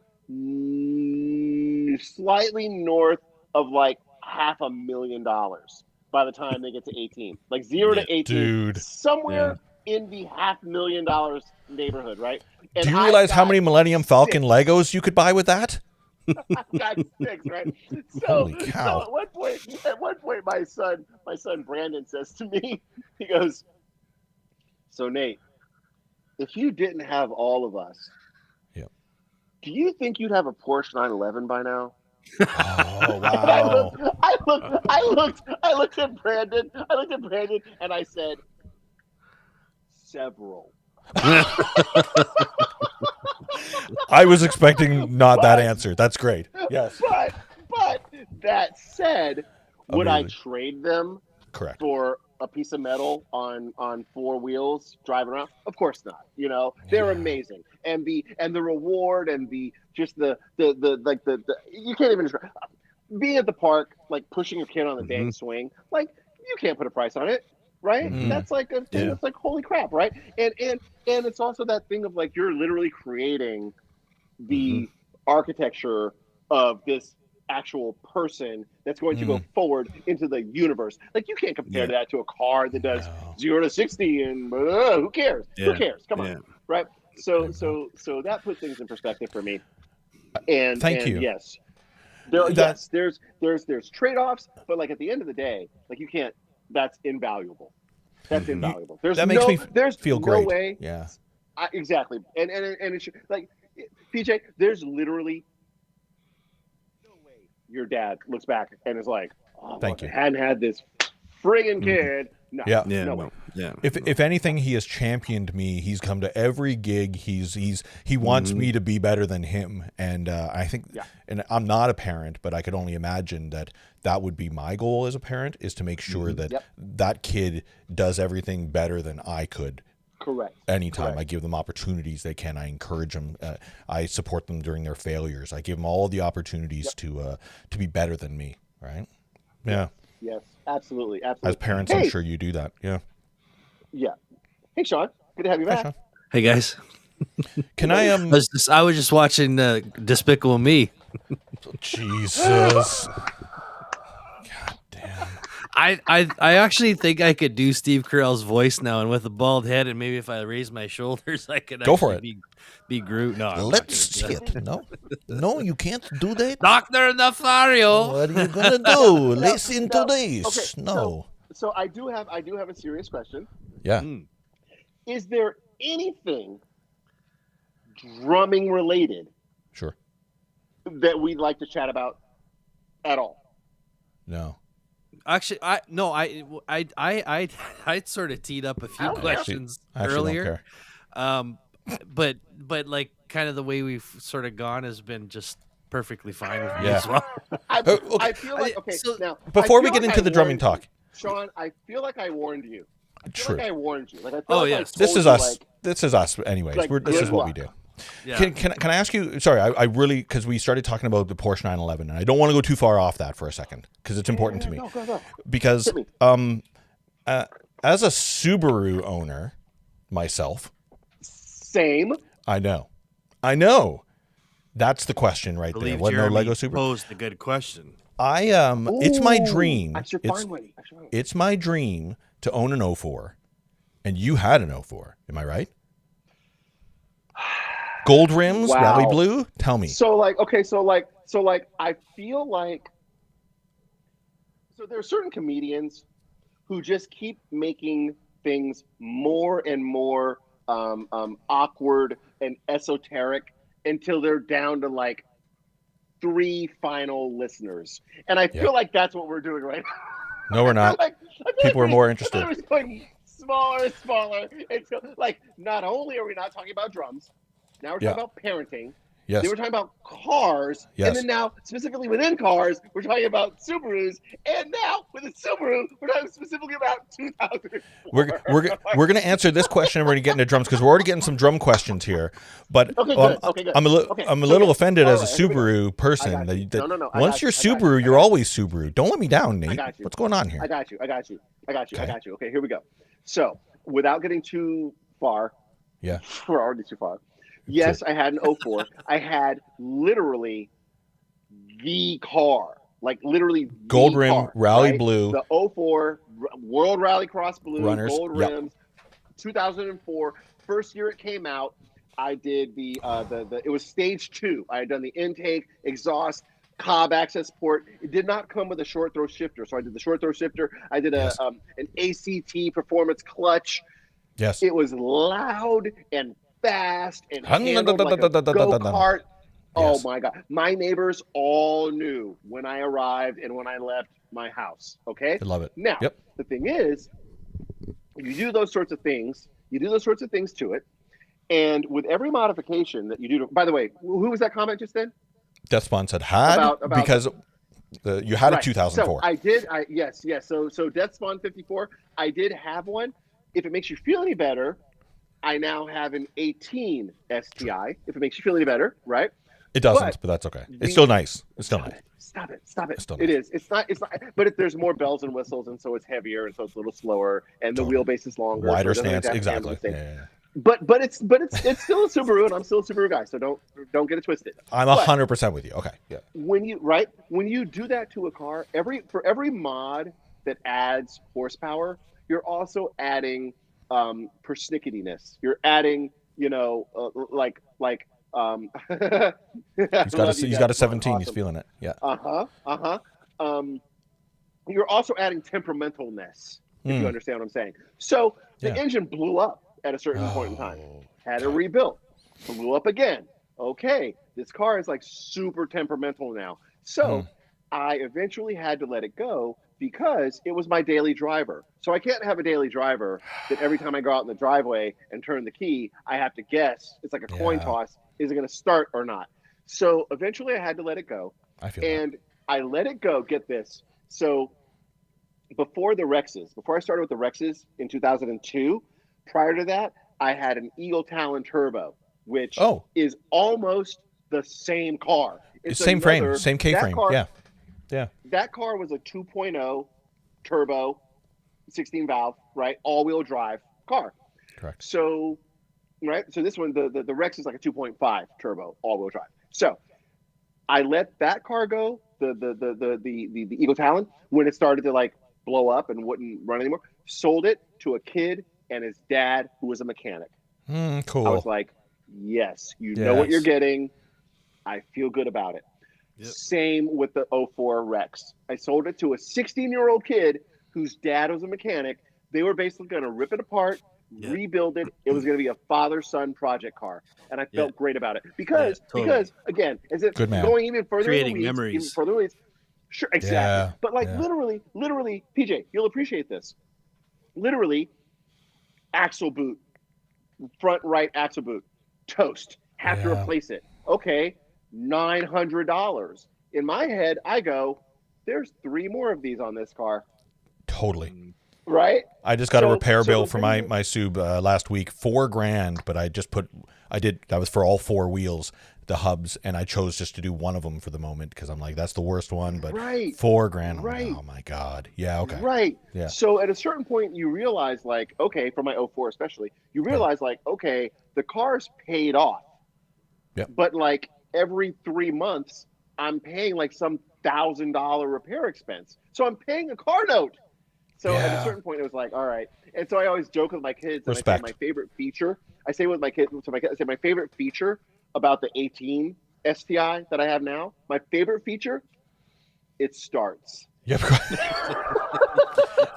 slightly north of like $500,000 by the time they get to 18. Like 0 to 18, dude. Somewhere in the $500,000 neighborhood, right? And do you realize how many Millennium Falcon Legos you could buy with that? I got 6, right? So, holy cow. So at one point, my son Brandon says to me, he goes, "So Nate, if you didn't have all of us, do you think you'd have a Porsche 911 by now?" Oh wow! I looked at Brandon. And I said, "Several." I was expecting not that answer. That's great. Yes. But that said, would I trade them Correct. for a piece of metal on 4 wheels driving around? Of course not. You know, they're amazing. And the reward and the you can't even describe being at the park, like pushing your kid on the dang swing, like you can't put a price on it. Right? That's like a thing that's like holy crap, right? And it's also that thing of like you're literally creating the architecture of this actual person that's going to go forward into the universe. Like you can't compare that to a car that does 0 to 60 and who cares? Who cares? Come on. Right? So that puts things in perspective for me. And Thank you. Yes, there's trade-offs, but like at the end of the day, like you can't. That's invaluable. That's invaluable. That makes me feel great. Way. Yeah. Exactly. And it should, like PJ. There's literally no way your dad looks back and is like, "Oh, Thank you. I hadn't had this friggin' kid." No. Yeah. No way. Yeah. If anything, he has championed me. He's come to every gig. He wants me to be better than him. And I think, and I'm not a parent, but I could only imagine that would be my goal as a parent, is to make sure that that kid does everything better than I could. Correct. Anytime. Correct. I give them opportunities they can. I encourage them. I support them during their failures. I give them all the opportunities to be better than me. Right? Yeah. Yes, absolutely. As parents, I'm sure you do that. Yeah. Yeah. Hey, Sean. Good to have you back. Sean. Hey guys. Can I I was just watching Despicable Me. Jesus. God damn. I actually think I could do Steve Carell's voice now, and with a bald head, and maybe if I raise my shoulders, I could go for it. Be Groot. No, Let's see it. No, you can't do that. Doctor Nafario. What are you gonna do? Listen to this. Okay, no. So I do have a serious question. Yeah. Is there anything drumming related Sure. that we'd like to chat about at all? No. Actually, I sort of teed up a few questions I actually earlier. don't care. But like kind of the way we've sort of gone has been just perfectly fine with me Yeah. as well. I feel like now Before I we feel get like into I the drumming warned you. talk. Sean, I feel like I warned you. I feel True. like I warned you. Like I feel Oh, like yes. I This told is you, us. like, This is us. Anyways, like, this is good what we luck. do. Yeah. Can I ask you? Sorry, I really, because we started talking about the Porsche 911, and I don't want to go too far off that for a second because it's important to me. Go. Because Hit me. as a Subaru owner myself, Same. I know. That's the question right I there. believe What no Jeremy Lego Subaru? posed a good question. It's my dream. I should find one. It's my dream to own an 04, and you had an 04. Am I right? Gold rims, Wow. rally blue. Tell me. So I feel like there are certain comedians who just keep making things more and more awkward and esoteric until they're down to like 3 final listeners, and I feel like that's what we're doing right now. No, we're not. People are more interested. We're going smaller and smaller. It's like not only are we not talking about drums, now we're talking about parenting. Yes. Then we're talking about cars, Yes. and then now specifically within cars, we're talking about Subarus, and now with a Subaru, we're talking specifically about 2004. We're going to answer this question, and we're going to get into drums because we're already getting some drum questions here. But Okay, good. I'm a little offended as a Subaru person. I got you. That No, I once got you're you. I got Subaru, you. you're always Subaru. Don't let me down, Nate. got you. What's going on here? I got you. Okay. Okay, here we go. So, without getting too far, Yeah. we're already too far. Yes, I had an 04. I had literally the car, like literally the Gold rim, car, rally right? blue. The 04 World Rallycross blue, Runners, gold yep. rims, 2004. First year it came out, I did the it was stage 2. I had done the intake, exhaust, Cobb access port. It did not come with a short throw shifter, so I did the short throw shifter. I did an ACT performance clutch. Yes. It was loud and fast and handled like a go-kart. Oh my God. My neighbors all knew when I arrived and when I left my house. Okay? I love it. Now, the thing is, you do those sorts of things. You do those sorts of things to it. And with every modification that you do, by the way, who was that comment just then? Death Spawn said had About because you had right. a 2004. So I did. Yes. So Death Spawn 54. I did have one. If it makes you feel any better, I now have an 18 STI. If it makes you feel any better, right? It doesn't, but that's okay. It's still nice. It's still nice. Stop it. It's still It nice. is. It's not. But there's more bells and whistles, and so it's heavier, and so it's a little slower, and the wheelbase is longer. Wider so it doesn't stance, exactly exactly. handle the same. Yeah. But it's still a Subaru, and I'm still a Subaru guy, so don't get it twisted. I'm 100% with you. Okay. Yeah. When you do that to a car, for every mod that adds horsepower, you're also adding persnicketyness. You're adding, He's got a 17. Awesome. He's feeling it. Yeah. You're also adding temperamentalness, if you understand what I'm saying. So the engine blew up at a certain point in time. Had it rebuilt. Blew up again. Okay, this car is like super temperamental now. So I eventually had to let it go because it was my daily driver. So I can't have a daily driver that every time I go out in the driveway and turn the key, I have to guess. It's like a coin toss. Is it going to start or not? So eventually I had to let it go. I let it go. Get this. So before I started with the Rexes in 2002, prior to that, I had an Eagle Talon Turbo, which is almost the same car. It's same frame, same K-frame. Yeah. That car was a 2.0 turbo, 16 valve, right? All-wheel drive car. Correct. So, right? So this one, the Rex is like a 2.5 turbo, all-wheel drive. So I let that car go, the Eagle Talon, when it started to like blow up and wouldn't run anymore. Sold it to a kid and his dad who was a mechanic. Cool. I was like, yes, you know what you're getting. I feel good about it. Yep. Same with the 04 Rex. I sold it to a 16-year-old kid whose dad was a mechanic. They were basically going to rip it apart, rebuild it. It was going to be a father-son project car, and I felt great about it because again, is it going even further? Creating memories. Even further ways? Sure, exactly. But like literally, PJ, you'll appreciate this. Literally, axle boot, front right axle boot, toast. Have to replace it. Okay. $900. In my head, I go, there's 3 more of these on this car. Totally. Right? I just got a repair bill for my Sub last week, $4,000, but that was for all 4 wheels, the hubs, and I chose just to do one of them for the moment because I'm like, that's the worst one, but $4,000. Right. Like, oh my God. Yeah. Okay. Right. Yeah. So at a certain point you realize like, okay, for my 04 especially, you realize like, okay, the car's paid off. Yep. But like, every 3 months, I'm paying like some $1,000 repair expense. So I'm paying a car note. So at a certain point, it was like, all right. And so I always joke with my kids. And I say my favorite feature. I say with my kids, I say my favorite feature about the 18 STI that I have now. My favorite feature, it starts. Yep.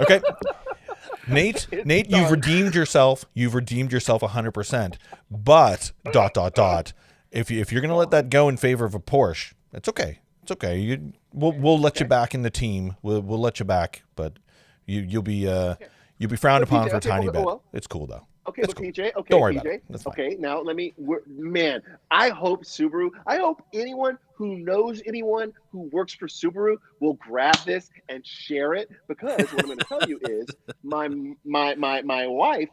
Okay. Nate, you've redeemed yourself. You've redeemed yourself 100%. But ... If you're gonna let that go in favor of a Porsche, it's okay. It's okay. We'll let you back in the team. We'll let you back, but you'll be frowned upon for a tiny bit. It's cool though. Okay, it's cool. cool. PJ. Okay, don't worry PJ. about it. That's fine. Okay, now man, I hope anyone who knows anyone who works for Subaru will grab this and share it because what I'm going to tell you is my wife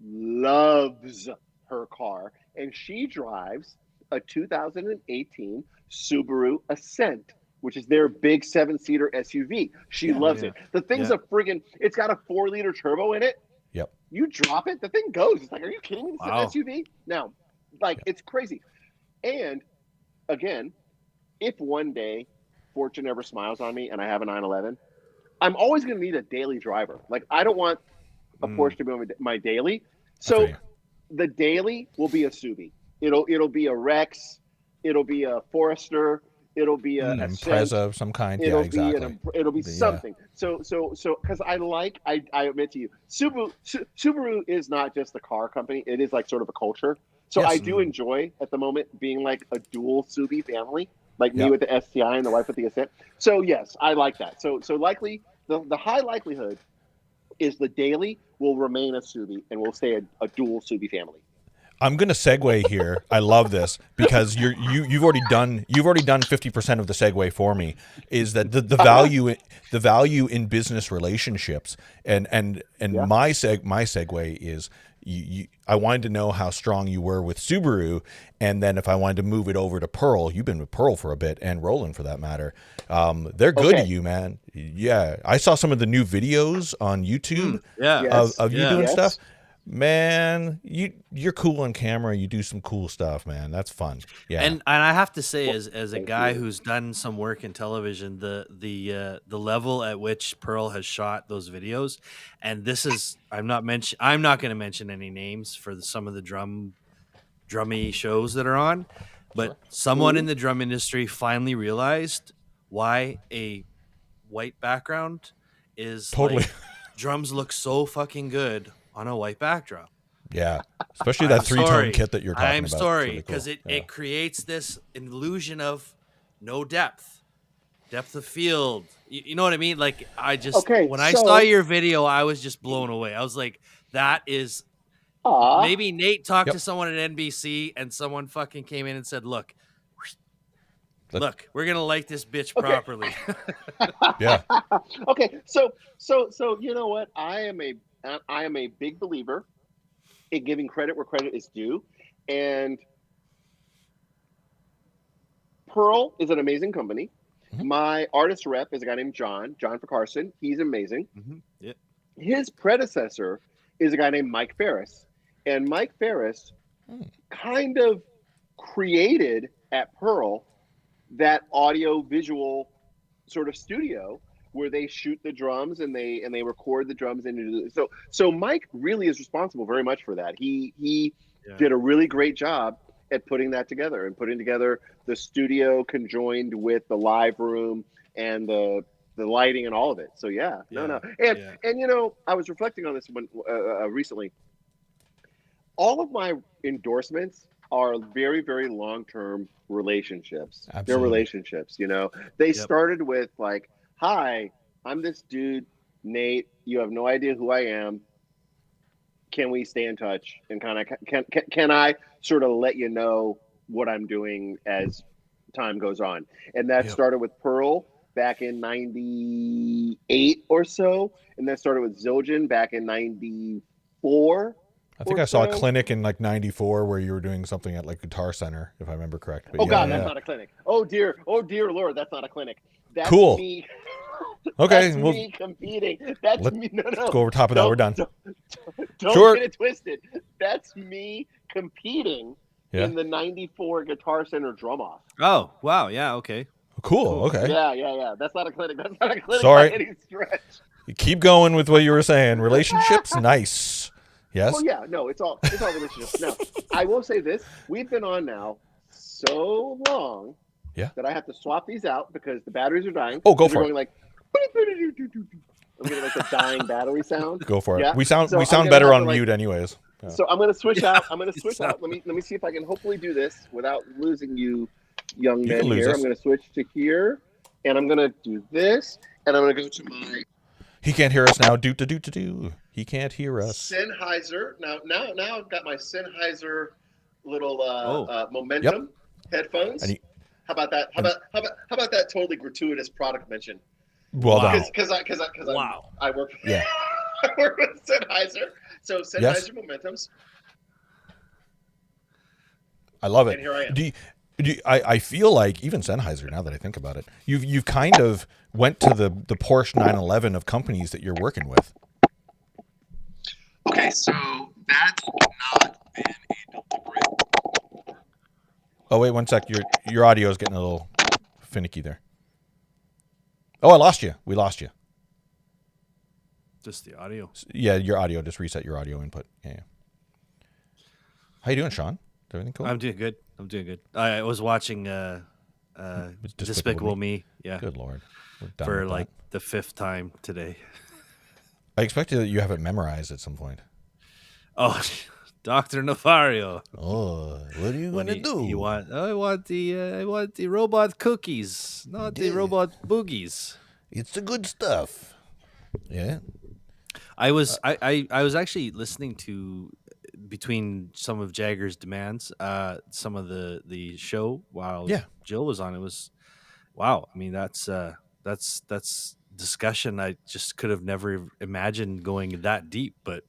loves her car and she drives a 2018 Subaru Ascent, which is their big 7-seater SUV. She loves it. The thing's it's got a 4-liter turbo in it. Yep. You drop it, the thing goes. It's like, are you kidding me? It's an SUV? Now, it's crazy. And again, if one day fortune ever smiles on me and I have a 911, I'm always going to need a daily driver. Like, I don't want a Porsche to be my daily. So the daily will be a Subi. It'll be a Rex. It'll be a Forester. It'll be an Impreza of some kind. It'll be something. So because I admit to you, Subaru is not just a car company. It is like sort of a culture. So I do enjoy at the moment being like a dual Subi family, like me with the STI and the wife with the Ascent. So yes, I like that. So likely the high likelihood is the daily will remain a Subi and will stay a dual Subi family. I'm going to segue here. I love this because you've already done 50% of the segue for me. Is that the value in business relationships and my segue is I wanted to know how strong you were with Subaru, and then if I wanted to move it over to Pearl, you've been with Pearl for a bit, and Roland for that matter. They're good to you, man. Yeah, I saw some of the new videos on YouTube of you doing stuff. Man, you're cool on camera. You do some cool stuff, man. That's fun. Yeah. And I have to say, as a guy who's done some work in television, the level at which Pearl has shot those videos, and this is I'm not going to mention any names for some of the drum drummy shows that are on. But someone in the drum industry finally realized why a white background is Totally. like, drums look so fucking good on a white backdrop. Yeah, especially that 3-tone kit that you're talking I'm about. sorry, because it creates this illusion of no depth of field. You know what I mean? Like, I just when I saw your video, I was just blown away. I was like, that is maybe Nate talked to someone at NBC and someone fucking came in and said, look, we're gonna light this bitch properly. Yeah. Okay, so you know what? I am a big believer in giving credit where credit is due, and Pearl is an amazing company. Mm-hmm. My artist rep is a guy named John for Carson. He's amazing. Mm-hmm. Yeah. His predecessor is a guy named Mike Ferris, and Mike Ferris kind of created at Pearl that audio visual sort of studio where they shoot the drums and they record the drums into so Mike really is responsible very much for that. He did a really great job at putting that together and putting together the studio conjoined with the live room and the lighting and all of it. So and you know, I was reflecting on this one recently. All of my endorsements are very, very long-term relationships. Absolutely. They're relationships, you know. They started with like, hi, I'm this dude, Nate. You have no idea who I am. Can we stay in touch? And kind of can I sort of let you know what I'm doing as time goes on? And that started with Pearl back in 98 or so. And that started with Zildjian back in 94. I think I saw a clinic in like 94 where you were doing something at like Guitar Center, if I remember correctly. God, that's not a clinic. Oh dear Lord, that's not a clinic. That's cool. Me. Okay, that's me competing. That's me. No. Let's go over top of that. We're done. Don't get it twisted. That's me competing in the 94 Guitar Center drum off. Oh, wow. Yeah, okay. Cool. Okay. Yeah. That's not a clinic. That's not a clinic. Sorry. By any stretch. You keep going with what you were saying. Relationships, nice. Yes. Well, yeah. No, it's all relationships. Now, I will say this: we've been on now so long that I have to swap these out because the batteries are dying. Oh, go for it. Going like, I'm getting like the dying battery sound. Go for it. Yeah? We sound better on mute anyways. Yeah. So I'm gonna switch out. Let me see if I can hopefully do this without losing you, young men here. I'm gonna switch to here, and I'm gonna do this, and I'm gonna go to my. He can't hear us now. Do. He can't hear us. Sennheiser. Now I've got my Sennheiser little Momentum headphones. How about that? How about that totally gratuitous product mention? Well done. Because I work. Yeah. I work with Sennheiser. So Sennheiser Momentums. I love it. And here I am. I feel like even Sennheiser, now that I think about it, you've kind of went to the Porsche 911 of companies that you're working with. Okay, so that's not been a deliberate. Oh wait, one sec. Your audio is getting a little finicky there. Oh, I lost you. We lost you. Just the audio. Yeah, your audio. Just reset your audio input. Yeah. How you doing, Sean? Is everything cool? I'm doing good. I was watching Despicable Me. Yeah. Good Lord. For like the 5th time today. I expected that you have it memorized at some point. Oh, Dr. Nefario. Oh, what are you going to do? I want the robot cookies, not the robot boogies. It's the good stuff. Yeah. I was actually listening to between some of Jagger's demands, some of the show while Jill was on. It was wow. I mean, that's discussion I just could have never imagined going that deep, but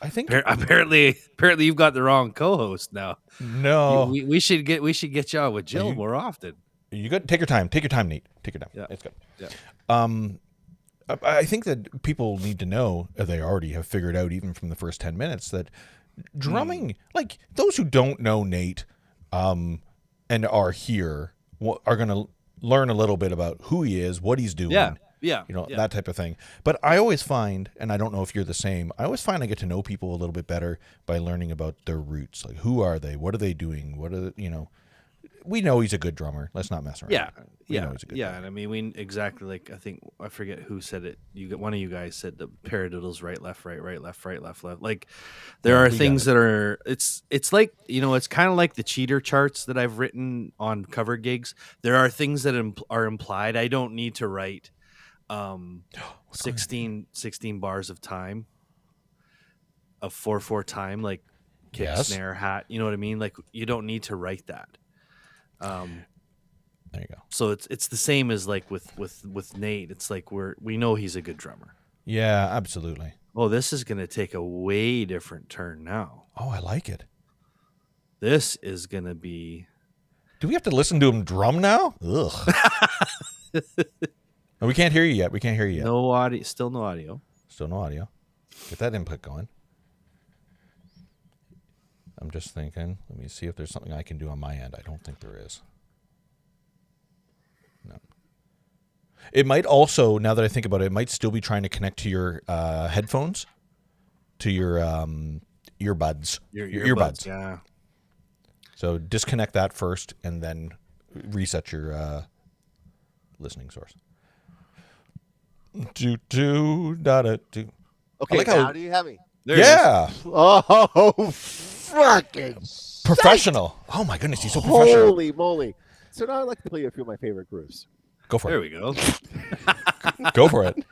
I think apparently you've got the wrong co-host now. No, we should get you on with Jill more often. You got take your time, Nate. Take your time. Yeah, it's good. Yeah. I think that people need to know, they already have figured out even from the first 10 minutes, that drumming, like those who don't know Nate, and are here, are going to learn a little bit about who he is, what he's doing. Yeah. Yeah. That type of thing. But I always find, and I don't know if you're the same, I always find I get to know people a little bit better by learning about their roots. Like, who are they? What are they doing? What are we know he's a good drummer. Let's not mess around. We know he's a good drummer. And I mean, exactly. Like, I think I forget who said it. One of you guys said the paradiddles, right, left, left, left. Like, there are things that are. It's like it's kind of like the cheater charts that I've written on cover gigs. There are things that are implied. I don't need to write 16 bars of time, of 4/4 time, like kick, snare, hat. You know what I mean? Like, you don't need to write that. There you go. So it's the same as like with Nate. It's like we know he's a good drummer. Yeah, absolutely. Oh, this is going to take a way different turn now. Oh, I like it. This is going to be. Do we have to listen to him drum now? Ugh. No, we can't hear you yet. No audio. Still no audio. Get that input going. I'm just thinking. Let me see if there's something I can do on my end. I don't think there is. No. It might also, now that I think about it, it might still be trying to connect to your headphones, to your earbuds. Your earbuds. Yeah. So disconnect that first and then reset your listening source. Do. Okay, like now do you have me? There Yeah. Oh, fucking Professional. Oh my goodness, he's so professional. holy moly. So now I'd like to play a few of my favorite grooves. Go for There it. we go. Go for it.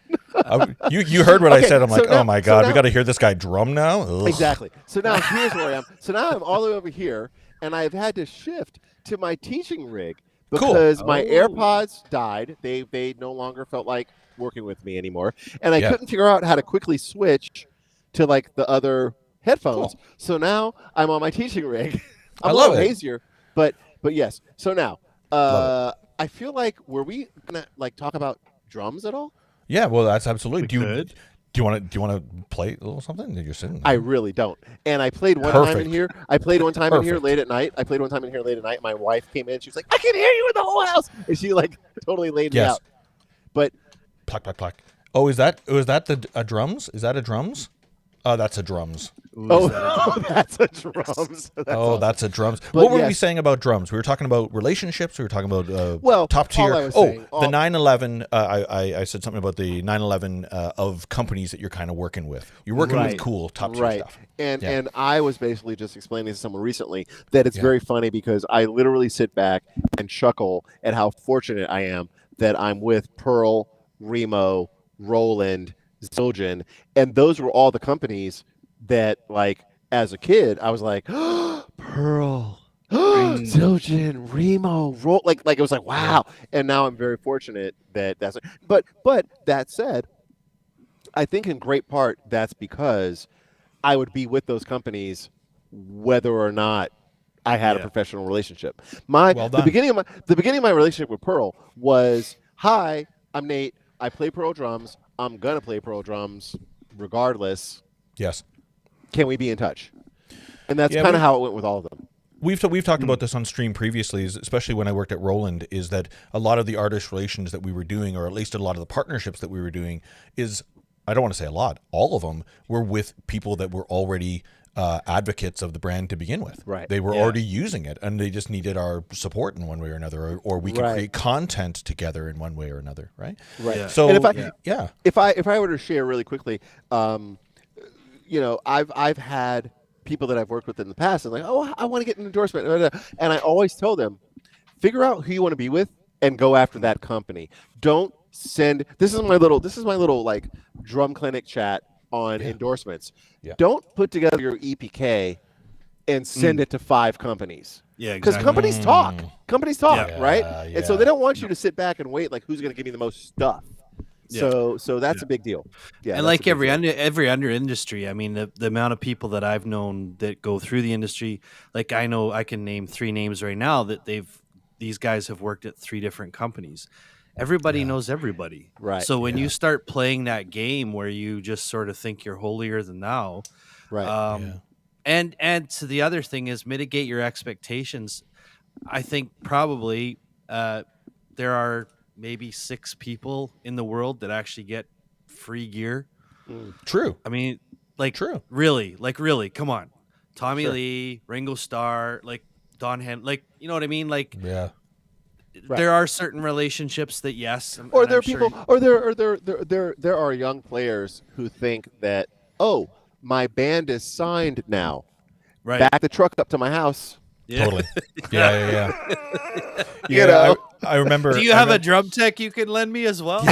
You heard what I said. I'm like, now- oh my so God, now- we got to hear this guy drum now? Ugh. Exactly. So now here's where I am. So now I'm all the way over here, and I've had to shift to my teaching rig because my AirPods died. They no longer felt like working with me anymore, and I couldn't figure out how to quickly switch to like the other headphones. Cool. So now I'm on my teaching rig. I'm I love a little it. hazier, but yes. So now I feel like were we gonna like talk about drums at all? Yeah, well, that's absolutely. Do could. you want to play a little something? You're sitting there. I really don't. And I played one time in Perfect. here. I played one time in here Perfect. late at night. My wife came in. She was like, I can hear you in the whole house. And she like totally laid me Yes. out. But Pluck. Oh, is that a drums? Is that a drums? Oh, that's a drums. that's a drums. That's a drums. But What were we yes. saying about drums? We were talking about relationships. We were talking about Well, top all tier. I was saying- The 911. I said something about the 911 of companies that you're kind of working with. You're working with Right. cool top tier Right. stuff. And I was basically just explaining to someone recently that it's very funny because I literally sit back and chuckle at how fortunate I am that I'm with Pearl, Remo, Roland, Zildjian, and those were all the companies that, like, as a kid, I was like, Pearl, Zildjian, Remo, like it was like, wow. And now I'm very fortunate that that's. But that said, I think in great part that's because I would be with those companies whether or not I had a professional relationship. The beginning of my relationship with Pearl was, hi, I'm Nate. I play Pearl drums. I'm gonna play Pearl drums regardless. Yes. Can we be in touch? And that's kind of how it went with all of them. We've talked about this on stream previously, especially when I worked at Roland, is that a lot of the artist relations that we were doing, or at least a lot of the partnerships that we were doing, is, I don't want to say a lot, all of them were with people that were already advocates of the brand to begin with. Right. They were already using it, and they just needed our support in one way or another, or we could create content together in one way or another, right? Right. Yeah. So, And if if I were to share really quickly, I've had people that I've worked with in the past, and like, oh, I want to get an endorsement, and I always tell them, figure out who you want to be with and go after that company. Don't send. This is my little like drum clinic chat on endorsements. Yeah. Don't put together your EPK and send it to 5 companies. Yeah, Because exactly. companies talk, Yeah. right? Yeah, And so they don't want you to sit back and wait, like, who's going to give me the most stuff? Yeah. So that's a big deal. Yeah, And that's like a big deal. every under industry, I mean, the amount of people that I've known that go through the industry, like I know I can name 3 names right now that these guys have worked at 3 different companies. Everybody knows everybody. Right. So when you start playing that game where you just sort of think you're holier than thou, Right. and to the other thing is mitigate your expectations. I think probably there are maybe 6 people in the world that actually get free gear. True. I mean, like, True. really, come on. Tommy Sure. Lee, Ringo Starr, like Don Hen, like, you know what I mean? Like, Yeah. Right. there are certain relationships that, yes. Or and there are I'm sure people, or there are young players who think that, oh, my band is signed now. right. Back the truck up to my house. Yeah. Totally. Yeah. You know? I remember. Do you have a drum tech you can lend me as well?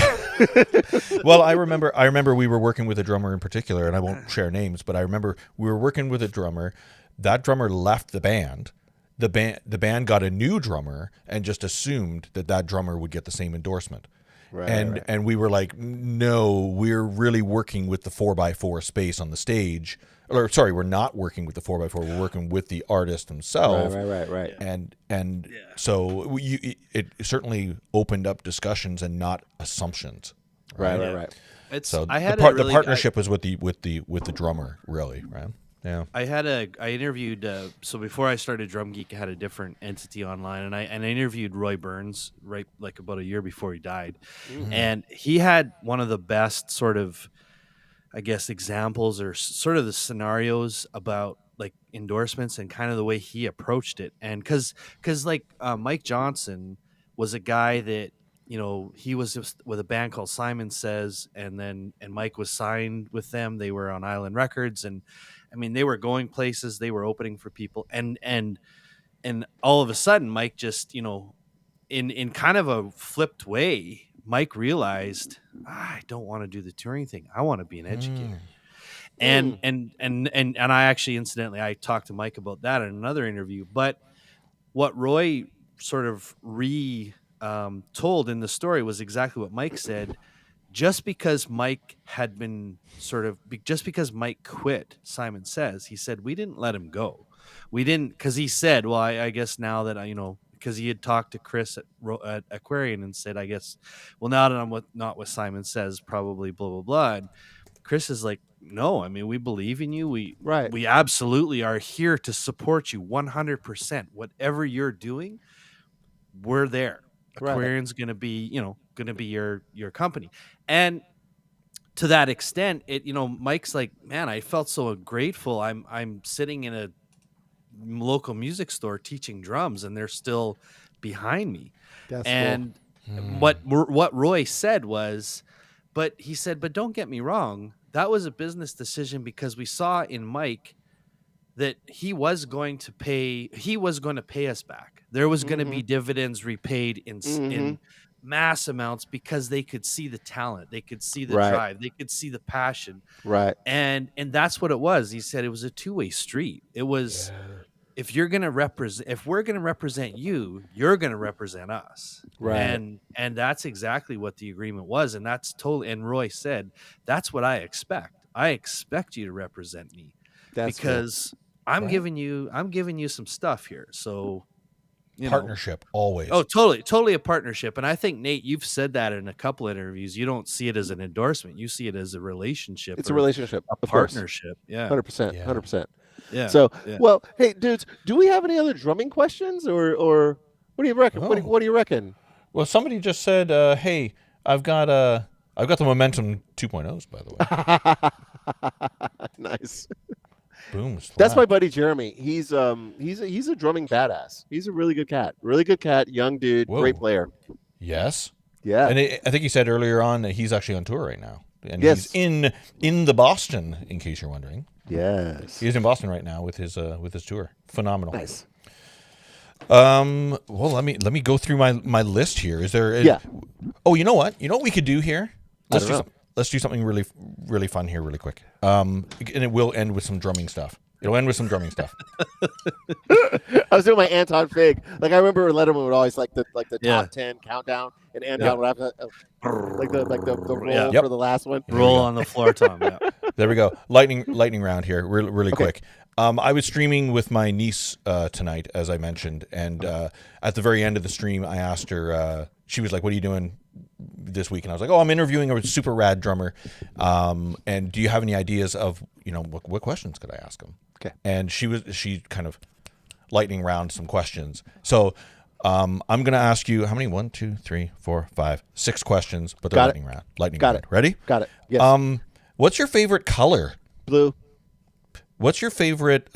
Well, I remember we were working with a drummer in particular, and I won't share names, but I remember we were working with a drummer. That drummer left the band. The band got a new drummer and just assumed that drummer would get the same endorsement. Right, And we were like, no, we're really working with the 4x4 space on the stage. Or sorry, we're not working with the 4x4. We're working with the artist himself. Right. And so it certainly opened up discussions and not assumptions. Right. It's So I had the partnership was with the drummer, really, right? Yeah. I interviewed so before I started Drum Geek, I had a different entity online, and I interviewed Roy Burns right like about a year before he died. And he had one of the best sort of, I guess, examples or sort of the scenarios about like endorsements and kind of the way he approached it. And cause like Mike Johnson was a guy that, you know, he was just with a band called Simon Says, and Mike was signed with them. They were on Island Records, and I mean, they were going places, they were opening for people, and all of a sudden, Mike just, you know, in kind of a flipped way, Mike realized, I don't want to do the touring thing. I want to be an educator. And I actually, incidentally, I talked to Mike about that in another interview. But what Roy sort of told in the story was exactly what Mike said. Just because Mike quit Simon Says, he said, we didn't let him go. We didn't, because he said, well, I guess now that you know, because he had talked to Chris at Aquarian and said, I guess, well, now that I'm not with Simon Says, probably blah, blah, blah. And Chris is like, no, I mean, we believe in you. We absolutely are here to support you 100%. Whatever you're doing, we're there. Aquarian's going to be, you know, your company. And to that extent, it, you know, Mike's like, man, I felt so grateful. I'm sitting in a local music store teaching drums, and they're still behind me. That's and what Roy said was, but he said, but don't get me wrong, that was a business decision because we saw in Mike that he was going to pay us back. There was going to be dividends repaid in mass amounts because they could see the talent, they could see the drive, they could see the passion. Right. And that's what it was. He said it was a two-way street. It was, if we're going to represent you, you're going to represent us. Right. And that's exactly what the agreement was. And that's totally, and Roy said, that's what I expect. I expect you to represent me because I'm giving you some stuff here. So, partnership always. Oh, totally a partnership. And I think, Nate, you've said that in a couple of interviews. You don't see it as an endorsement. You see it as a relationship. It's a relationship, a partnership. Yeah. 100%. Yeah. So, well, hey, dudes, do we have any other drumming questions, or what do you reckon? What do you reckon? Well, somebody just said, "Hey, I've got the Momentum 2.0s, by the way." Nice. Boom. Slap. That's my buddy Jeremy. He's a drumming badass. He's a really good cat. Young dude, great player. Yes. Yeah. And I think he said earlier on that he's actually on tour right now, and he's in the Boston. In case you're wondering. Yes. He's in Boston right now with his tour. Phenomenal. Nice. Well, let me go through my list here. Is there? Oh, you know what? You know what we could do here? Let's do something really, really fun here, really quick. And it will end with some drumming stuff. It'll end with some drumming stuff. I was doing my Anton Fig. Like I remember Letterman would always like the top 10 countdown, and Anton would have to, like the roll for the last one. Roll on the floor, Tom. Yeah. There we go. Lightning round here, really quick. I was streaming with my niece tonight, as I mentioned, and at the very end of the stream, I asked her. She was like, "What are you doing this week?" And I was like, "Oh, I'm interviewing a super rad drummer. And do you have any ideas of what questions could I ask him?" Okay. And she kind of lightning round some questions. So I'm going to ask you how many? 1, 2, 3, 4, 5, 6 questions, but they're Got lightning round. Lightning Got round. it. Ready? Got it. Yes. What's your favorite color? Blue. What's your favorite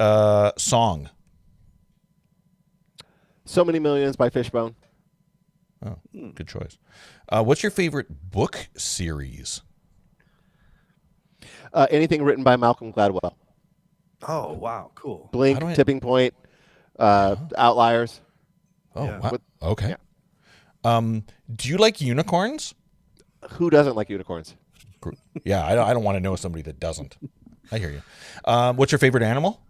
song? So Many Millions by Fishbone. Oh, good choice. What's your favorite book series? Anything written by Malcolm Gladwell. Oh, wow. Cool. Blink, Tipping Point, Outliers. Oh, Yeah. wow. Okay. Do you like unicorns? Who doesn't like unicorns? Yeah, I don't want to know somebody that doesn't. I hear you. What's your favorite animal?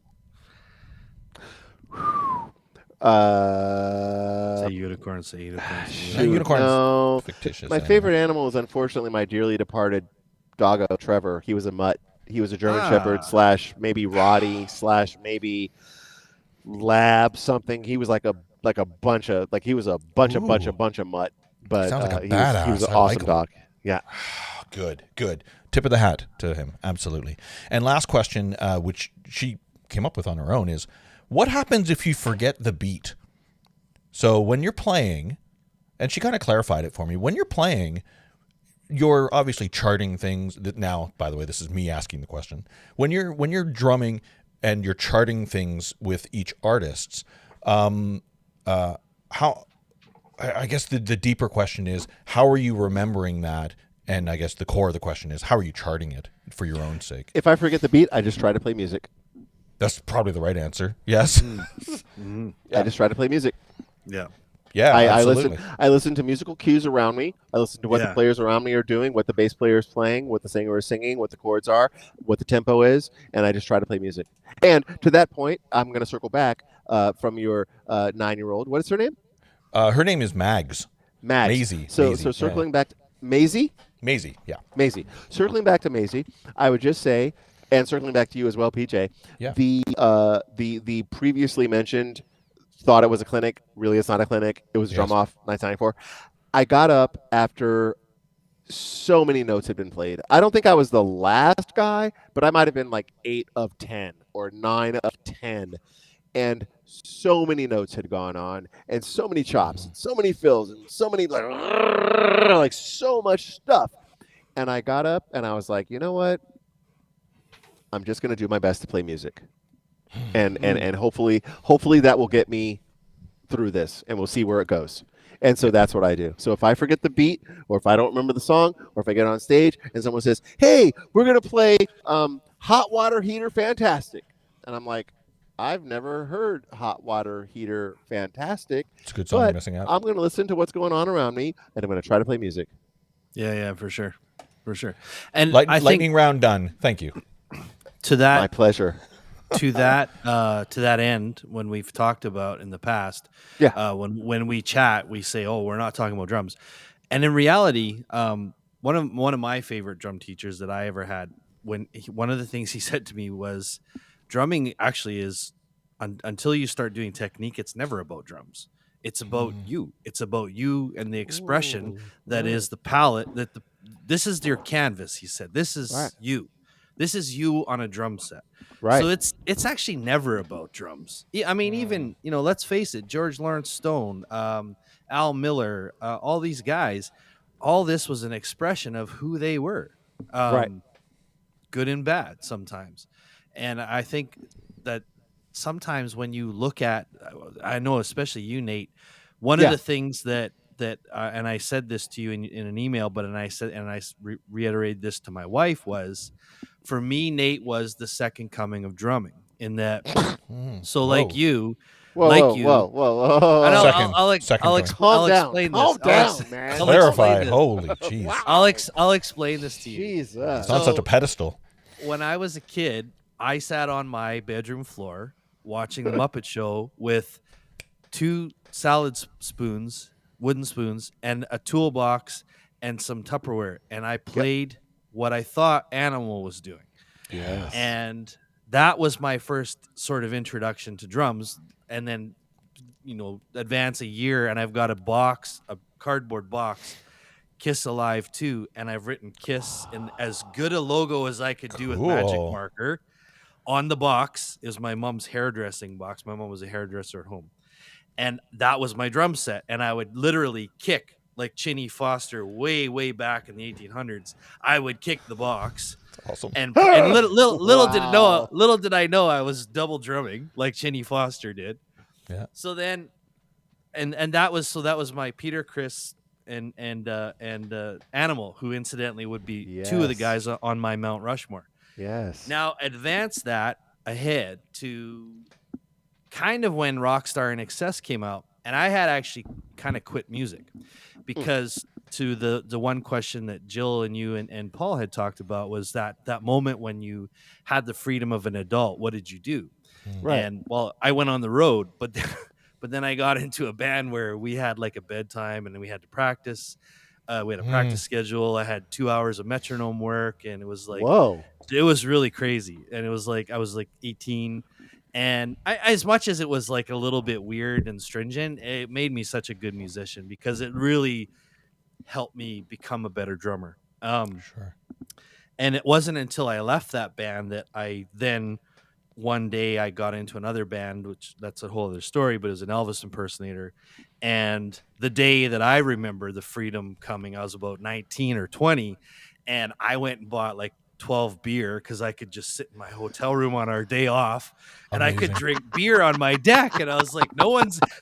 Say unicorns. Say unicorns. Unicorns. No. Fictitious. My favorite animal is unfortunately my dearly departed doggo, Trevor. He was a mutt. He was a German Shepherd / maybe Roddy / maybe Lab something. He was like a bunch of bunch of mutt. But sounds like a he badass. was an I awesome like him. dog. Yeah. Good. Tip of the hat to him. Absolutely. And last question, which she came up with on her own, is what happens if you forget the beat? So when you're playing, and she kind of clarified it for me, when you're playing, you're obviously charting things. Now, by the way, this is me asking the question. When you're drumming and you're charting things with each artist, how? I guess the deeper question is, how are you remembering that? And I guess the core of the question is, how are you charting it for your own sake? If I forget the beat, I just try to play music. That's probably the right answer. Yes. I just try to play music. Yeah. Yeah, absolutely. I listen to musical cues around me. I listen to what the players around me are doing, what the bass player is playing, what the singer is singing, what the chords are, what the tempo is, and I just try to play music. And to that point, I'm going to circle back from your 9-year-old. What is her name? Her name is Mags. Maisie. So circling back to Maisie? Maisie, yeah. Maisie. Circling back to Maisie, I would just say, and circling back to you as well, PJ, the previously mentioned thought it was a clinic. Really, it's not a clinic. It was drum off 1994. I got up after so many notes had been played. I don't think I was the last guy, but I might have been like 8 of 10 or 9 of 10. And so many notes had gone on, and so many chops, and so many fills, and so many like so much stuff. And I got up and I was like, you know what? I'm just going to do my best to play music. And hopefully that will get me through this, and we'll see where it goes. And so that's what I do. So if I forget the beat, or if I don't remember the song, or if I get on stage and someone says, hey, we're going to play Hot Water Heater Fantastic. And I'm like, I've never heard Hot Water Heater Fantastic. It's a good song, but you're missing out. I'm going to listen to what's going on around me, and I'm going to try to play music. Yeah, for sure. And lightning round done. Thank you. To that, my pleasure. to that end, when we've talked about in the past, when we chat, we say, "Oh, we're not talking about drums," and in reality, one of my favorite drum teachers that I ever had, one of the things he said to me was, drumming actually is until you start doing technique, it's never about drums. It's about you. It's about you and the expression that is the palette. This is your canvas. He said, "This is you. This is you on a drum set." Right. So it's actually never about drums. I mean, even let's face it, George Lawrence Stone, Al Miller, all these guys, all this was an expression of who they were, good and bad sometimes. And I think that sometimes when you look at, I know especially you, Nate, one of the things that and I said this to you in an email, but I reiterated this to my wife, was, for me, Nate was the second coming of drumming in that. So like you. Whoa. I'll explain this. Calm down, man. Clarify. Holy jeez. I'll explain this to you. Jesus. It's on such a pedestal. When I was a kid, I sat on my bedroom floor watching the Muppet Show with 2 salad spoons, wooden spoons, and a toolbox and some Tupperware, and I played what I thought Animal was doing. Yes. And that was my first sort of introduction to drums. And then, advance a year, and I've got a cardboard box, Kiss Alive 2, and I've written Kiss in as good a logo as I could do with magic marker. On the box is my mom's hairdressing box. My mom was a hairdresser at home. and that was my drum set. And I would literally kick like Chinny Foster way back in the 1800s. I would kick the box. Awesome. And little did I know I was double drumming like Chinny Foster did. Yeah. So then, and that was my Peter, Chris, and Animal, who incidentally would be two of the guys on my Mount Rushmore. Yes. Now advance that ahead to kind of when Rockstar In Excess came out, and I had actually kind of quit music because to the one question that Jill and you and Paul had talked about was that moment when you had the freedom of an adult. What did you do? Right. And well, I went on the road, but then I got into a band where we had like a bedtime and then we had to practice. We had a practice schedule. I had 2 hours of metronome work, and it was like, whoa, it was really crazy. And it was like I was like 18. And as much as it was like a little bit weird and stringent, it made me such a good musician because it really helped me become a better drummer. Sure. And it wasn't until I left that band that I then one day I got into another band, which that's a whole other story, but it was an Elvis impersonator. And the day that I remember the freedom coming, I was about 19 or 20, and I went and bought like 12 beer because I could just sit in my hotel room on our day off and I could drink beer on my deck. And I was like,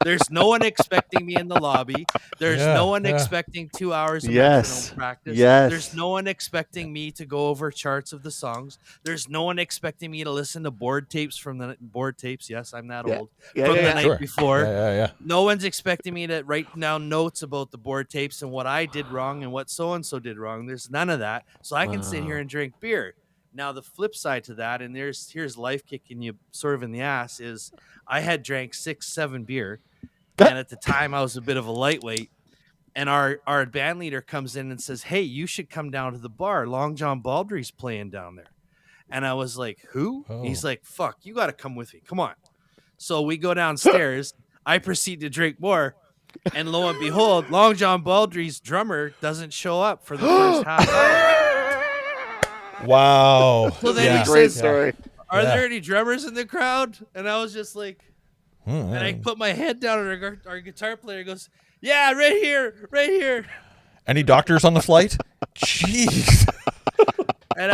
there's no one expecting me in the lobby. There's no one expecting 2 hours of metronome practice. There's no one expecting me to go over charts of the songs. There's no one expecting me to listen to board tapes. Yes, I'm that old. From the night before. No one's expecting me to write down notes about the board tapes and what I did wrong and what so-and-so did wrong. There's none of that. So I can sit here and drink beer. Now the flip side to that, and here's life kicking you sort of in the ass, is I had drank 6-7 beer, and at the time I was a bit of a lightweight, and our band leader comes in and says, "Hey, you should come down to the bar. Long John Baldry's playing down there." And I was like, "Who?" He's like, "Fuck, you got to come with me. Come on." So we go downstairs. I proceed to drink more, and lo and behold, Long John Baldry's drummer doesn't show up for the first half hour. Wow. So then he great says, story. "Are there any drummers in the crowd?" And I was just like, and I put my head down, and our guitar player goes, "Yeah, right here. Any doctors on the flight? Jeez. And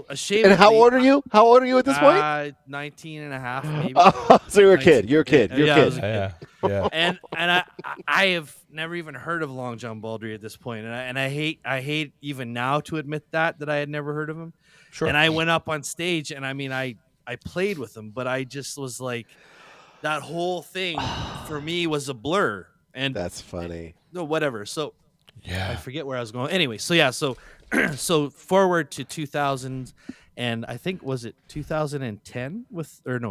ashamed. And how old are you? How old are you at this point? 19 and a half, maybe. So you're a kid. You're a kid. You're a I was kid. a kid. Yeah. And I have never even heard of Long John Baldry at this point, and I hate even now to admit that I had never heard of him. Sure. And I went up on stage, and I mean I played with him, but I just was like, that whole thing for me was a blur. And That's funny. No, whatever. So Yeah. I forget where I was going. Anyway, so forward to 2000, and I think was it 2010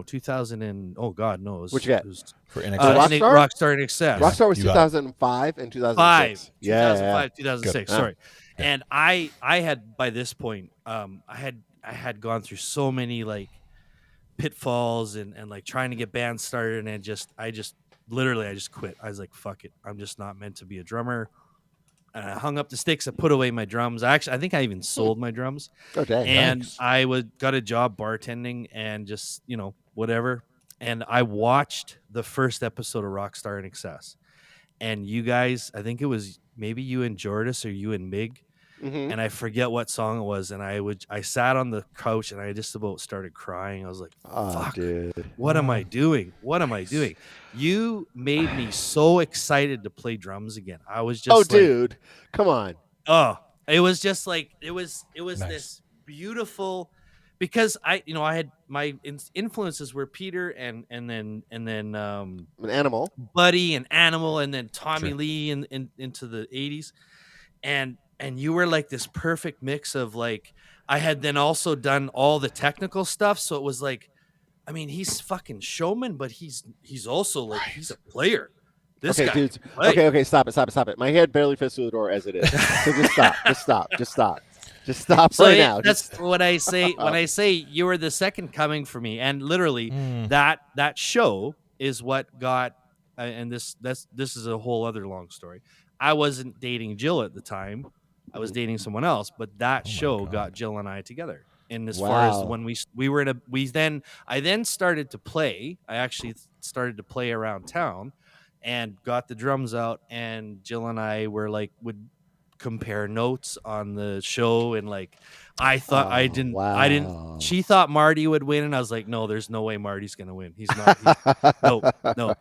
2000 and oh god no, it was, What you got? it was, For In Excess. Rockstar In Excess. Rockstar was You got 2005 and 2006. 2005, 2006. Good. Sorry, and I had by this point, I had gone through so many like pitfalls and like trying to get bands started, and I just quit. I was like, fuck it, I'm just not meant to be a drummer. And I hung up the sticks. I put away my drums. I think I even sold my drums. Oh, dang. And Nice. I got a job bartending and just, whatever. And I watched the first episode of Rockstar In Excess. And you guys, I think it was maybe you and Jordis or you and Mig. Mhm. And I forget what song it was. And I sat on the couch and I just about started crying. I was like, Oh, fuck, dude. what am I doing? What am I doing? You made me so excited to play drums again. I was just Oh, like, dude. Come on. oh, it was just like it was Nice. this beautiful, because I had my influences were Peter and then An animal. Buddy and Animal and then Tommy Sure. Lee into the 80s, and you were like this perfect mix of like, I had then also done all the technical stuff, so it was like, I mean, he's fucking showman, but he's also like, he's a player. This Okay, guy dudes. can play. Okay, stop it. My head barely fits through the door as it is. So just stop. Just stop So right now. that's what I say when I say you were the second coming for me, and literally that show is what got. And this is a whole other long story. I wasn't dating Jill at the time. I was dating someone else, but that show God. got Jill and I together. And as far as when I then started to play. I actually started to play around town, and got the drums out. And Jill and I would compare notes on the show, and like I thought I didn't. She thought Marty would win, and I was like, no, there's no way Marty's gonna win. He's not. No.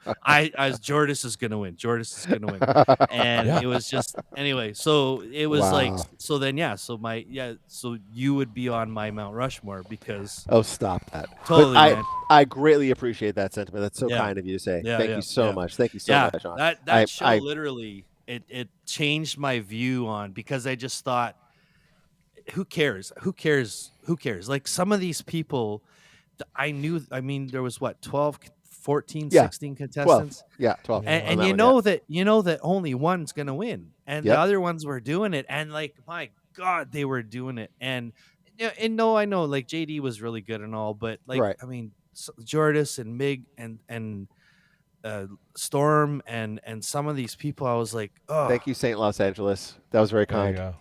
Jordis is gonna win. Jordis is gonna win. And it was just anyway. So it was like so. Then So you would be on my Mount Rushmore because. Oh, stop that! Totally, man. I greatly appreciate that sentiment. That's so kind of you to say. Thank you so much. Thank you so much, Sean. That show literally. It changed my view on, because I just thought, who cares? Like some of these people I knew, there was 12, 14, 16 contestants. 12. And you know that only one's going to win. And the other ones were doing it. And like, my God, they were doing it. And I know like JD was really good and all, but like, Jordis and Mig and Storm and some of these people, I was like, oh, thank you, St. Los Angeles. That was very kind. There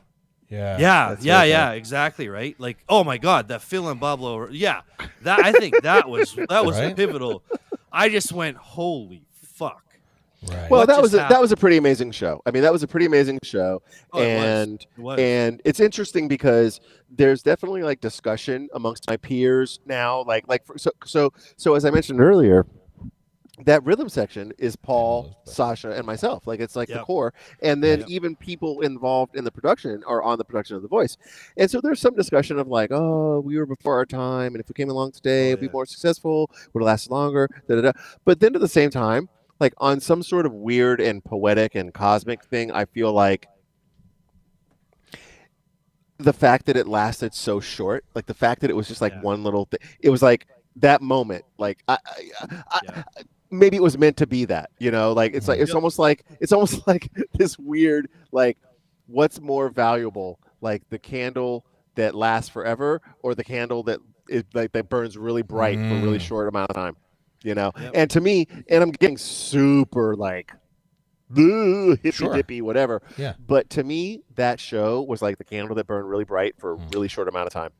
you go. Yeah, exactly, right. Like, oh my God, that Phil and Pablo, that I think that was right? pivotal. I just went, holy fuck. Right. Well, that was a pretty amazing show. That was a pretty amazing show, It was. And it's interesting because there's definitely like discussion amongst my peers now. So as I mentioned earlier, that rhythm section is Paul, Sasha, and myself. Like, it's like the core. And then even people involved in the production are on the production of The Voice. And so there's some discussion of like, oh, we were before our time, and if we came along today, it'd be more successful, would have lasted longer, But then at the same time, like on some sort of weird and poetic and cosmic thing, I feel like the fact that it lasted so short, like the fact that it was just like one little thing, it was like that moment, like maybe it was meant to be that, like it's like it's almost like this weird, like, what's more valuable, like the candle that lasts forever or the candle that is like that burns really bright for a really short amount of time, And to me, and I'm getting super like hippy dippy whatever, but to me that show was like the candle that burned really bright for a really short amount of time.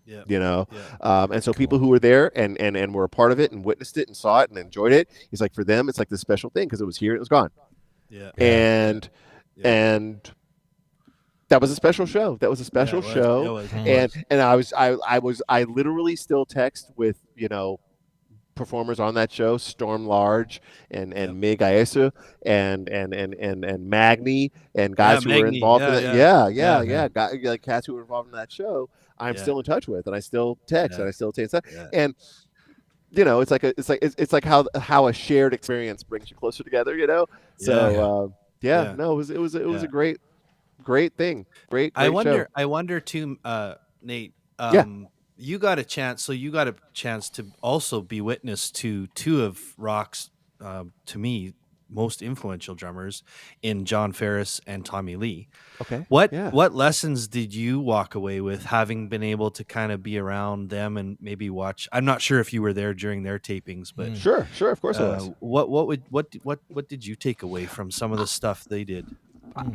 And so people who were there and were a part of it and witnessed it and saw it and enjoyed it, it's like for them it's like this special thing because it was here and it was gone. And that was a special show. That was a special show. And I literally still text with performers on that show, Storm Large and Mig Aesu and Magni and guys who were involved in it. Guys, like cats who were involved in that show. I'm still in touch with, and I still text, and I still take stuff. And it's like how a shared experience brings you closer together. So it was a great thing. Great show. I wonder too, Nate. You got a chance to also be witness to two of Rock's, to me, most influential drummers in John Ferris and Tommy Lee. Okay. What lessons did you walk away with, having been able to kind of be around them and maybe watch? I'm not sure if you were there during their tapings, but sure, of course I was. What did you take away from some of the stuff they did? I'm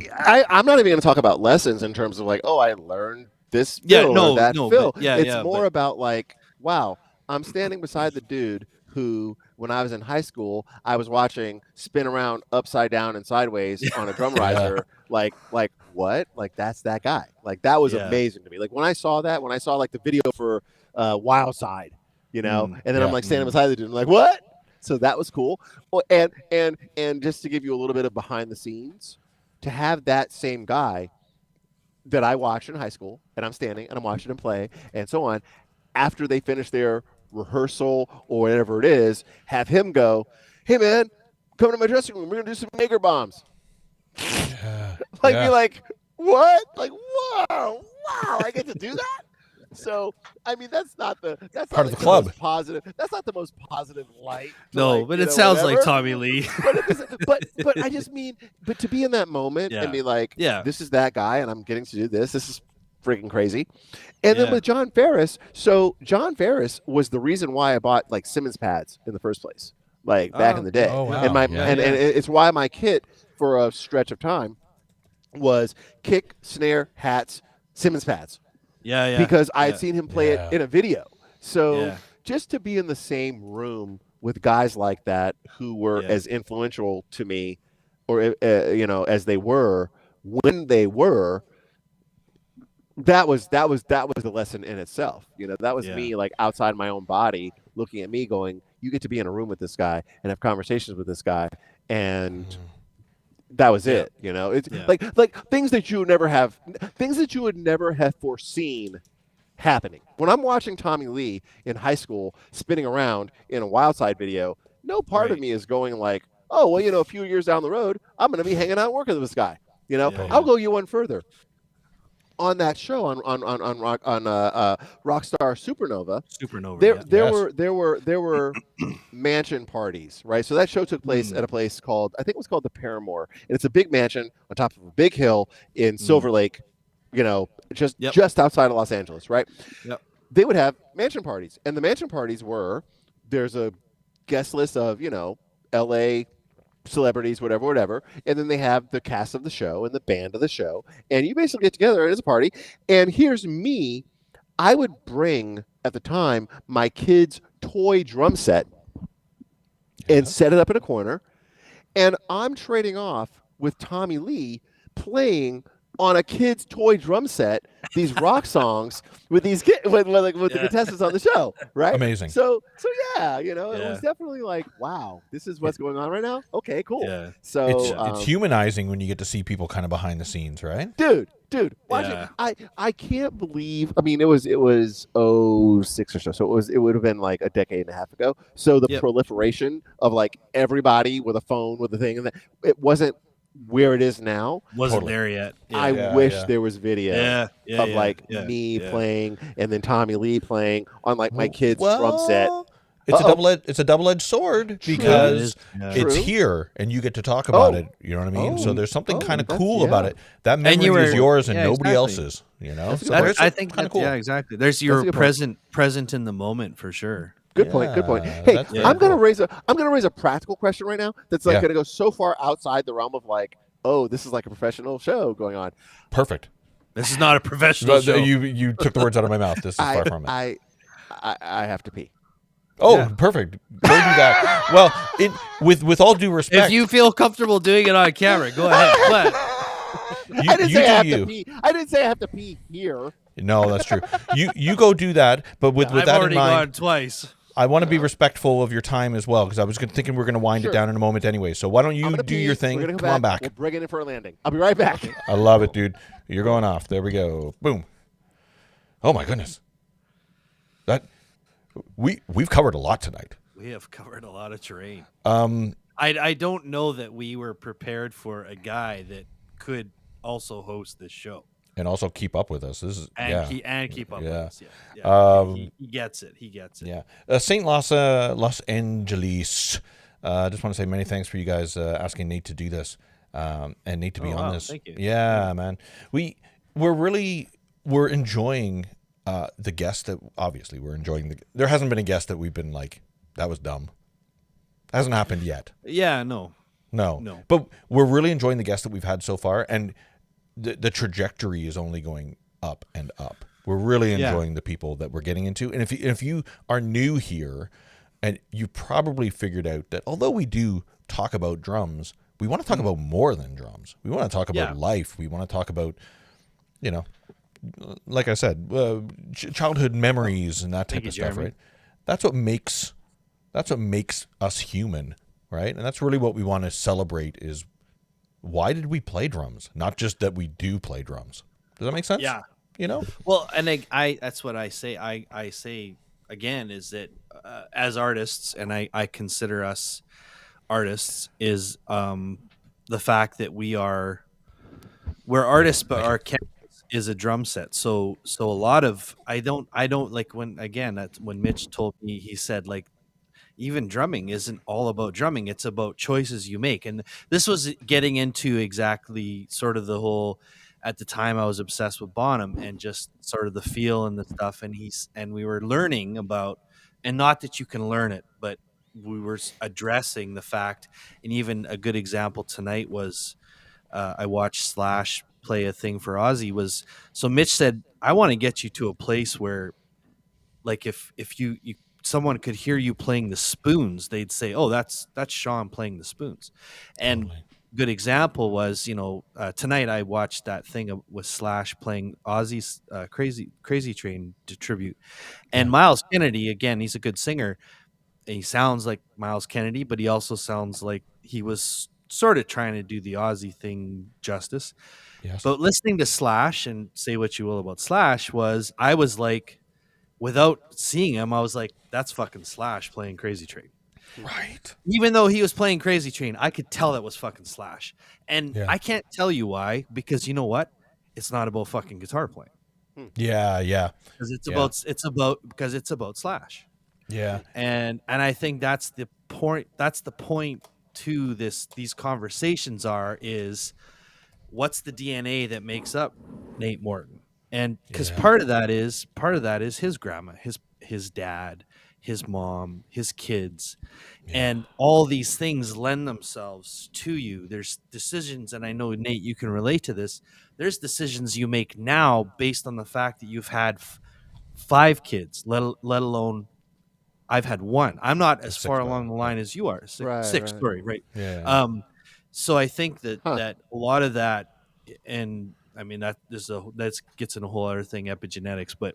not even going to talk about lessons in terms of like, oh, I learned this fill or that fill. It's more about like, wow, I'm standing beside the dude who, when I was in high school, I was watching spin around upside down and sideways on a drum riser. Like what? Like, that's that guy. Like, that was amazing to me. Like, when I saw like the video for Wild Side, and then I'm like standing beside the dude, I'm like, what? So that was cool. Well, and just to give you a little bit of behind the scenes, to have that same guy that I watched in high school, and I'm standing and I'm watching him play and so on, after they finish their rehearsal or whatever it is, have him go, hey man, come to my dressing room, we're gonna do some Jaeger bombs. Be like, what? Like, wow, I get to do that. So that's not part of the club. Positive. That's not the most positive light. No, but it sounds like Tommy Lee. but I just mean, but to be in that moment and be like, this is that guy, and I'm getting to do this. This is freaking crazy. And then with John Ferris, so John Ferris was the reason why I bought like Simmons pads in the first place, like back in the day. Oh, wow. And it's why my kit for a stretch of time was kick, snare, hats, Simmons pads. because I had seen him play it in a video. So just to be in the same room with guys like that who were as influential to me, or as they were when they were, that was the lesson in itself. That was me, like, outside my own body, looking at me going, you get to be in a room with this guy and have conversations with this guy, and that was it. It's like things that you would never have foreseen happening. When I'm watching Tommy Lee in high school spinning around in a Wild Side video, no part of me is going like, oh, well, a few years down the road, I'm going to be hanging out working with this guy. I'll go you one further. On that show on Rockstar Supernova, there were mansion parties, right? So that show took place at a place called, I think it was called the Paramore, and it's a big mansion on top of a big hill in Silver Lake, just outside of Los Angeles, right? Yep. They would have mansion parties, and the mansion parties there's a guest list of L.A. celebrities, whatever, and then they have the cast of the show and the band of the show, and you basically get together as a party. And here's me, I would bring, at the time, my kid's toy drum set and set it up in a corner, and I'm trading off with Tommy Lee playing on a kid's toy drum set these rock songs with these with the contestants on the show, right? Amazing. So it was definitely like, wow, this is what's going on right now. Okay, cool. Yeah. So it's humanizing when you get to see people kind of behind the scenes, right? Dude, watching, I can't believe. I mean, it was 06 or so. It would have been like a decade and a half ago. So the proliferation of like everybody with a phone with a thing, and it wasn't where it is now. Wasn't there yet. I wish there was video of me playing and then Tommy Lee playing on like my kid's drum set. It's a double-edged sword because it's here and you get to talk about it. You know what I mean? So there's something kind of cool about it. That memory is yours and nobody else's. So I think kind of cool. Yeah, exactly. There's your present in the moment for sure. Good point. Hey, I'm gonna raise a practical question right now that's like gonna go so far outside the realm of like, oh, this is like a professional show going on. Perfect. This is not a professional show. You took the words out of my mouth. This is far from it. I have to pee. Oh, perfect. Go do that. Well, with all due respect, if you feel comfortable doing it on camera, go ahead. I didn't say I have to pee. I didn't say I have to pee here. No, that's true. You go do that, but with that in mind, I've already gone twice. I want to be respectful of your time as well, because I was thinking we're going to wind it down in a moment anyway. So why don't you do your thing? Come on back. We'll bring it in for a landing. I'll be right back. I love it, dude. You're going off. There we go. Boom. Oh my goodness. We've covered a lot tonight. We have covered a lot of terrain. I don't know that we were prepared for a guy that could also host this show. And also keep up with us. This is keep up with us. He gets it. Yeah. St. Los Angeles. I just want to say many thanks for you guys asking Nate to do this and Nate to be on this. Thank you. Yeah, man. We're enjoying the guest that obviously we're enjoying. There hasn't been a guest that we've been like, that was dumb. Hasn't happened yet. Yeah, no. But we're really enjoying the guests that we've had so far, and the trajectory is only going up and up. We're really enjoying the people that we're getting into. And if you are new here, and you probably figured out that although we do talk about drums, we want to talk about more than drums. We want to talk about life. We want to talk about, like I said, childhood memories and that type of stuff, right? That's what makes us human, right? And that's really what we want to celebrate is, why did we play drums? Not just that we do play drums. Does that make sense? Yeah. Well, and I that's what I say. I say again is that as artists, and I consider us artists, is the fact that we're artists, but our canvas is a drum set. So a lot of I don't like when Mitch told me, he said like, even drumming isn't all about drumming. It's about choices you make. And this was getting into exactly sort of the whole, at the time I was obsessed with Bonham and just sort of the feel and the stuff. And we were learning about, and not that you can learn it, but we were addressing the fact. And even a good example tonight was I watched Slash play a thing for Ozzy was, so Mitch said, I want to get you to a place where, like, if you someone could hear you playing the spoons, they'd say, oh, that's Sean playing the spoons. And Totally. good example was, tonight I watched that thing with Slash playing Ozzy's Crazy Train tribute. And Miles Kennedy, again, he's a good singer. He sounds like Miles Kennedy, but he also sounds like he was sort of trying to do the Ozzy thing justice. Yes. But listening to Slash, and say what you will about Slash, I was like, without seeing him, I was like, that's fucking Slash playing Crazy Train. Right. Even though he was playing Crazy Train, I could tell that was fucking Slash. And I can't tell you why, because you know what? It's not about fucking guitar playing. Yeah, yeah. Because it's about Slash. Yeah. And I think that's the point. That's the point to these conversations is what's the DNA that makes up Nate Morton? And because part of that is his grandma, his dad, his mom, his kids, and all these things lend themselves to you. There's decisions, and I know, Nate, you can relate to this. There's decisions you make now based on the fact that you've had 5 kids, let alone I've had 1. I'm not as far along the line as you are. 6, sorry, right. Yeah. So I think that a lot of that, and I mean that gets in a whole other thing, epigenetics, but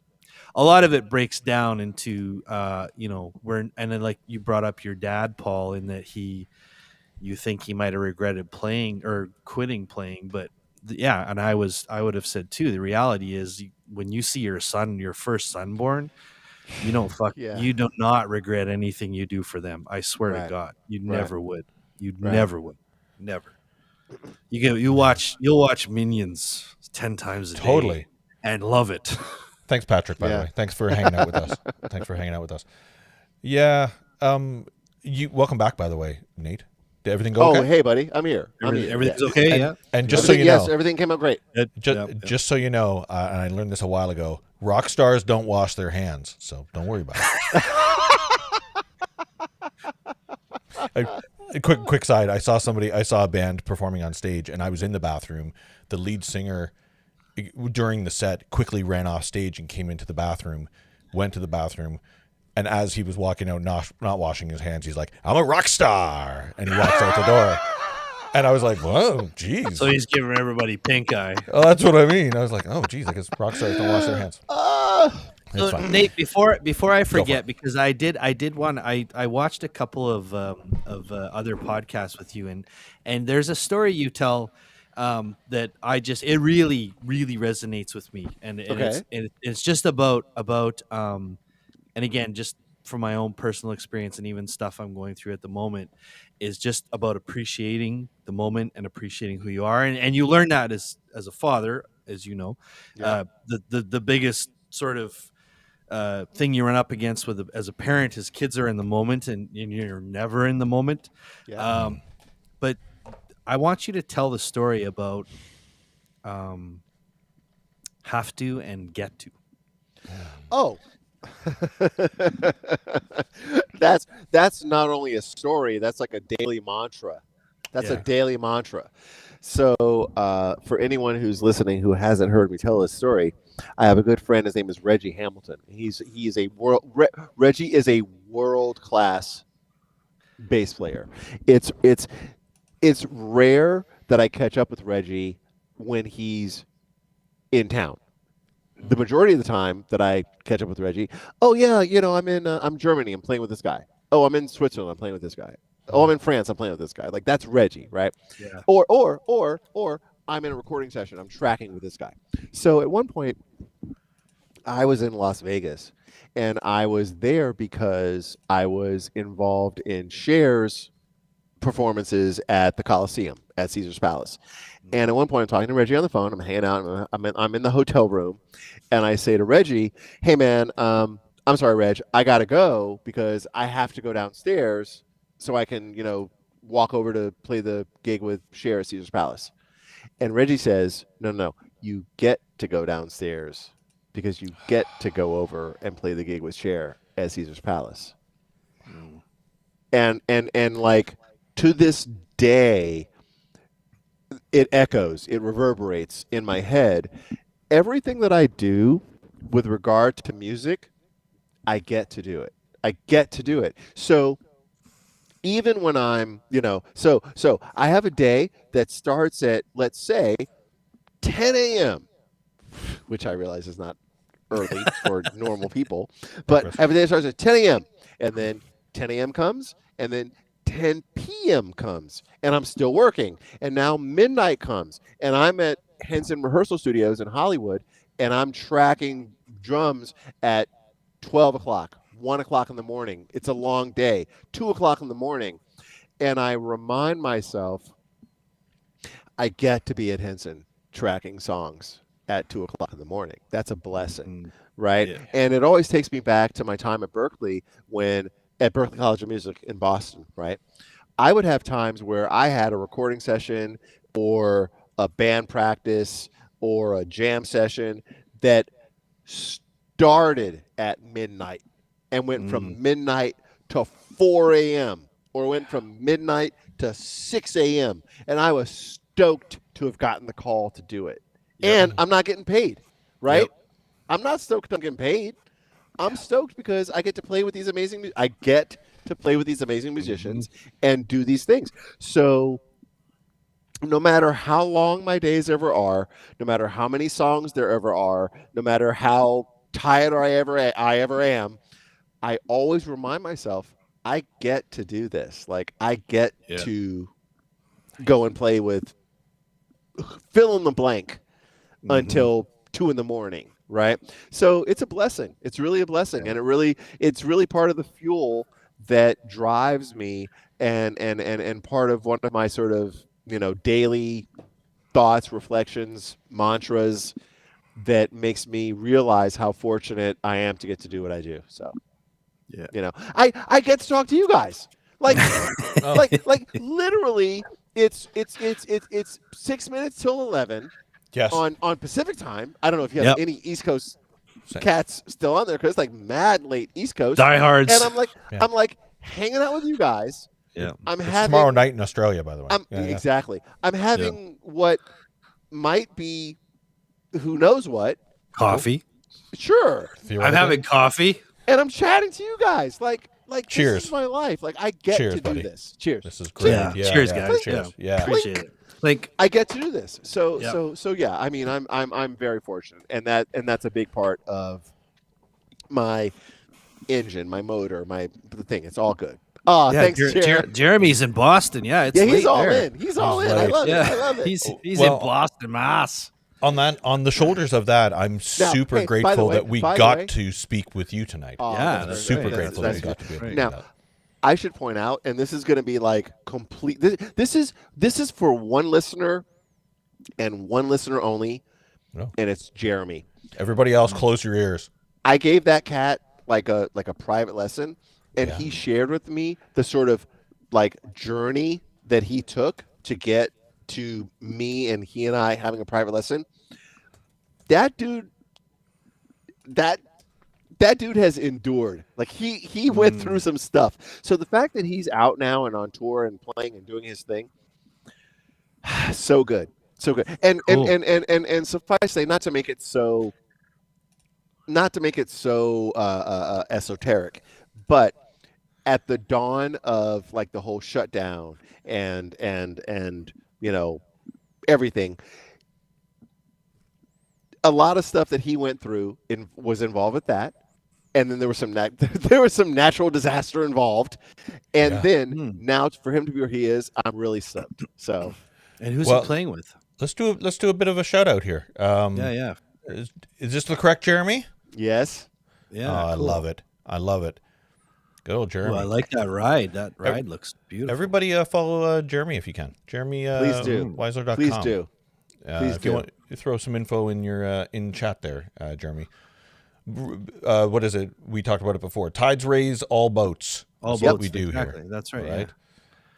a lot of it breaks down into and then, like, you brought up your dad, Paul, in that you think he might have regretted playing or quitting playing, but and I would have said too, the reality is when you see your first son born, you don't you do not regret anything you do for them. I swear to God, you never would. You never would. Never. You'll watch Minions 10 times a day and love it. Thanks, Patrick, by the way. Thanks for hanging out with us. Yeah. Welcome back, by the way, Nate. Did everything go okay? Oh, hey, buddy. I'm here. Everything's okay, And just so you know. Yes, everything came out great. Just so you know, and I learned this a while ago, rock stars don't wash their hands, so don't worry about it. A quick side, I saw a band performing on stage, and I was in the bathroom. The lead singer, during the set, quickly ran off stage and came into the bathroom, went to the bathroom, and as he was walking out, not washing his hands, he's like, I'm a rock star, and he walks out the door. And I was like, whoa, geez. So he's giving everybody pink eye. Oh, that's what I mean. I was like, oh, geez, I guess rock stars don't wash their hands. So Nate, before I forget, because I watched a couple of other podcasts with you, and there's a story you tell that it really resonates with me, and it's just about and again, just from my own personal experience and even stuff I'm going through at the moment, is just about appreciating the moment and appreciating who you are, and you learn that as a father, as you know, the biggest sort of thing you run up against as a parent is kids are in the moment and you're never in the moment. But I want you to tell the story about have to and get to. Oh, that's not only a story, that's like a daily mantra. A daily mantra. So for anyone who's listening who hasn't heard me tell this story, I have a good friend. His name is Reggie Hamilton. Reggie is a world-class bass player. It's rare that I catch up with Reggie when he's in town. The majority of the time that I catch up with Reggie, I'm Germany, I'm playing with this guy. Oh, I'm in Switzerland, I'm playing with this guy. Oh, I'm in France, I'm playing with this guy. Like, that's Reggie, right? Yeah. Or I'm in a recording session, I'm tracking with this guy. So at one point, I was in Las Vegas, and I was there because I was involved in Cher's performances at the Coliseum at Caesar's Palace. And at one point, I'm talking to Reggie on the phone. I'm hanging out. I'm in the hotel room, and I say to Reggie, "Hey, man, I'm sorry, Reg. I gotta go because I have to go downstairs so I can, walk over to play the gig with Cher at Caesar's Palace." And Reggie says, "No, you get to go downstairs because you get to go over and play the gig with Cher at Caesar's Palace." And like, to this day, it echoes, it reverberates in my head. Everything that I do with regard to music, I get to do it. I get to do it. So even when I'm, so I have a day that starts at, let's say, 10 a.m., which I realize is not early for normal people, but I have a day that starts at 10 a.m., and then 10 a.m. comes, and then 10 p.m. comes, and I'm still working, and now midnight comes, and I'm at Henson Rehearsal Studios in Hollywood, and I'm tracking drums at 12 o'clock, 1 o'clock in the morning. It's a long day, 2 o'clock in the morning, and I remind myself I get to be at Henson tracking songs at 2 o'clock in the morning. That's a blessing, right? Yeah. And it always takes me back to my time at Berklee, at Berklee College of Music in Boston, right? I would have times where I had a recording session or a band practice or a jam session that started at midnight and went from midnight to 4 a.m. or went from midnight to 6 a.m. And I was stoked to have gotten the call to do it. Yep. And I'm not getting paid, right? Yep. I'm not stoked I'm getting paid. I'm stoked because I get to play with these amazing musicians and do these things. So no matter how long my days ever are, no matter how many songs there ever are, no matter how tired I ever am, I always remind myself, I get to do this. Like, I get to go and play with fill in the blank until 2 a.m, right? So it's a blessing. It's really a blessing. And it's really part of the fuel that drives me and part of one of my sort of, daily thoughts, reflections, mantras that makes me realize how fortunate I am to get to do what I do. So, I get to talk to you guys. Like, like literally it's 6 minutes till 11. Yes. On Pacific time. I don't know if you have any East Coast cats still on there, because it's like mad late East Coast diehards. And I'm like hanging out with you guys. Yeah. It's tomorrow night in Australia, by the way. Exactly. I'm having what might be, who knows what, coffee. Sure. I'm having coffee, and I'm chatting to you guys. Like cheers. This is my life. Like, I get to do this. Cheers. This is great. Yeah. Cheers, guys. Cheers. Yeah. Appreciate it. Like, I get to do this. So yeah, I mean, I'm very fortunate, and that's a big part of my engine, my motor, the thing. It's all good. Oh, thanks, Jeremy's in Boston. Yeah, it's he's all there. in. He's all in. I love it. I love it. He's in Boston, Mass. On the shoulders of that, I'm super grateful that we got to speak with you tonight. Yeah, super grateful that we got to be able to do that. I should point out, and this is going to be like complete. This is for one listener, and one listener only, and it's Jeremy. Everybody else, close your ears. I gave that cat like a private lesson, and he shared with me the sort of like journey that he took to get to me and he and I having a private lesson. That dude has endured. Like, he went through some stuff. So the fact that he's out now and on tour and playing and doing his thing, so good. So good. And cool. and suffice to say, not to make it so esoteric, but at the dawn of like the whole shutdown and everything, a lot of stuff that he went through was involved with that. And then there was some natural disaster involved, and then now for him to be where he is, I'm really stoked. So, and who's he playing with? Let's do a bit of a shout out here. Is this the correct Jeremy? Yes. Yeah. Oh, cool. I love it. Good old Jeremy. Ooh, I like that ride. That ride looks beautiful. Everybody follow Jeremy if you can. Jeremy, please do. Weisler.com. Please do. If you want, you throw some info in your in chat there, Jeremy. What is it? We talked about it before. Tides raise all boats. That's what we do here. That's right. Right.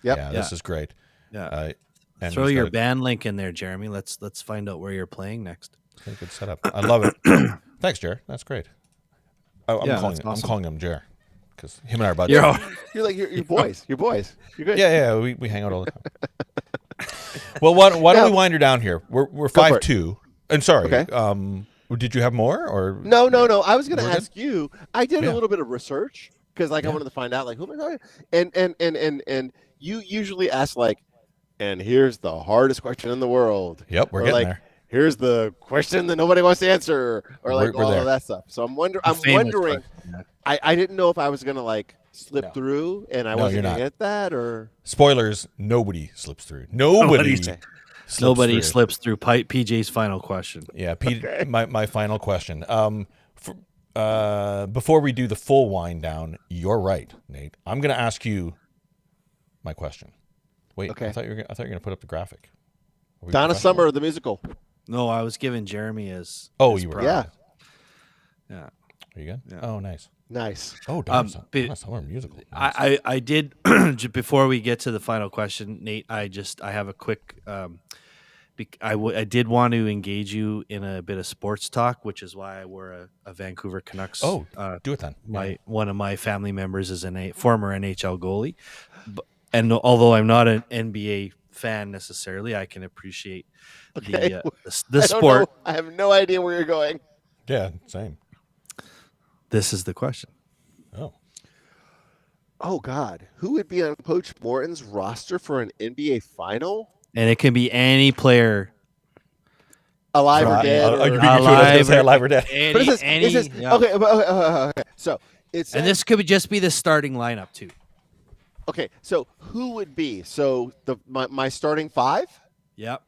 Yep. Yeah. This is great. Yeah. And throw your band link in there, Jeremy. Let's find out where you're playing next. Good setup. I love it. Thanks, Jer. That's great. I'm calling him Jer because him and I are buddies. You're like your boys. You're boys. You're good. Yeah. We hang out all the time. Well, why don't we wind her down here? We're Go for it. 5-2. And sorry, Okay. Did you have more or No. I was going to We're ask you. I did a little bit of research because, I wanted to find out, who am I talking? And you usually ask and here's the hardest question in the world. Yep, we're or getting there. Here's the question that nobody wants to answer, or We're all there. of that stuff. So I'm wondering. I didn't know if I was going to slip through, and I wasn't going to get that, or spoilers. Nobody slips through. Nobody slips through PJ's final question. Yeah, my final question. Before we do the full wind down, you're right, Nate. I'm going to ask you my question. Wait, okay. I thought you were going to put up the graphic. Donna Summer, the musical. No, I was giving Jeremy as. Oh, as you were. Yeah. Yeah. Are you good? Yeah. Oh, nice. Oh, Donna Summer musical. Nice. I did before we get to the final question, Nate. I have a quick. I did want to engage you in a bit of sports talk, which is why I wore a Vancouver Canucks. Oh, do it then. One of my family members is a former NHL goalie, and although I'm not an NBA fan necessarily, I can appreciate the sport. I have no idea where you're going. Yeah, same. This is the question. Oh God, who would be on Coach Morton's roster for an NBA final? And it can be any player, alive or dead. Alive or dead. Okay. So it's and this could just be the starting lineup too. Okay, so who would be? So my starting five? Yep.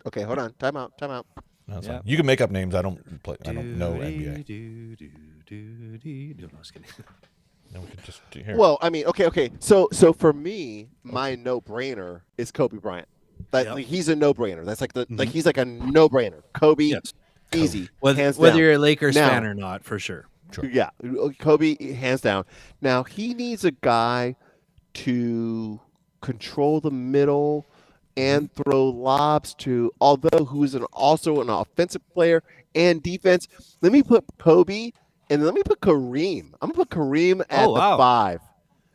Okay, hold on. Time out. No, yep. You can make up names. I don't know NBA. No, I was kidding. No, we could just do here. Well, I mean, okay. So for me, my no-brainer is Kobe Bryant. He's a no-brainer. That's he's like a no-brainer. Kobe, easy. Whether you're a Lakers fan or not, for sure. Sure. Yeah, Kobe, hands down. Now, he needs a guy to control the middle and throw lobs to, although who's also an offensive player and defense. Let me put Kobe, and let me put Kareem. I'm going to put Kareem at the 5.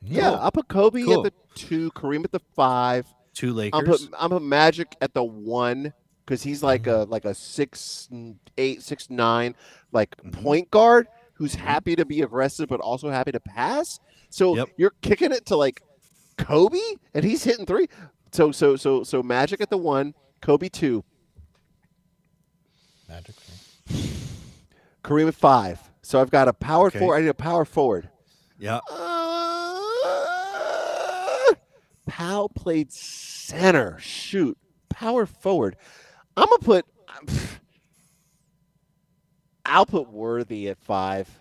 Yeah, I'll put Kobe at the 2, Kareem at the 5. 2 Lakers. I'm put Magic at the 1 because he's like a 6'8", 6'9", point guard who's happy to be aggressive but also happy to pass. So you're kicking it to Kobe and he's hitting 3. So Magic at the 1, Kobe 2. Magic. Kareem at 5. So I've got a power forward. I need a power forward. Yeah. Powell played center. Shoot. Power forward. I'll put Worthy at 5.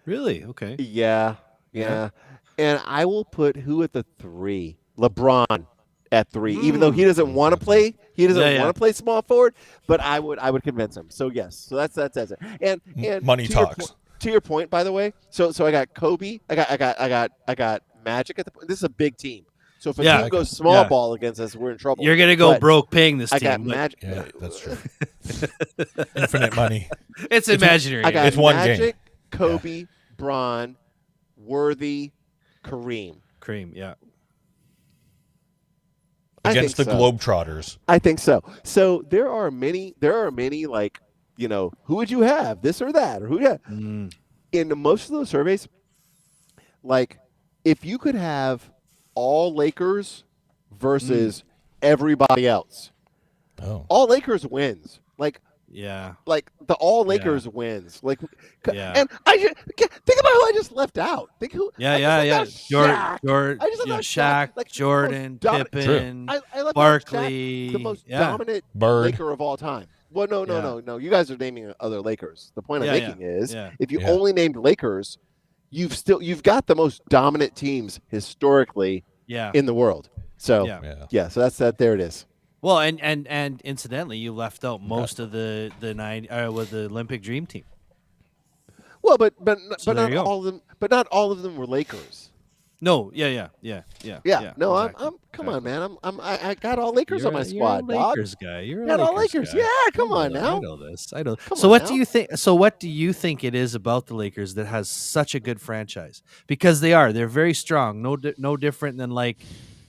Really? Okay. Yeah. And I will put who at the 3? LeBron at 3. Even though he doesn't want to play, want to play small forward, but I would convince him. So yes. So that's it. And money talks. To your point, by the way. So I got Kobe. I got Magic at the. This is a big team. So if a team goes small ball against us, we're in trouble. You're gonna go broke paying this team. I got Magic. Yeah, that's true. Infinite money. It's imaginary. I got it's one Magic, game. Kobe, Bron, Worthy, Kareem. Yeah. Against the Globetrotters. I think so. So there are many who would you have, this or that, or who? Yeah. In most of those surveys, if you could have all Lakers versus everybody else, all Lakers wins. The all Lakers wins. And I just think about who I just left out. Think who? Shaq, Jordan, Pippen, I left Barkley, Shaq, the most dominant Bird. Laker of all time. Well, no. You guys are naming other Lakers. The point I'm making is, if you only named Lakers, you've got the most dominant teams historically in the world. So so that's that. There it is. Well, and incidentally, you left out most of the Olympic Dream Team. Well, but not all of them. But not all of them were Lakers. No, yeah. No, I'm. Come on, man. I got all Lakers on my squad. You're a Lakers guy. You're a all Lakers. guy. Yeah, come on now. I know this. I know. So what do you think? So what do you think it is about the Lakers that has such a good franchise? Because they're very strong. No different than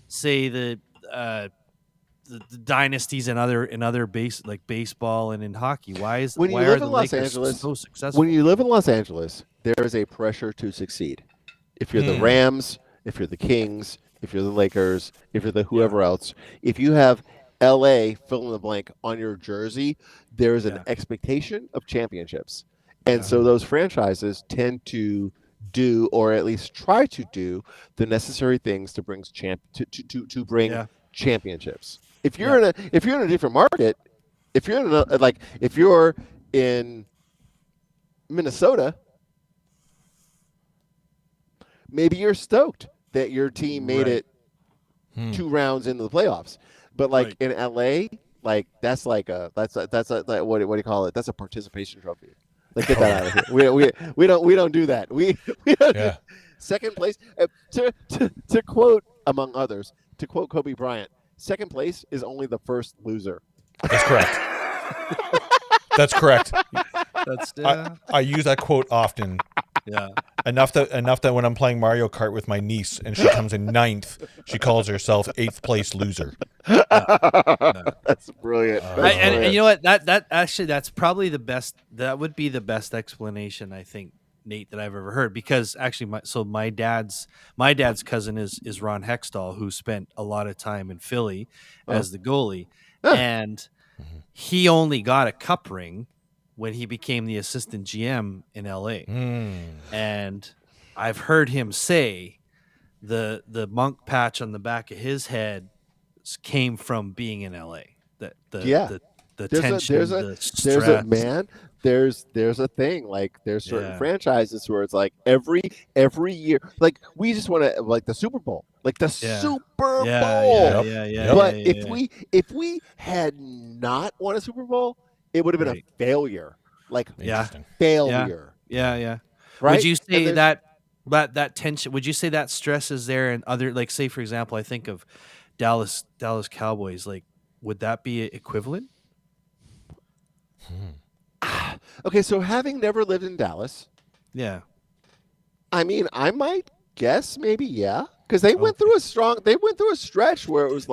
say the dynasties in other baseball and in hockey? Why are the Lakers so successful? When you live in Los Angeles, there is a pressure to succeed. If you're the Rams, if you're the Kings, if you're the Lakers, if you're the whoever else, if you have LA fill in the blank on your jersey, there is an expectation of championships. And so those franchises tend to do, or at least try to do, the necessary things to bring championships. If you're in a different market, if you're in Minnesota, maybe you're stoked that your team made it 2 rounds into the playoffs. But in LA, that's what do you call it? That's a participation trophy. Get that out of here. We don't do that. We don't do second place. To quote, among others, to quote Kobe Bryant, second place is only the first loser. That's correct. That's correct. I use that quote often. Yeah. Enough that when I'm playing Mario Kart with my niece and she comes in 9th, she calls herself 8th place loser. That's brilliant. And you know what? That's probably the best. That would be the best explanation, I think, Nate, that I've ever heard. Because actually, my dad's cousin is Ron Hextall, who spent a lot of time in Philly as the goalie, and he only got a cup ring when he became the assistant GM in LA. And I've heard him say the monk patch on the back of his head came from being in LA. The tension, the stress. There's a thing, there's certain franchises where it's every year, we just want to the Super Bowl, Super Bowl. But if we had not won a Super Bowl, it would have been a failure. Failure. Yeah. Right? Would you say that tension? Would you say that stress is there in other, say for example, I think of Dallas Cowboys. Would that be equivalent? Okay, so having never lived in Dallas, I mean, I might guess maybe because they went through a stretch where it was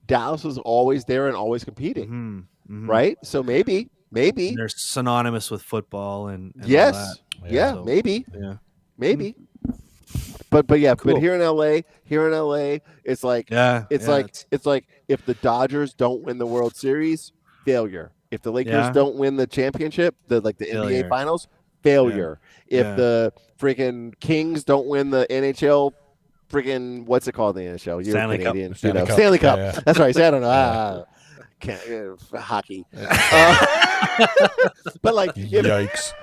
Dallas was always there and always competing, right? So maybe they're synonymous with football and yes, all that. So, maybe. But here in LA, it's it's like if the Dodgers don't win the World Series, failure. If the Lakers don't win the championship, the NBA Finals, failure. If the freaking Kings don't win the NHL, freaking what's it called in the NHL? You're Stanley Canadian, Cup. Stanley Cup. Yeah. That's right. I don't know. Hockey. But yikes.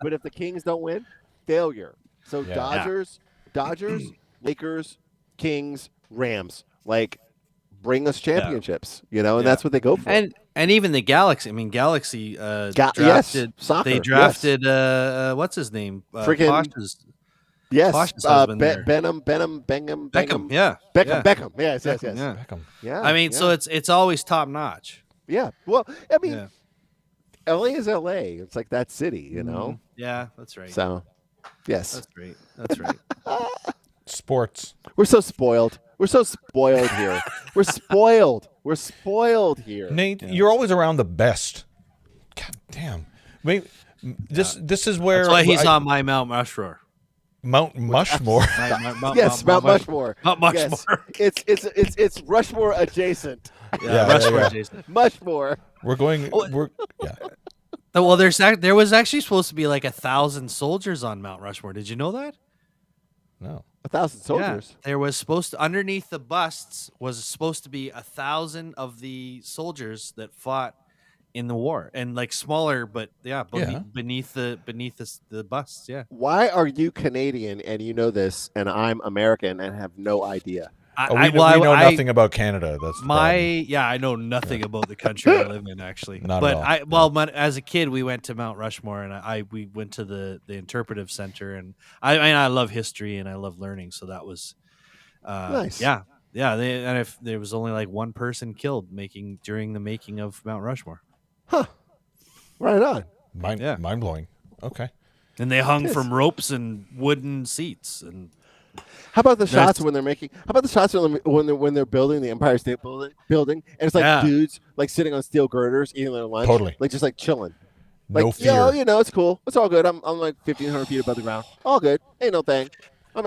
But if the Kings don't win, failure. So Dodgers, Lakers, Kings, Rams, bring us championships, and that's what they go for. And even the Galaxy. I mean, Galaxy drafted. Soccer. They drafted what's his name? Posh's husband Beckham. Yeah. Beckham. Yes. Beckham. Yeah. I mean, so it's always top notch. Yeah. Well, I mean, LA is LA. It's that city, Yeah, that's right. So, yes. That's right. Sports. We're so spoiled. We're so spoiled here. We're spoiled here. Nate, you're always around the best. God damn. Maybe this is where that's why he's on my Mount Rushmore. Mount Mushmore. Mount Mushmore. Mount Mushmore. Yes. It's Rushmore adjacent. Rushmore adjacent. Mushmore. Well, there was actually supposed to be 1,000 soldiers on Mount Rushmore. Did you know that? No. 1,000 soldiers. Yeah. There was supposed to, underneath the busts was supposed to be 1,000 of the soldiers that fought in the war, and smaller, but beneath the busts. Yeah. Why are you Canadian and you know this, and I'm American and have no idea? We know nothing about Canada. That's I know nothing about the country I live in, actually. Not at all. As a kid, we went to Mount Rushmore, and we went to the interpretive center, and I love history and I love learning, so that was nice. Yeah. And if there was only one person killed during the making of Mount Rushmore. Huh. Right on. Mind blowing. Okay. And they hung from ropes and wooden seats and How about the shots when they're making? How about the shots when they're building the Empire State Building, and it's like dudes like sitting on steel girders eating their lunch, like just like chilling, like no fear. Yo, it's cool, it's all good. I'm like 1,500 feet above the ground, all good, ain't no thing. I'm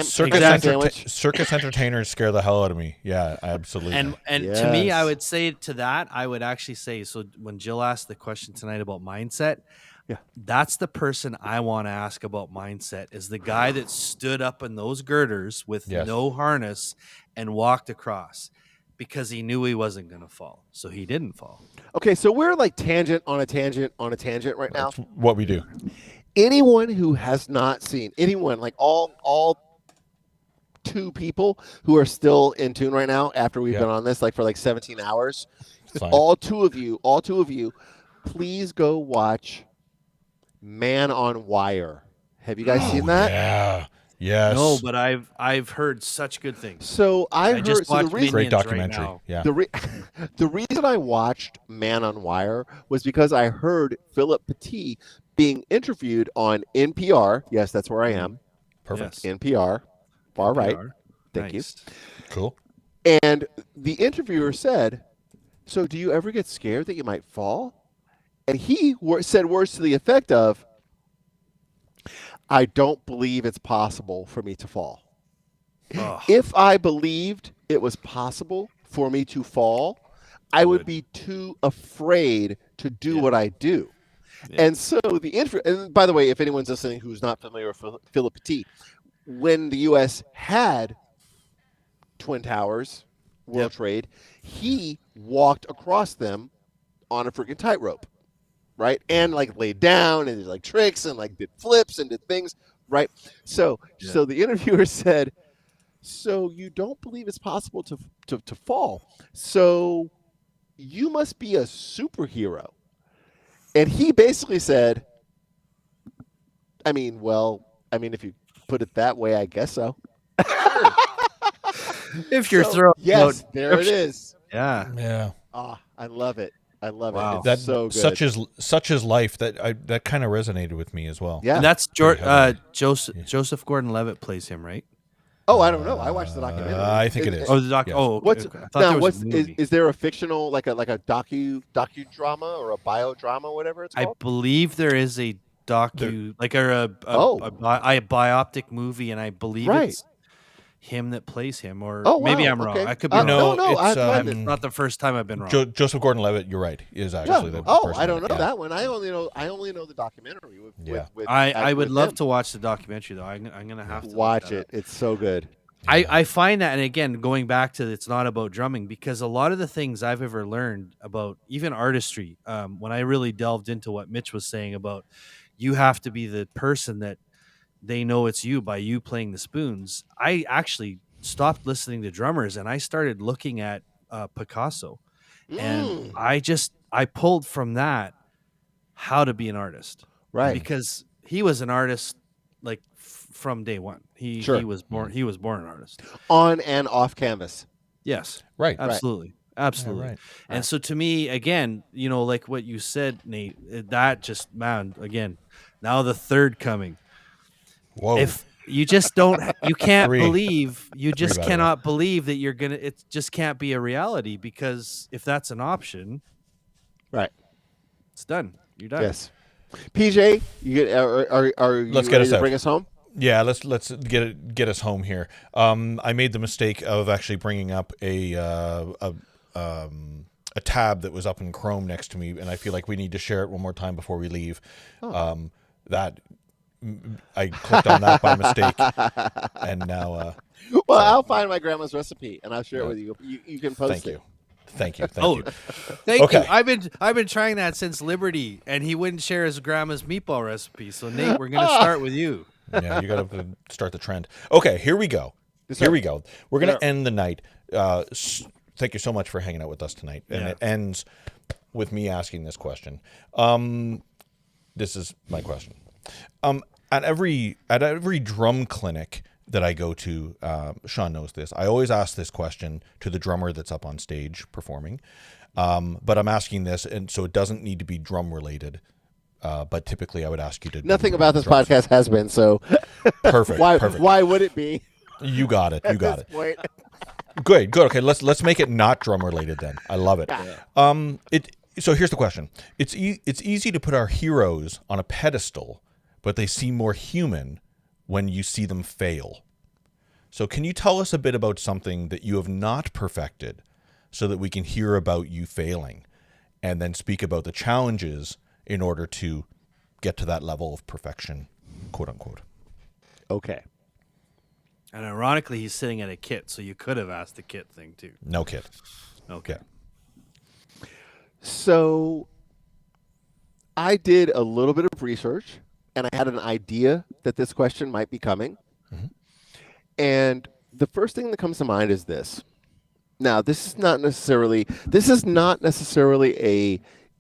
Circus entertainers scare the hell out of me. Yeah, absolutely. And to me, I would say to that, I would actually say, so when Jill asked the question tonight about mindset, that's the person I want to ask about mindset, is the guy that stood up in those girders with no harness and walked across because he knew he wasn't going to fall. So he didn't fall. Okay, so we're like tangent on a tangent on a tangent right now. That's what we do. Anyone who has not seen, like all 2 people who are still in tune right now after we've been on this like for like 17 hours, all two of you, please go watch Man on Wire. Have you guys seen that? Yeah. Yes. No, but I've heard such good things. So I just watched the reason, great documentary. Right yeah. The reason I watched Man on Wire was because I heard Philip Petit being interviewed on NPR. Yes, that's where I am. Perfect. Yes. NPR. Far right. Thank you. Cool. And the interviewer said, "So do you ever get scared that you might fall?" And he said words to the effect of, "I don't believe it's possible for me to fall. If I believed it was possible for me to fall, I would be too afraid to do what I do." Yeah. And so and by the way, if anyone's listening who's not familiar with Philip Petit, when the U.S. had Twin Towers, World Trade, he walked across them on a freaking tightrope. Right, and like laid down and did like tricks and like did flips and did things, right? So the interviewer said, "So you don't believe it's possible to fall? So you must be a superhero." And he basically said, "I mean, if you put it that way, I guess so." If you're throwing, there it is. Yeah. I love it. I love Wow. it. That's so good. Such is life. That kind of resonated with me as well. Yeah, and that's Joseph Gordon-Levitt plays him, right? Oh, I don't know. I watched the documentary. I think it is. Oh, the doc. Yes. Oh, okay. I thought there was a movie. Is there a fictional like a docudrama or a biodrama, whatever it's called? I believe there is a a biopic movie, and I believe it's him that plays him, or maybe I'm wrong. I could be wrong. No, it's not the first time I've been wrong. Joseph Gordon-Levitt, you're right, is actually the person. I don't know that one. I only know the documentary. I would love to watch the documentary though. I'm gonna have to watch it. It's so good. I find that, and again, going back to it's not about drumming, because a lot of the things I've ever learned about even artistry, when I really delved into what Mitch was saying about you have to be the person that they know it's you by you playing the spoons, I actually stopped listening to drummers and I started looking at Picasso. And I pulled from that how to be an artist. Right. Because he was an artist like from day one. He was born an artist. On and off canvas. Yes. Right. Absolutely. Right. Absolutely. Yeah, right. And so to me, again, like what you said, Nate, that just, again, now the third coming. Whoa. If you just you can't believe, you just cannot believe that you're going to, it just can't be a reality, because if that's an option, right, it's done. You're done. Yes. PJ, are you ready to bring us home? Yeah, let's get us home here. I made the mistake of actually bringing up a tab that was up in Chrome next to me, and I feel like we need to share it one more time before we leave. That I clicked on that by mistake, and now. I'll find my grandma's recipe and I'll share it with you. You can post it. Thank you. Thank you. I've been trying that since Liberty, and he wouldn't share his grandma's meatball recipe. So Nate, we're gonna start with you. Yeah, you got to start the trend. Okay, here we go. We're gonna end the night. Thank you so much for hanging out with us tonight, and it ends with me asking this question. This is my question. At every drum clinic that I go to, Sean knows this, I always ask this question to the drummer that's up on stage performing. But I'm asking this, and so it doesn't need to be drum related. but typically I would ask you to. Nothing about this podcast has been, so perfect. Why would it be? You got it. You got it. Point. Good. Okay, let's make it not drum related then. I love it. So here's the question. It's easy to put our heroes on a pedestal, but they seem more human when you see them fail. So can you tell us a bit about something that you have not perfected so that we can hear about you failing and then speak about the challenges in order to get to that level of perfection, quote unquote? Okay. And ironically, he's sitting at a kit, so you could have asked the kit thing too. No kid. Okay. So I did a little bit of research, and I had an idea that this question might be coming. Mm-hmm. And the first thing that comes to mind is this. Now, this is not necessarily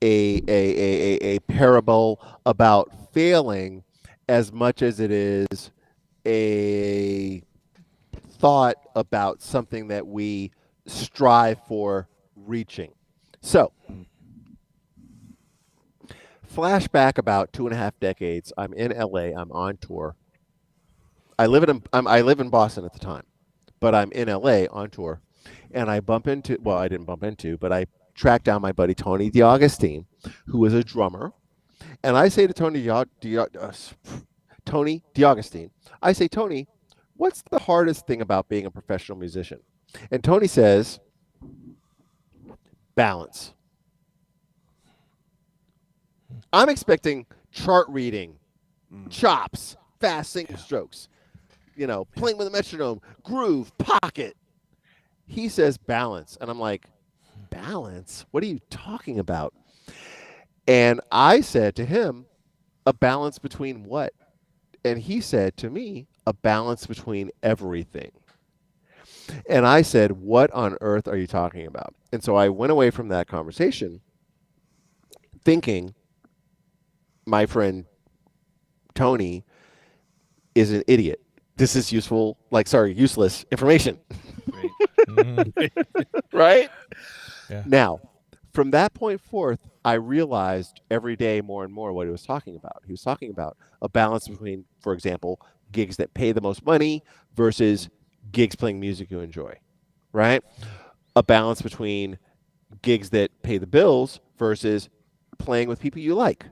a parable about failing as much as it is a thought about something that we strive for reaching. So, flashback about 2.5 decades. I'm in LA. I'm on tour. I live in Boston at the time, but I'm in LA on tour, and I didn't bump into, but I tracked down my buddy Tony DiAugustine, who was a drummer, and I say to Tony DiAugustine, I say, Tony, what's the hardest thing about being a professional musician? And Tony says, balance. I'm expecting chart reading, chops, fast single strokes, playing with a metronome, groove, pocket. He says balance. And I'm like, balance? What are you talking about? And I said to him, a balance between what? And he said to me, a balance between everything. And I said, what on earth are you talking about? And so I went away from that conversation thinking my friend Tony is an idiot. This is useless information. Right? Yeah. Now, from that point forth, I realized every day more and more what he was talking about. He was talking about a balance between, for example, gigs that pay the most money versus gigs playing music you enjoy, right? A balance between gigs that pay the bills versus playing with people you like.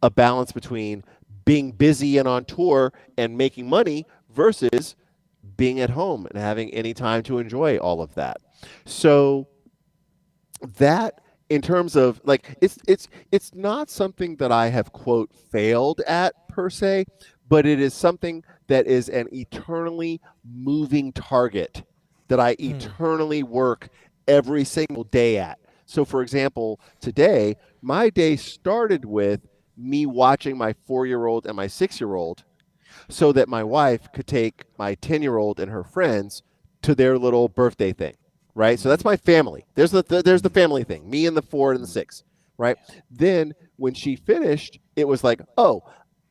A balance between being busy and on tour and making money versus being at home and having any time to enjoy all of that. So that, in terms of it's not something that I have, quote, failed at per se, but it is something that is an eternally moving target that I eternally work every single day at. So, for example, today, my day started with me watching my 4-year-old and my 6-year-old so that my wife could take my 10-year-old and her friends to their little birthday thing, right? So that's my family. There's the family thing, me and the 4 and the 6, right? Then when she finished, it was like, oh,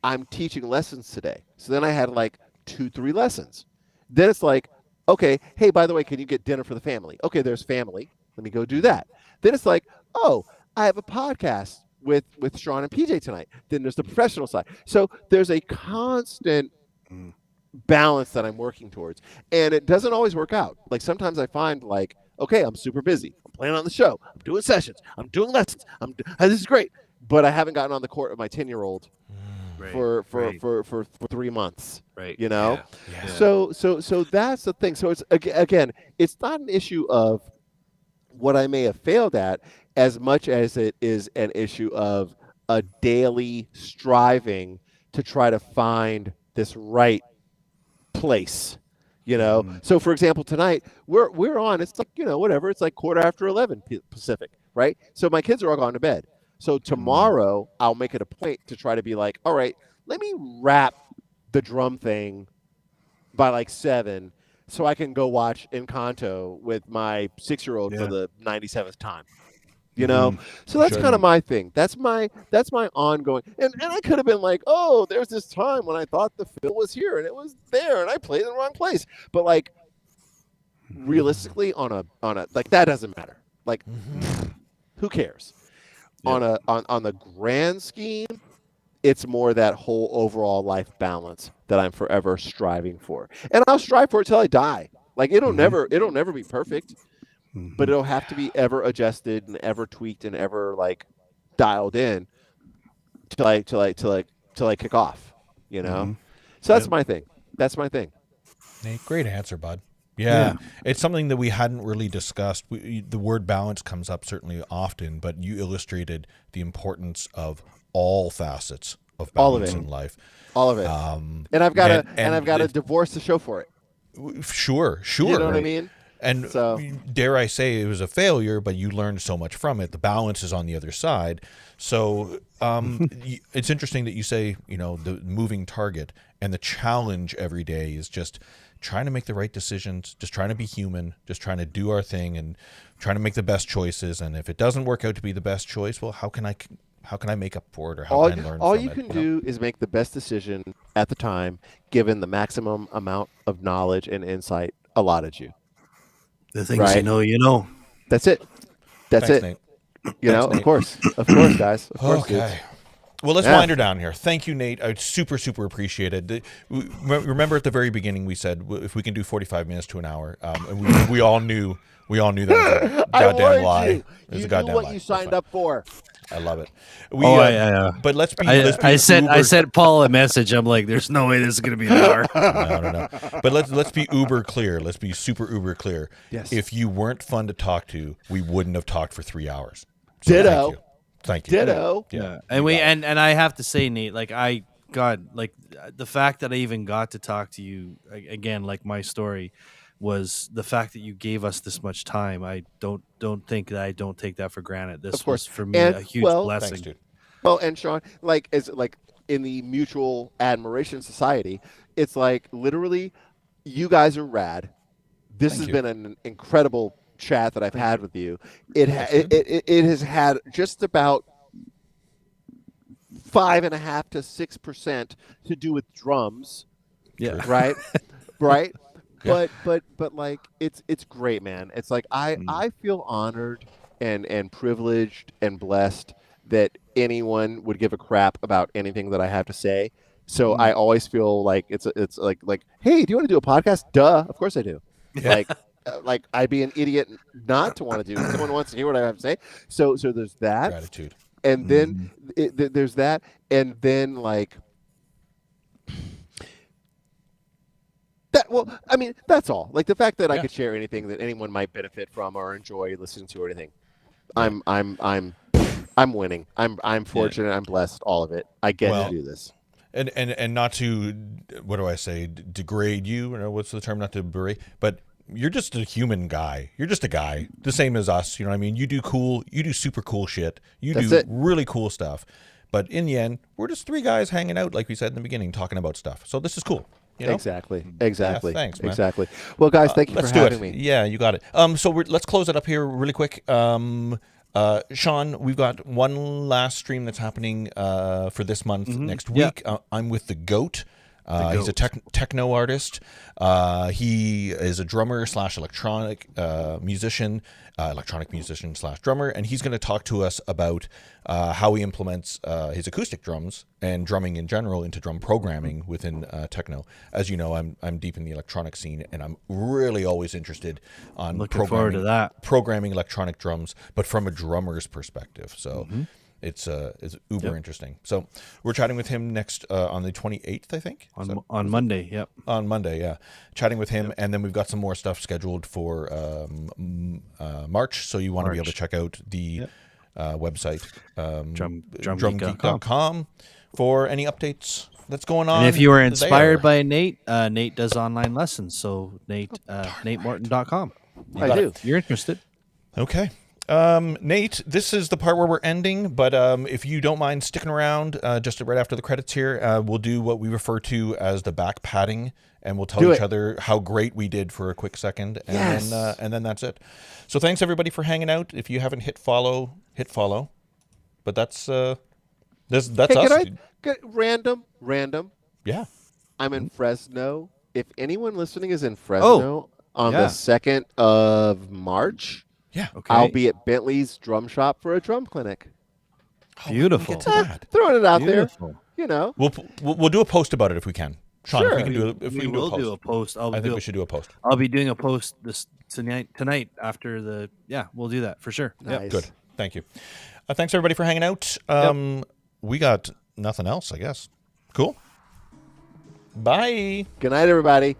I'm teaching lessons today. So then I had 2-3 lessons. Then it's like, okay, hey, by the way, can you get dinner for the family? Okay, there's family. Let me go do that. Then it's like, oh, I have a podcast with Sean and PJ tonight. Then there's the professional side. So there's a constant balance that I'm working towards. And it doesn't always work out. Sometimes I find okay, I'm super busy. I'm playing on the show. I'm doing sessions. I'm doing lessons. This is great. But I haven't gotten on the court with my 10-year-old for 3 months. Right. Yeah. Yeah. So that's the thing. So it's, again, it's not an issue of what I may have failed at as much as it is an issue of a daily striving to try to find this right place, So, for example, tonight we're on. It's whatever. It's 11:15 Pacific, right? So my kids are all gone to bed. So tomorrow I'll make it a point to try to be all right, let me wrap the drum thing by 7, so I can go watch Encanto with my 6-year-old for the 97th time. So that's kind of my thing. That's my ongoing. And I could have been oh, there's this time when I thought the fill was here and it was there and I played in the wrong place. But realistically, on a that doesn't matter. Who cares? Yeah. On the grand scheme, It's more that whole overall life balance that I'm forever striving for, and I'll strive for it till I die. Like it'll never be perfect, but it'll have to be ever adjusted and ever tweaked and ever like dialed in till I kick off. You know, so that's my thing. That's my thing. Nate, great answer, bud. Yeah, it's something that we hadn't really discussed. The word balance comes up certainly often, but you illustrated the importance of all facets of balance in life. All of it. And I've got to divorce the show for it. Sure. You know what I mean? And so, dare I say it was a failure, but you learned so much from it. The balance is on the other side. So it's interesting that you say, the moving target, and the challenge every day is just trying to make the right decisions, just trying to be human, just trying to do our thing and trying to make the best choices. And if it doesn't work out to be the best choice, well, how can I make up for it, or how can I learn from it? All you can do is make the best decision at the time, given the maximum amount of knowledge and insight allotted you. The things you know. That's it. Thanks, Nate. Of course, guys. Of course, okay. dudes. Well, let's wind her down here. Thank you, Nate. I super appreciate it. Remember at the very beginning we said if we can do 45 minutes to an hour, and we all knew that was a goddamn lie. You knew what you signed up for. I love it. But let's be. I sent Paul a message. I'm like, there's no way this is going to be an hour. No. But let's be uber clear. Let's be super uber clear. Yes. If you weren't fun to talk to, we wouldn't have talked for 3 hours. So Ditto. Thank you. Ditto. Yeah. And I have to say, Nate, like the fact that I even got to talk to you again, like my story, was the fact that you gave us this much time. I don't take that for granted. This was for me a huge blessing. Thanks, dude. Well, and Sean, like in the mutual admiration society, it's like literally, you guys are rad. This has been an incredible chat that I've had with you. It has had just about 5.5 to 6% to do with drums. Yeah. Right. Right. Yeah. But like it's great, man. It's like I feel honored and privileged and blessed that anyone would give a crap about anything that I have to say. So I always feel like it's like, hey, do you want to do a podcast? Duh, of course I do. Yeah. Like I'd be an idiot not to want to do it. Someone wants to hear what I have to say. So there's that gratitude, and then there's that, and then like. Well, I mean, that's all. Like the fact that I could share anything that anyone might benefit from or enjoy listening to or anything. I'm winning. I'm fortunate. I'm blessed. All of it. I get to do this. And not to, what do I say, degrade you? Or what's the term? Not to berate, but you're just a human guy. You're just a guy, the same as us. You know what I mean? You do super cool shit. That's do really cool stuff. But in the end, we're just three guys hanging out, like we said in the beginning, talking about stuff. So this is cool. You know? Exactly. Yeah, thanks, man. Exactly. Well, guys, thank you for having me. Yeah, you got it. So let's close it up here really quick. Sean, we've got one last stream that's happening for this month next week. I'm with the Goat. He's a techno artist. He is a drummer / electronic musician / drummer, and he's going to talk to us about how he implements his acoustic drums and drumming in general into drum programming within techno. As you know, I'm deep in the electronic scene, and I'm really always interested on programming electronic drums, but from a drummer's perspective. So. It's uber interesting. So we're chatting with him next on the 28th, I think. On Monday, yep. On Monday, yeah. Chatting with him, and then we've got some more stuff scheduled for March. So you want to be able to check out the website, drumgeek.com, for any updates that's going on. And if you were inspired by Nate, Nate does online lessons. So NateMorton.com. I do. If you're interested. Okay. Nate, this is the part where we're ending, but if you don't mind sticking around just right after the credits here, we'll do what we refer to as the back patting, and we'll tell each other how great we did for a quick second, and then that's it. So thanks everybody for hanging out. If you haven't hit follow. But that's us. Can I get random? Yeah. I'm in Fresno. If anyone listening is in Fresno on the 2nd of March. Yeah, okay. I'll be at Bentley's drum shop for a drum clinic. Beautiful. Throwing it out there. you know. We'll do a post about it if we can. Sean, Sure. if we can do if we can will do a post. I think we should do a post. I'll be doing a post tonight after the. Yeah, we'll do that for sure. Nice. Yep. Good. Thank you. Thanks everybody for hanging out. We got nothing else, I guess. Cool. Bye. Good night, everybody.